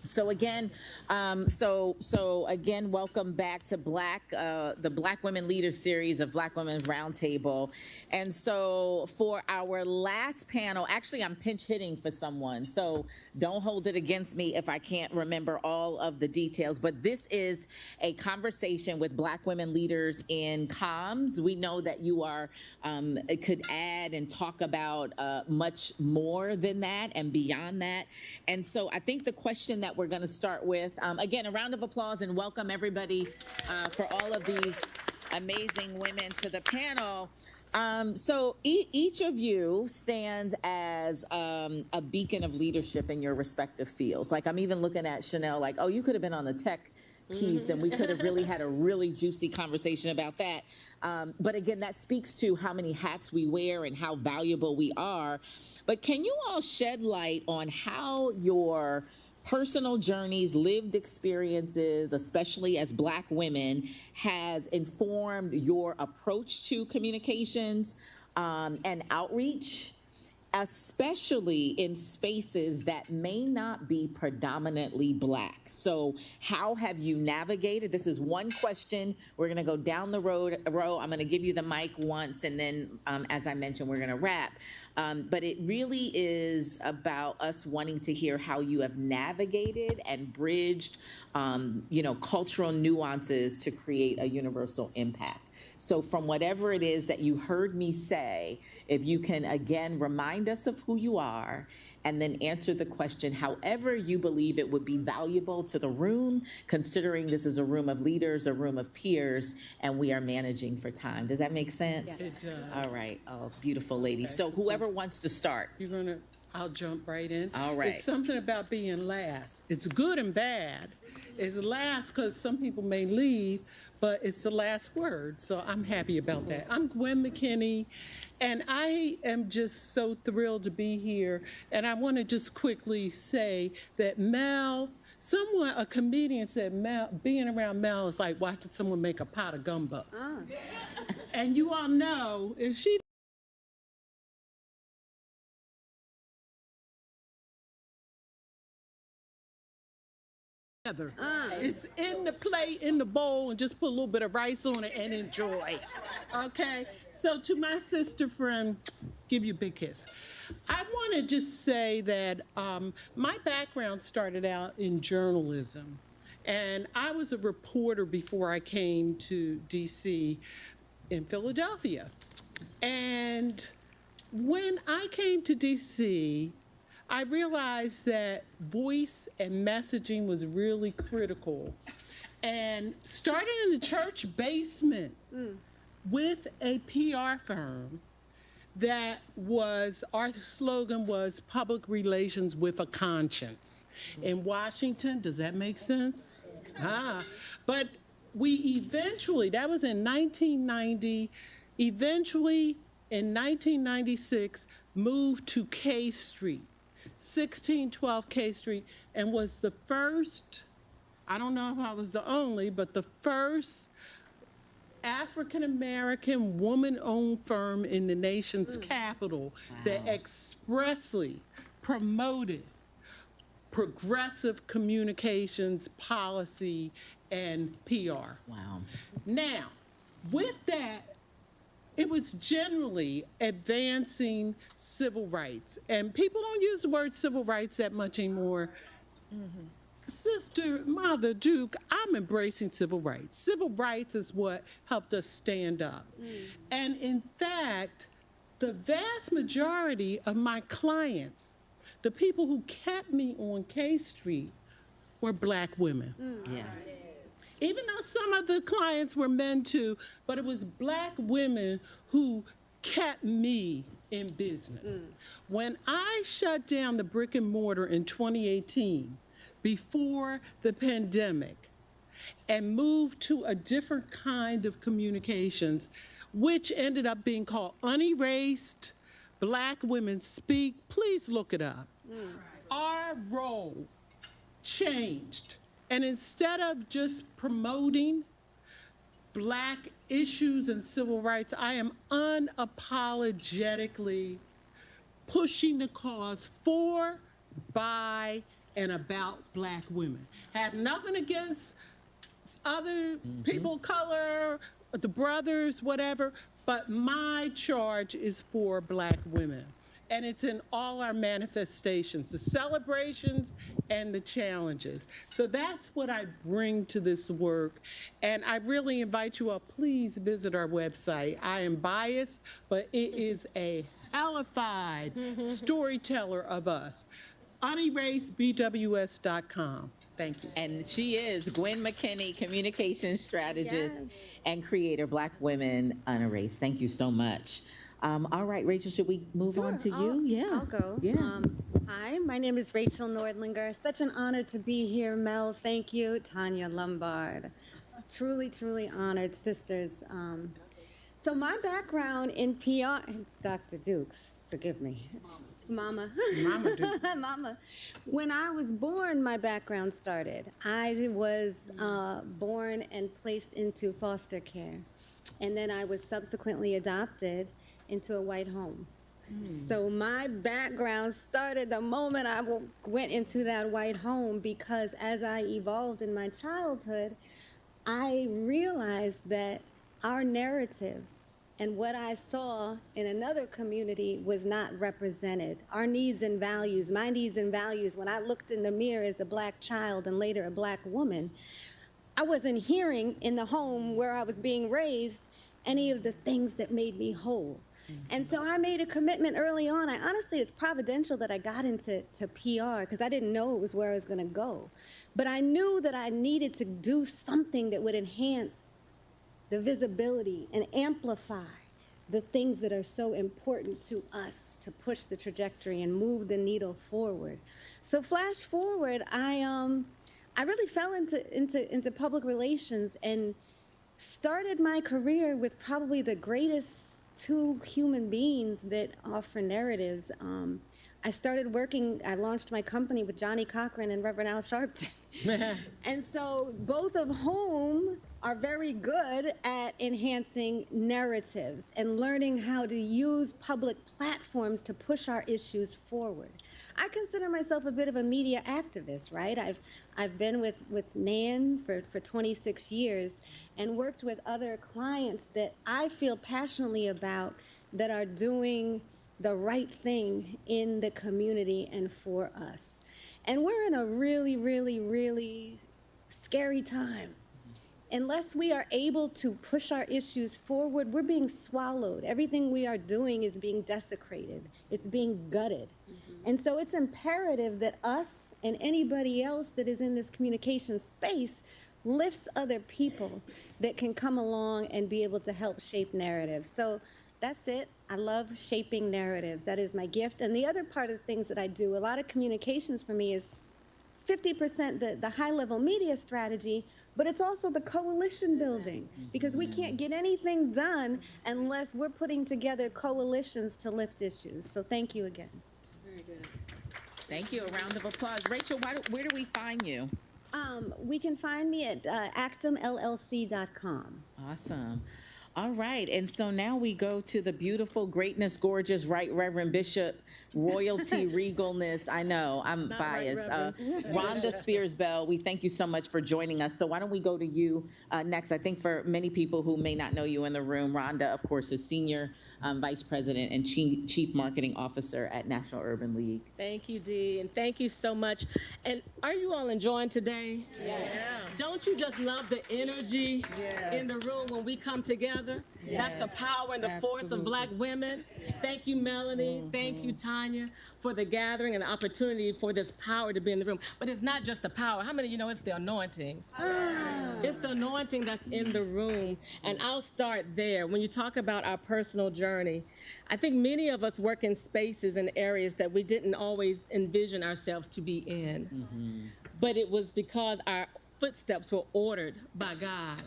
So again, again, welcome back to the Black Women Leaders series of Black Women's Roundtable. And so for our last panel, actually I'm pinch hitting for someone, so don't hold it against me if I can't remember all of the details, but this is a conversation with Black women leaders in comms. We know that you are, could add and talk about much more than that and beyond that. And so I think the question that we're going to start with, again, a round of applause and welcome everybody for all of these amazing women to the panel. So each of you stands as a beacon of leadership in your respective fields. Like I'm even looking at Chanel like, oh, you could have been on the tech piece and we could have really had a really juicy conversation about that. But again, that speaks to how many hats we wear and how valuable we are. But can you all shed light on how your personal journeys, lived experiences, especially as Black women, has informed your approach to communications and outreach, especially in spaces that may not be predominantly Black? So how have you navigated? This is one question. We're going to go down the row. I'm going to give you the mic once, and then, as I mentioned, we're going to wrap. But it really is about us wanting to hear how you have navigated and bridged, cultural nuances to create a universal impact. So from whatever it is that you heard me say, if you can, again, remind us of who you are and then answer the question however you believe it would be valuable to the room, considering this is a room of leaders, a room of peers, and we are managing for time. Does that make sense? Yes. It does. All right. Oh, beautiful lady. Okay. So whoever wants to start. I'll jump right in. All right. It's something about being last. It's good and bad. It's last because some people may leave, but it's the last word. So I'm happy about that. I'm Gwen McKinney, and I am just so thrilled to be here. And I want to just quickly say that Mel, a comedian said being around Mel is like watching someone make a pot of gumbo. And you all know, if she it's in the plate, in the bowl, and just put a little bit of rice on it and enjoy. Okay? So to my sister friend, give you a big kiss. I want to just say that my background started out in journalism. And I was a reporter before I came to D.C. in Philadelphia. And when I came to D.C., I realized that voice and messaging was really critical. And starting in the church basement with a PR firm, our slogan was public relations with a conscience. In Washington, does that make sense? But we eventually, that was in 1990, eventually in 1996, moved to K Street, 1612 K Street, and was the first, I don't know if I was the only, but the first African-American woman-owned firm in the nation's capital that expressly promoted progressive communications, policy, and PR. Wow. Now, with that, it was generally advancing civil rights. And people don't use the word civil rights that much anymore. Sister Mother Duke, I'm embracing civil rights. Civil rights is what helped us stand up. And in fact, the vast majority of my clients, the people who kept me on K Street, were Black women. Yeah. Even though some of the clients were men too, but it was Black women who kept me in business. When I shut down the brick and mortar in 2018, before the pandemic, and moved to a different kind of communications, which ended up being called Unerased Black Women Speak. Please look it up. Our role changed. And instead of just promoting Black issues and civil rights, I am unapologetically pushing the cause for, by, and about Black women. Have nothing against other people of color, the brothers, whatever, but my charge is for Black women. And it's in all our manifestations, the celebrations and the challenges. So that's what I bring to this work. And I really invite you all, please visit our website. I am biased, but it is a hellified storyteller of us. unerased.bws.com. Thank you. And she is Gwen McKinney, communication strategist and creator, Black Women Unerased. Thank you so much. All right, Rachel, should we move on to you? I'll go. Yeah. Hi, my name is Rachel Nordlinger. Such an honor to be here, Mel. Thank you. Tanya Lombard. Truly, truly honored, sisters. So my background in PR, Dr. Dukes, forgive me. Mama. Mama Duke. Mama. When I was born, my background started. I was born and placed into foster care. And then I was subsequently adopted into a white home. So my background started the moment I went into that white home, because as I evolved in my childhood, I realized that our narratives and what I saw in another community was not represented. Our needs and values, my needs and values, when I looked in the mirror as a Black child and later a Black woman, I wasn't hearing in the home where I was being raised any of the things that made me whole. And so I made a commitment early on. Honestly, it's providential that I got into PR, because I didn't know it was where I was going to go. But I knew that I needed to do something that would enhance the visibility and amplify the things that are so important to us to push the trajectory and move the needle forward. So flash forward, I really fell into public relations and started my career with probably the greatest two human beings that offer narratives. I launched my company with Johnny Cochran and Reverend Al Sharpton. And so both of whom are very good at enhancing narratives and learning how to use public platforms to push our issues forward. I consider myself a bit of a media activist, right? I've been with NAN for 26 years and worked with other clients that I feel passionately about that are doing the right thing in the community and for us. And we're in a really, really, really scary time. Unless we are able to push our issues forward, we're being swallowed. Everything we are doing is being desecrated. It's being gutted. And so it's imperative that us and anybody else that is in this communication space lifts other people that can come along and be able to help shape narratives. So That's it. I love shaping narratives. That is my gift. And the other part of the things that I do, a lot of communications for me is 50% the high-level media strategy, but it's also the coalition building, because we can't get anything done unless we're putting together coalitions to lift issues. So thank you again. Very good. Thank you. A round of applause. Rachel, where do we find you? We can find me at actumllc.com. Awesome. All right. And so now we go to the beautiful, greatness, gorgeous, Right Reverend Bishop, royalty, regalness. I know, I'm Not biased. Right Rhonda Spears Bell, we thank you so much for joining us. So why don't we go to you next? I think for many people who may not know you in the room, Rhonda, of course, is Senior Vice President and Chief Marketing Officer at National Urban League. Thank you, Dee, and thank you so much. And are you all enjoying today? Yes. Don't you just love the energy in the room when we come together? Yes. That's the power and the force of Black women. Thank you, Melanie. Thank you, Tanya, for the gathering and the opportunity for this power to be in the room. But it's not just the power. How many of you know it's the anointing? It's the anointing that's in the room. And I'll start there. When you talk about our personal journey, I think many of us work in spaces and areas that we didn't always envision ourselves to be in. But it was because our footsteps were ordered by God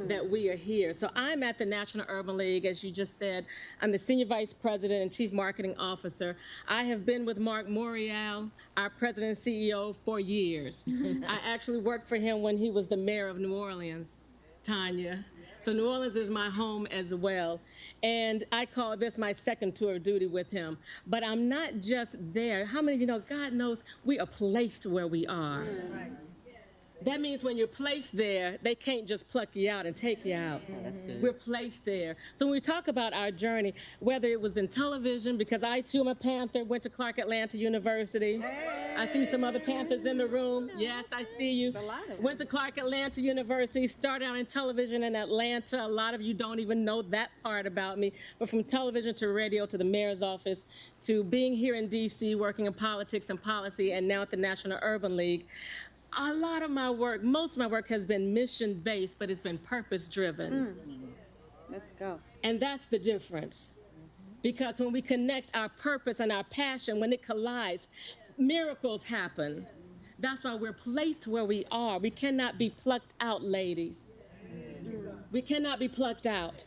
that we are here. So I'm at the National Urban League, as you just said. I'm the Senior Vice President and Chief Marketing Officer. I have been with Mark Morial, our President and CEO, for years. I actually worked for him when he was the mayor of New Orleans, Tanya. So New Orleans is my home as well. And I call this my second tour of duty with him. But I'm not just there. How many of you know God knows we are placed where we are? That means when you're placed there, they can't just pluck you out and take you out. That's good. We're placed there. So when we talk about our journey, whether it was in television, because I too am a Panther, went to Clark Atlanta University. I see some other Panthers in the room. Yes, I see you. Went to Clark Atlanta University, started out in television in Atlanta. A lot of you don't even know that part about me. But from television to radio to the mayor's office to being here in D.C., working in politics and policy, and now at the National Urban League, a lot of my work, most of my work has been mission-based, but it's been purpose-driven. Let's go. And that's the difference. Because when we connect our purpose and our passion, when it collides, miracles happen. That's why we're placed where we are. We cannot be plucked out, ladies. We cannot be plucked out.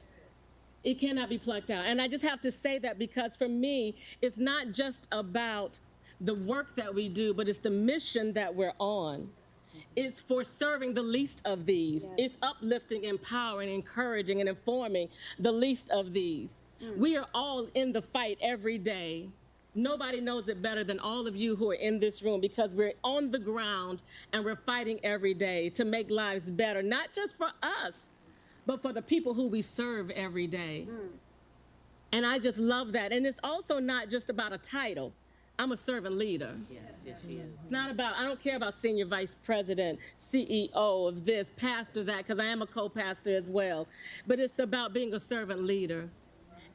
It cannot be plucked out. And I just have to say that because for me, it's not just about the work that we do, but it's the mission that we're on. It's for serving the least of these. It's uplifting, empowering, encouraging, and informing the least of these. We are all in the fight every day. Nobody knows it better than all of you who are in this room, because we're on the ground and we're fighting every day to make lives better, not just for us, but for the people who we serve every day. And I just love that. And it's also not just about a title. I'm a servant leader. Yes, she is. It's not about, I don't care about senior vice president, CEO of this, pastor that, because I am a co-pastor as well. But it's about being a servant leader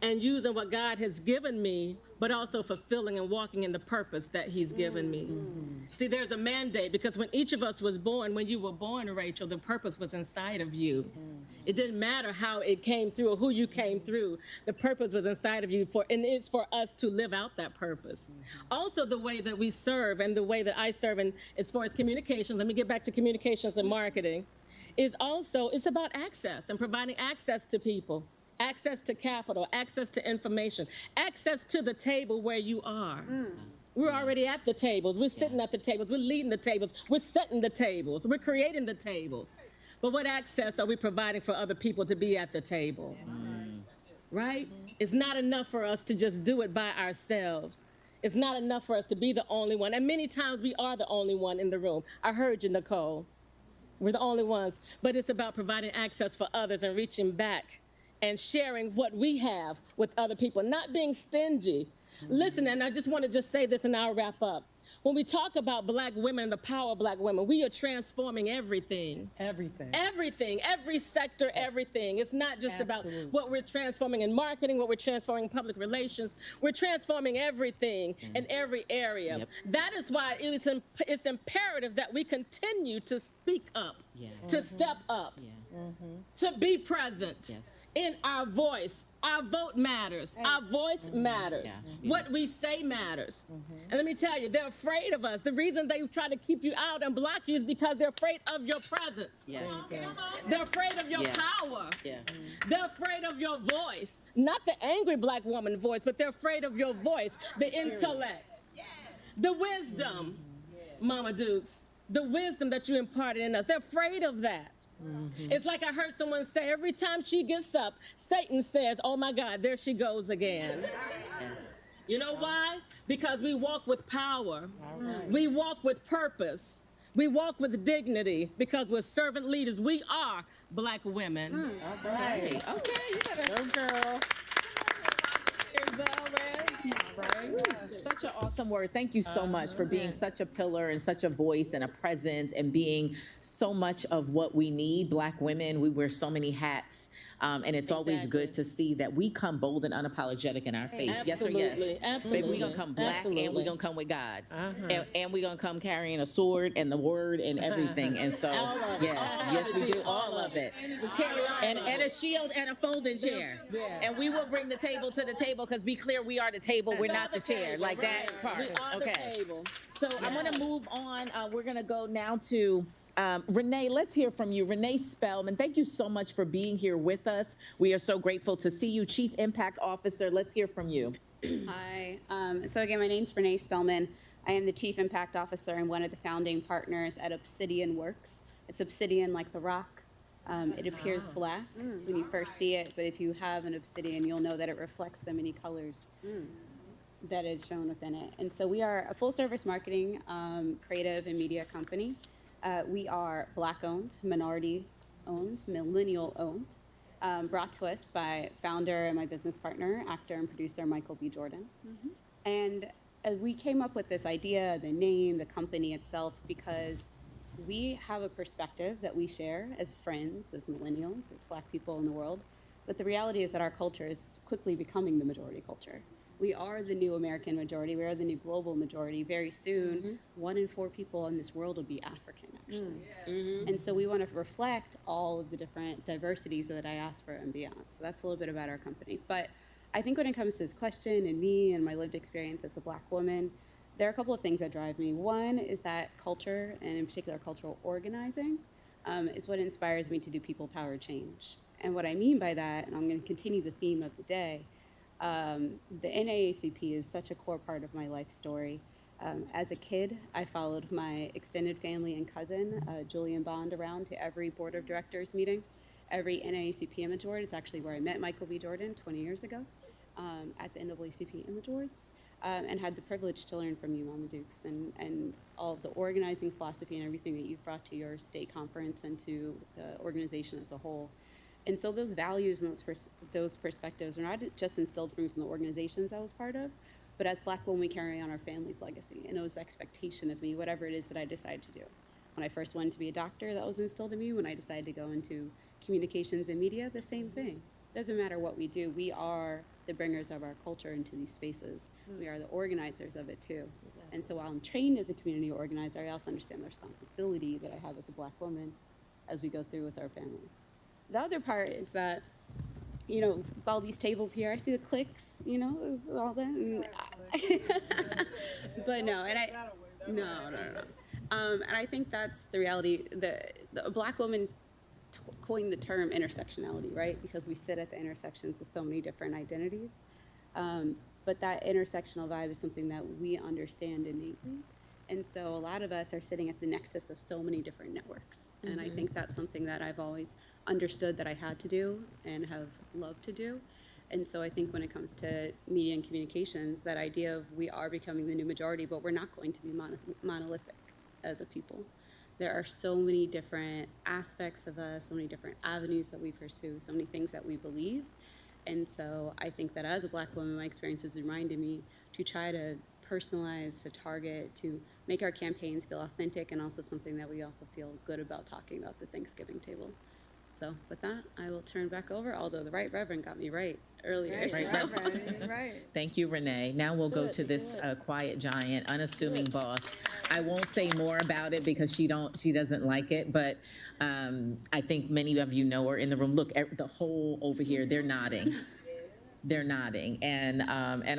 and using what God has given me, but also fulfilling and walking in the purpose that he's given me. See, there's a mandate, because when each of us was born, when you were born, Rachel, the purpose was inside of you. It didn't matter how it came through or who you came through. The purpose was inside of you, and it's for us to live out that purpose. Also, the way that we serve and the way that I serve, and as far as communications, let me get back to communications and marketing, is also, it's about access and providing access to people. Access to capital, access to information, access to the table where you are. We're already at the tables. We're sitting at the tables. We're leading the tables. We're setting the tables. We're creating the tables. But what access are we providing for other people to be at the table? Right? It's not enough for us to just do it by ourselves. It's not enough for us to be the only one. And many times we are the only one in the room. I heard you, Nicole. We're the only ones. But it's about providing access for others and reaching back and sharing what we have with other people, not being stingy. Listen, and I just want to just say this and I'll wrap up. When we talk about Black women and the power of Black women, we are transforming everything. Everything. Everything, every sector, everything. It's not just about what we're transforming in marketing, what we're transforming in public relations. We're transforming everything in every area. That is why it's imperative that we continue to speak up, to step up, to be present. in our voice. Our vote matters. Our voice matters. What we say matters. And let me tell you, they're afraid of us. The reason they try to keep you out and block you is because they're afraid of your presence. They're afraid of your power. They're afraid of your voice. Not the angry black woman voice, but they're afraid of your voice, the intellect, the wisdom, Mama Dukes, the wisdom that you imparted in us. They're afraid of that. It's like I heard someone say, every time she gets up, Satan says, oh my God, there she goes again. You know why? Because we walk with power. We walk with purpose. We walk with dignity because we're servant leaders. We are black women. All right. Okay, you gotta go, girl. Such an awesome word. Thank you so much for being such a pillar and such a voice and a presence and being so much of what we need. Black women, we wear so many hats. And it's always good to see that we come bold and unapologetic in our faith. Yes or yes? Absolutely. Baby, we're going to come black and we're going to come with God. And we're going to come carrying a sword and the word and everything. And so, yes, we do all of it. And a shield and a folding chair. And we will bring the table to the table because be clear, we are the table, we're not the chair. Like that part. Okay. So I'm going to move on. We're going to go now to Renee. Let's hear from you. Renee Spellman, thank you so much for being here with us. We are so grateful to see you. Chief Impact Officer, let's hear from you. Hi. So again, my name's Renee Spellman. I am the Chief Impact Officer and one of the founding partners at Obsidian Works. It's obsidian like the rock. It appears black when you first see it, but if you have an obsidian, you'll know that it reflects the many colors that is shown within it. And so we are a full-service marketing, creative, and media company. We are Black-owned, minority-owned, millennial-owned, brought to us by founder and my business partner, actor and producer Michael B. Jordan. And we came up with this idea, the name, the company itself, because we have a perspective that we share as friends, as millennials, as Black people in the world. But the reality is that our culture is quickly becoming the majority culture. We are the new American majority. We are the new global majority. Very soon, 1 in 4 people in this world will be African, actually. And so we want to reflect all of the different diversities of the diaspora and beyond. So that's a little bit about our company. But I think when it comes to this question and me and my lived experience as a Black woman, there are a couple of things that drive me. One is that culture, and in particular cultural organizing, is what inspires me to do people-powered change. And what I mean by that, and I'm going to continue the theme of the day, the NAACP is such a core part of my life story. As a kid, I followed my extended family and cousin, Julian Bond, around to every board of directors meeting, every NAACP Image Award. It's actually where I met Michael B. Jordan 20 years ago at the NAACP Image Awards, and had the privilege to learn from you, Mama Dukes, and all of the organizing philosophy and everything that you've brought to your state conference and to the organization as a whole. And so those values and those perspectives are not just instilled from the organizations I was part of, but as Black women, we carry on our family's legacy. And it was the expectation of me, whatever it is that I decided to do. When I first wanted to be a doctor, that was instilled in me. When I decided to go into communications and media, the same thing. Doesn't matter what we do, we are the bringers of our culture into these spaces. We are the organizers of it too. And so while I'm trained as a community organizer, I also understand the responsibility that I have as a Black woman as we go through with our family. The other part is that, you know, with all these tables here, I see the cliques, you know, all that. And but no, and no. And I think that's the reality. The Black woman coined the term intersectionality, right? Because we sit at the intersections of so many different identities. But that intersectional vibe is something that we understand innately. And so a lot of us are sitting at the nexus of so many different networks. And I think that's something that I've always understood that I had to do and have loved to do. And so I think when it comes to media and communications, that idea of we are becoming the new majority, but we're not going to be monolithic as a people. There are so many different aspects of us, so many different avenues that we pursue, so many things that we believe. And so I think that as a Black woman, my experience has reminded me to try to personalize, to target, to make our campaigns feel authentic, and also something that we also feel good about talking about the Thanksgiving table. So with that, I will turn back over, although the Right Reverend got me right earlier. Right, so. right. Thank you, Renee. Now we'll go to this quiet giant, unassuming boss. I won't say more about it because she doesn't like it, but I think many of you know her in the room. Look, the whole over here, they're nodding. They're nodding. And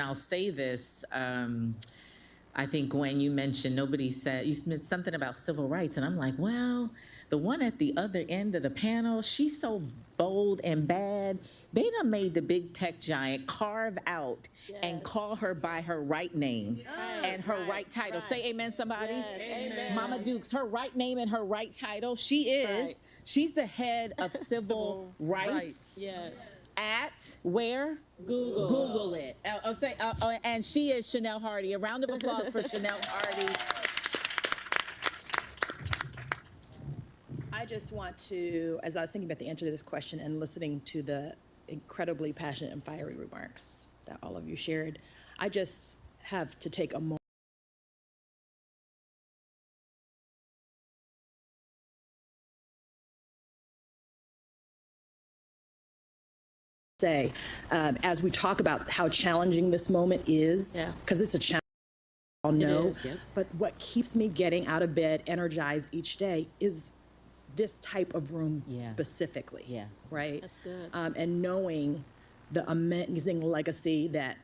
I'll say this, I think, Gwen, you mentioned, you said something about civil rights, and I'm like, well, the one at the other end of the panel, she's so bold and bad. They done made the big tech giant carve out and call her by her right name and her right title. Say amen, somebody. Amen. Mama Dukes, her right name and her right title. She's the head of civil rights. Yes. At where? Google. Google it. And she is Chanel Hardy. A round of applause for Chanel Hardy. I just want to, as I was thinking about the answer to this question and listening to the incredibly passionate and fiery remarks that all of you shared, I just have to take a moment. Say, as we talk about how challenging this moment is, because it's a challenge, I'll know, but what keeps me getting out of bed, energized each day is this type of room specifically, right? That's good. And knowing the amazing legacy that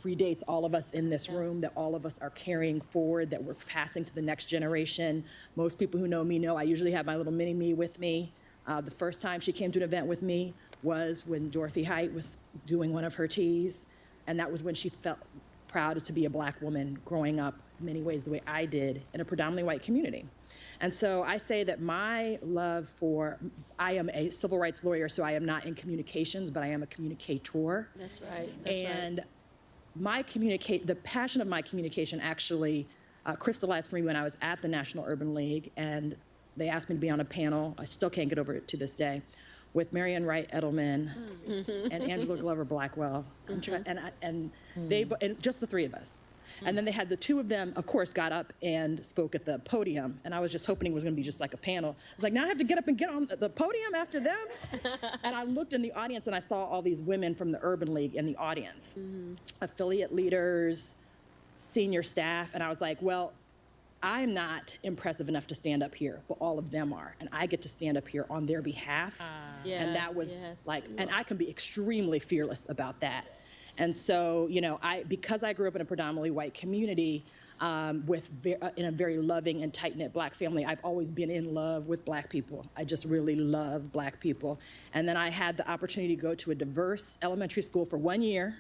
predates all of us in this room, that all of us are carrying forward, that we're passing to the next generation. Most people who know me know I usually have my little mini-me with me. The first time she came to an event with me was when Dorothy Height was doing one of her teas, and that was when she felt proud to be a Black woman growing up in many ways the way I did in a predominantly white community. And so I say that my love for, I am a civil rights lawyer, so I am not in communications, but I am a communicator. That's right. And the passion of my communication actually crystallized for me when I was at the National Urban League, and they asked me to be on a panel, I still can't get over it to this day, with Marian Wright Edelman and Angela Glover Blackwell, and just the three of us. And then they had the two of them, of course, got up and spoke at the podium. And I was just hoping it was going to be just like a panel. I was like, now I have to get up and get on the podium after them? And I looked in the audience and I saw all these women from the Urban League in the audience, affiliate leaders, senior staff. And I was like, well, I'm not impressive enough to stand up here, but all of them are. And I get to stand up here on their behalf. And that was and I can be extremely fearless about that. And so, you know, because I grew up in a predominantly white community in a very loving and tight-knit Black family, I've always been in love with Black people. I just really love Black people. And then I had the opportunity to go to a diverse elementary school for 1 year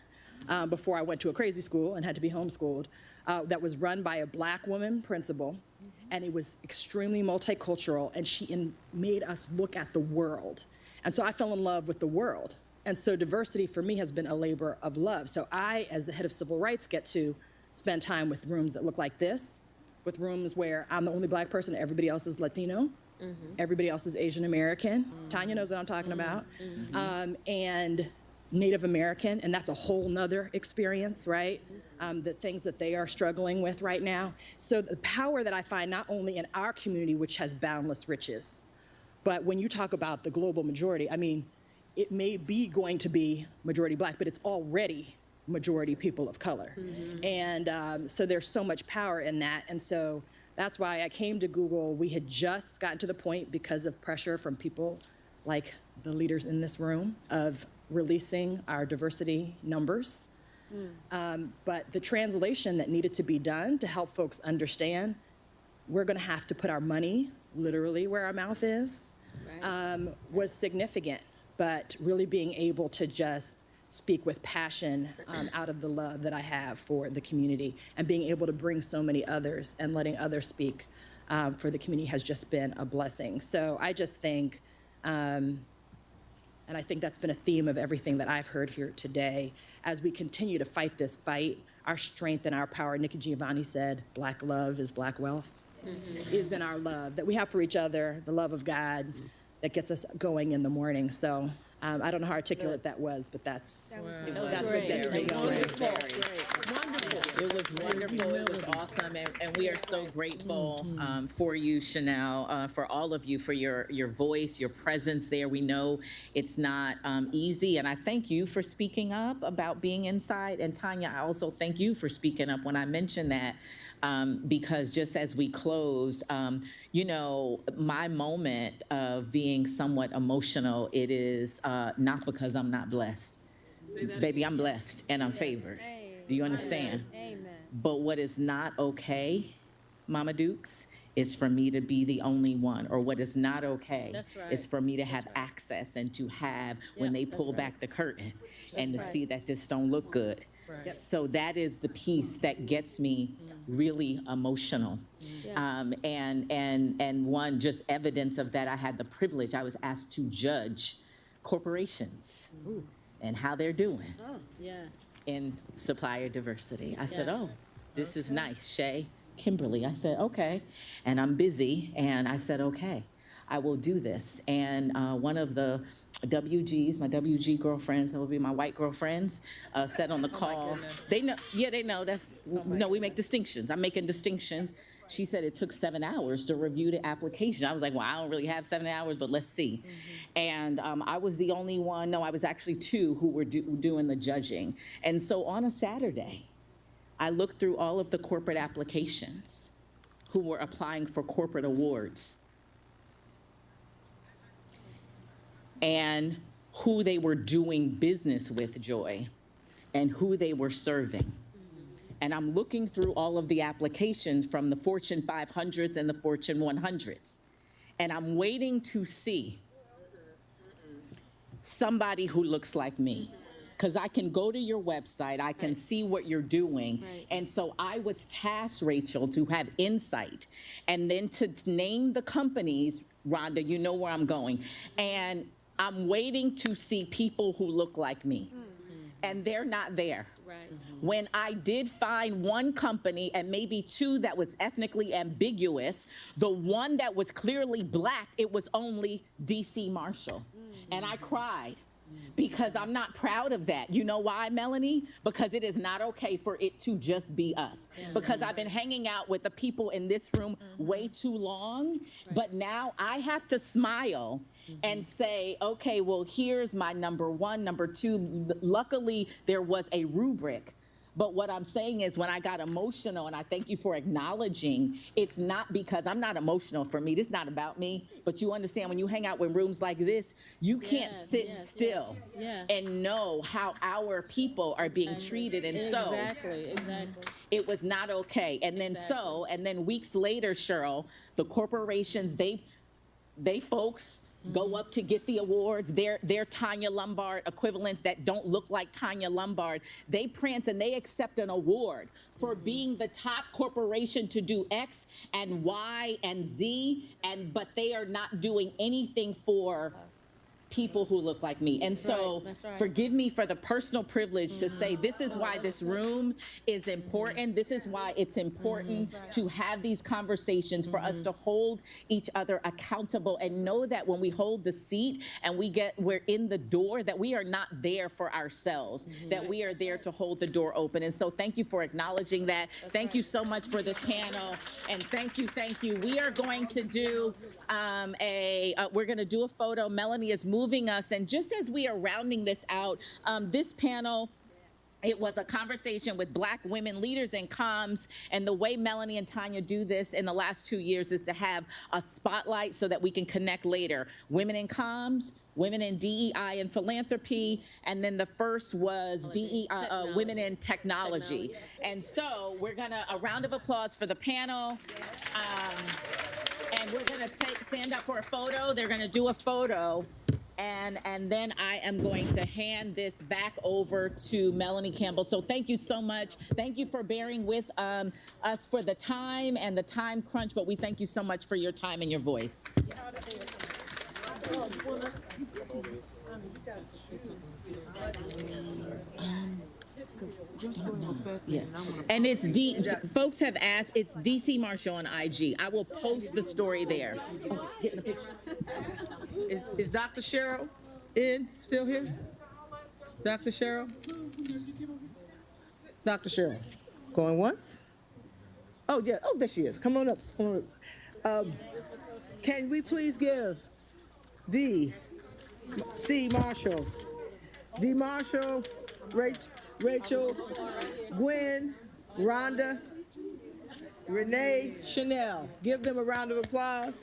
before I went to a crazy school and had to be homeschooled that was run by a Black woman principal. And it was extremely multicultural, and she made us look at the world. And so I fell in love with the world. And so diversity for me has been a labor of love. So I, as the head of civil rights, get to spend time with rooms that look like this, with rooms where I'm the only Black person, everybody else is Latino, everybody else is Asian American. Tanya knows what I'm talking about. And Native American, and that's a whole nother experience, right? The things that they are struggling with right now. So the power that I find not only in our community, which has boundless riches, but when you talk about the global majority, I mean, it may be going to be majority Black, but it's already majority people of color. And so there's so much power in that. And so that's why I came to Google. We had just gotten to the point, because of pressure from people like the leaders in this room, of releasing our diversity numbers. But the translation that needed to be done to help folks understand, we're gonna have to put our money literally where our mouth is, was significant. But really being able to just speak with passion out of the love that I have for the community, and being able to bring so many others and letting others speak for the community has just been a blessing. So I just think, and I think that's been a theme of everything that I've heard here today, as we continue to fight this fight, our strength and our power. Nikki Giovanni said, Black love is Black wealth, is in our love that we have for each other, the love of God that gets us going in the morning. So I don't know how articulate that was, but that's what great. gets me going. It was wonderful. It was awesome, and we are so grateful for you, Chanel, for all of you, for your voice, your presence there. We know it's not easy, and I thank you for speaking up about being inside. And Tanya, I also thank you for speaking up when I mentioned that, because just as we close, you know, my moment of being somewhat emotional, it is not because I'm not blessed. Baby, I'm blessed and I'm favored. Do you understand? Amen. But what is not okay, Mama Dukes, is for me to be the only one. Or what is not okay is for me to have access and to have when they pull back the curtain and to see that this don't look good. So that is the piece that gets me really emotional. And one just evidence of that, I had the privilege, I was asked to judge corporations and how they're doing in supplier diversity. I said, oh, this is nice, Shay, Kimberly. I said, okay. And I'm busy, and I said, okay, I will do this. And one of the WGs, my WG girlfriends, that would be my white girlfriends, said on the call, they know, they know, we make distinctions. I'm making distinctions. She said it took 7 hours to review the application. I was like, well, I don't really have 7 hours, but let's see. And I was the only one, no, I was actually two who were doing the judging. And so on a Saturday, I looked through all of the corporate applications who were applying for corporate awards and who they were doing business with, Joy, and who they were serving. And I'm looking through all of the applications from the Fortune 500s and the Fortune 100s. And I'm waiting to see somebody who looks like me. Because I can go to your website, I can see what you're doing. And so I was tasked, Rachel, to have insight and then to name the companies. Rhonda, you know where I'm going. And I'm waiting to see people who look like me. And they're not there. When I did find one company and maybe two that was ethnically ambiguous, the one that was clearly black, it was only DC Marshall. And I cried because I'm not proud of that. You know why, Melanie? Because it is not okay for it to just be us. Because I've been hanging out with the people in this room way too long, but now I have to smile and say, okay, well, here's my number one, number two. Luckily, there was a rubric. But what I'm saying is when I got emotional, and I thank you for acknowledging, it's not because I'm not emotional for me. This is not about me. But you understand when you hang out in rooms like this, you can't sit still and know how our people are being treated. And so it was not okay. And then and then weeks later, Cheryl, the corporations, they folks go up to get the awards. They're Tanya Lombard equivalents that don't look like Tanya Lombard. They prance and they accept an award for being the top corporation to do X and Y and Z, but they are not doing anything for people who look like me. And so forgive me for the personal privilege to say this is why this room is important. This is why it's important to have these conversations, for us to hold each other accountable and know that when we hold the seat and we're in the door, that we are not there for ourselves, that we are there to hold the door open. And so thank you for acknowledging that. Thank you so much for this panel. And thank you. We are going to do we're going to do a photo. Melanie is moving us. And just as we are rounding this out, this panel, it was a conversation with Black women leaders in comms, and the way Melanie and Tanya do this in the last 2 years is to have a spotlight so that we can connect later. Women in comms, women in DEI and philanthropy, and then the first was women in technology. And so we're gonna, a round of applause for the panel. And we're gonna stand up for a photo. They're gonna do a photo. And then I am going to hand this back over to Melanie Campbell. So thank you so much. Thank you for bearing with us for the time and the time crunch, but we thank you so much for your time and your voice. Yeah. And it's folks have asked, it's DC Marshall on IG. I will post the story there. Oh, get in the picture. Is Dr. Cheryl Still here? Dr. Cheryl? Dr. Cheryl, going once? Oh, yeah, oh, there she is. Come on up, come on up. Can we please give C. Marshall, D. Marshall, Rachel, Gwen, Rhonda, Renee, Chanel. Give them a round of applause.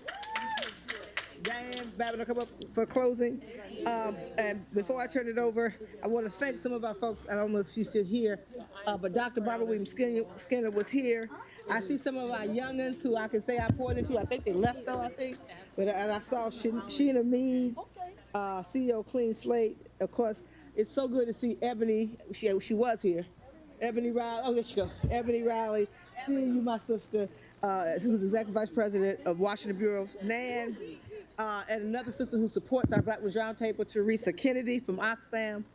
Diane, Babylon, come up for closing. And before I turn it over, I want to thank some of our folks. I don't know if she's still here, but Dr. Barbara Williams Skinner was here. I see some of our youngins who I can say I poured into. I think they left though, I think. But and I saw Sheena Mead, CEO Clean Slate. Of course, it's so good to see Ebony. She was here. Ebony Riley. Oh, there you go. Ebony Riley. Seeing you, my sister, who's Executive Vice President of Washington Bureau. Nan. And another sister who supports our Black Women's Roundtable, Teresa Kennedy from Oxfam.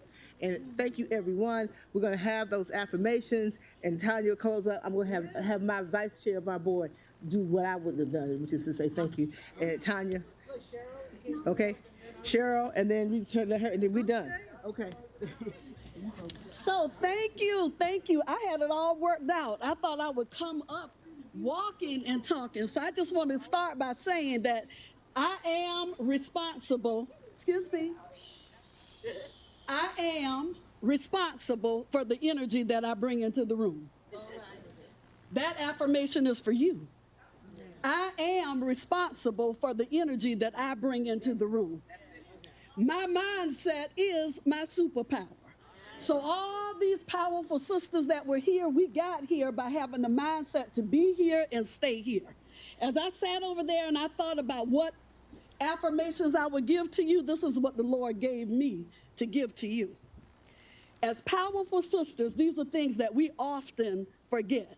And thank you, everyone. We're going to have those affirmations, and Tanya will close up. I'm going to have my vice chair of our board do what I would have done, which is to say thank you. And Tanya, okay, Cheryl, and then we turn to her, and then we're done. Okay. So thank you. I had it all worked out. I thought I would come up walking and talking. So I just want to start by saying that I am responsible, I am responsible for the energy that I bring into the room. That affirmation is for you. I am responsible for the energy that I bring into the room. My mindset is my superpower. So all these powerful sisters that were here, we got here by having the mindset to be here and stay here. As I sat over there and I thought about what affirmations I would give to you, this is what the Lord gave me to give to you. As powerful sisters, these are things that we often forget.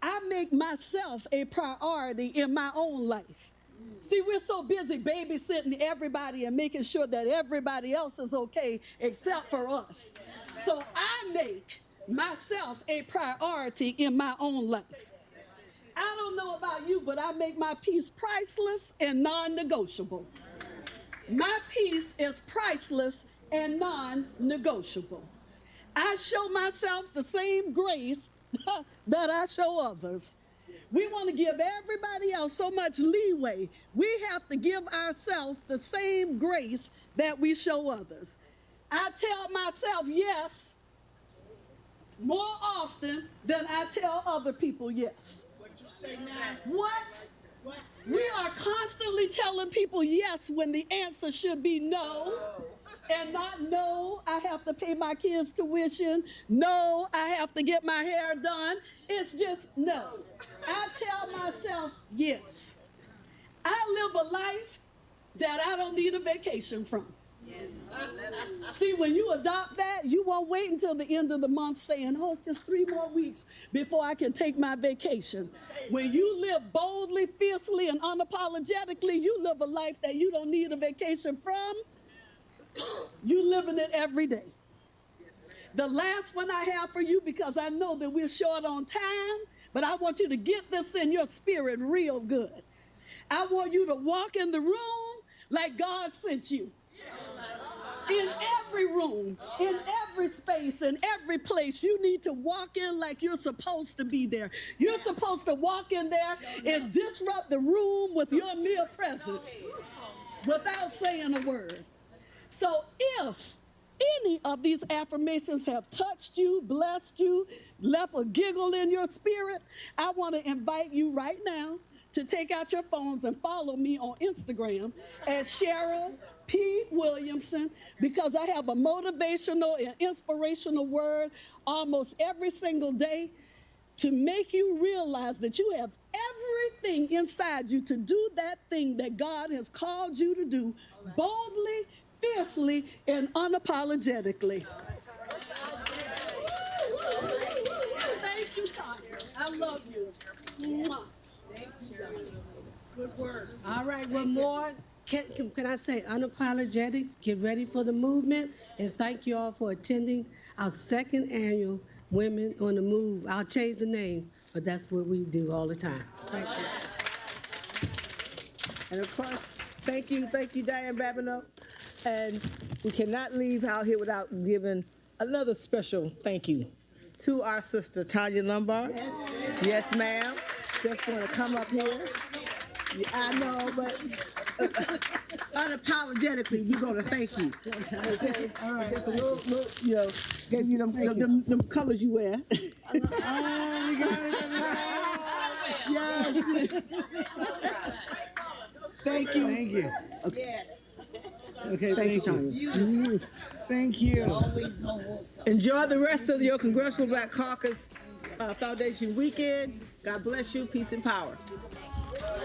I make myself a priority in my own life. See, we're so busy babysitting everybody and making sure that everybody else is okay except for us. So I make myself a priority in my own life. I don't know about you, but I make my peace priceless and non-negotiable. My peace is priceless and non-negotiable. I show myself the same grace that I show others. We want to give everybody else so much leeway. We have to give ourselves the same grace that we show others. I tell myself yes more often than I tell other people yes. What? We are constantly telling people yes when the answer should be no. And not no, I have to pay my kids' tuition. No, I have to get my hair done. It's just no. I tell myself yes. I live a life that I don't need a vacation from. See, when you adopt that, you won't wait until the end of the month saying, oh, it's just 3 more weeks before I can take my vacation. When you live boldly, fiercely, and unapologetically, you live a life that you don't need a vacation from. You living it every day. The last one I have for you, because I know that we're short on time, but I want you to get this in your spirit real good. I want you to walk in the room like God sent you. In every room, in every space, in every place, you need to walk in like you're supposed to be there. You're supposed to walk in there and disrupt the room with your mere presence without saying a word. So if any of these affirmations have touched you, blessed you, left a giggle in your spirit, I want to invite you right now to take out your phones and follow me on Instagram at Cheryl P. Williamson, because I have a motivational and inspirational word almost every single day to make you realize that you have everything inside you to do that thing that God has called you to do boldly, fiercely, and unapologetically. Thank you, Tanya. I love you. Good word. All right, one more. Can I say unapologetic? Get ready for the movement. And thank you all for attending our 2nd annual Women on the Move. I'll change the name, but that's what we do all the time. Thank you. And of course, Thank you, Diane Babineau. And we cannot leave out here without giving another special thank you to our sister Tanya Lombard. Yes, ma'am. Just want to come up here. Yeah, I know, but unapologetically, we're going to thank you. Okay? All right. Just a little, gave you them colors you wear. Oh, we got it. Yes. Thank you. Thank you. Okay. Yes. Okay, thank you, Tanya. Thank you. Enjoy the rest of your Congressional Black Caucus Foundation weekend. God bless you. Peace and power.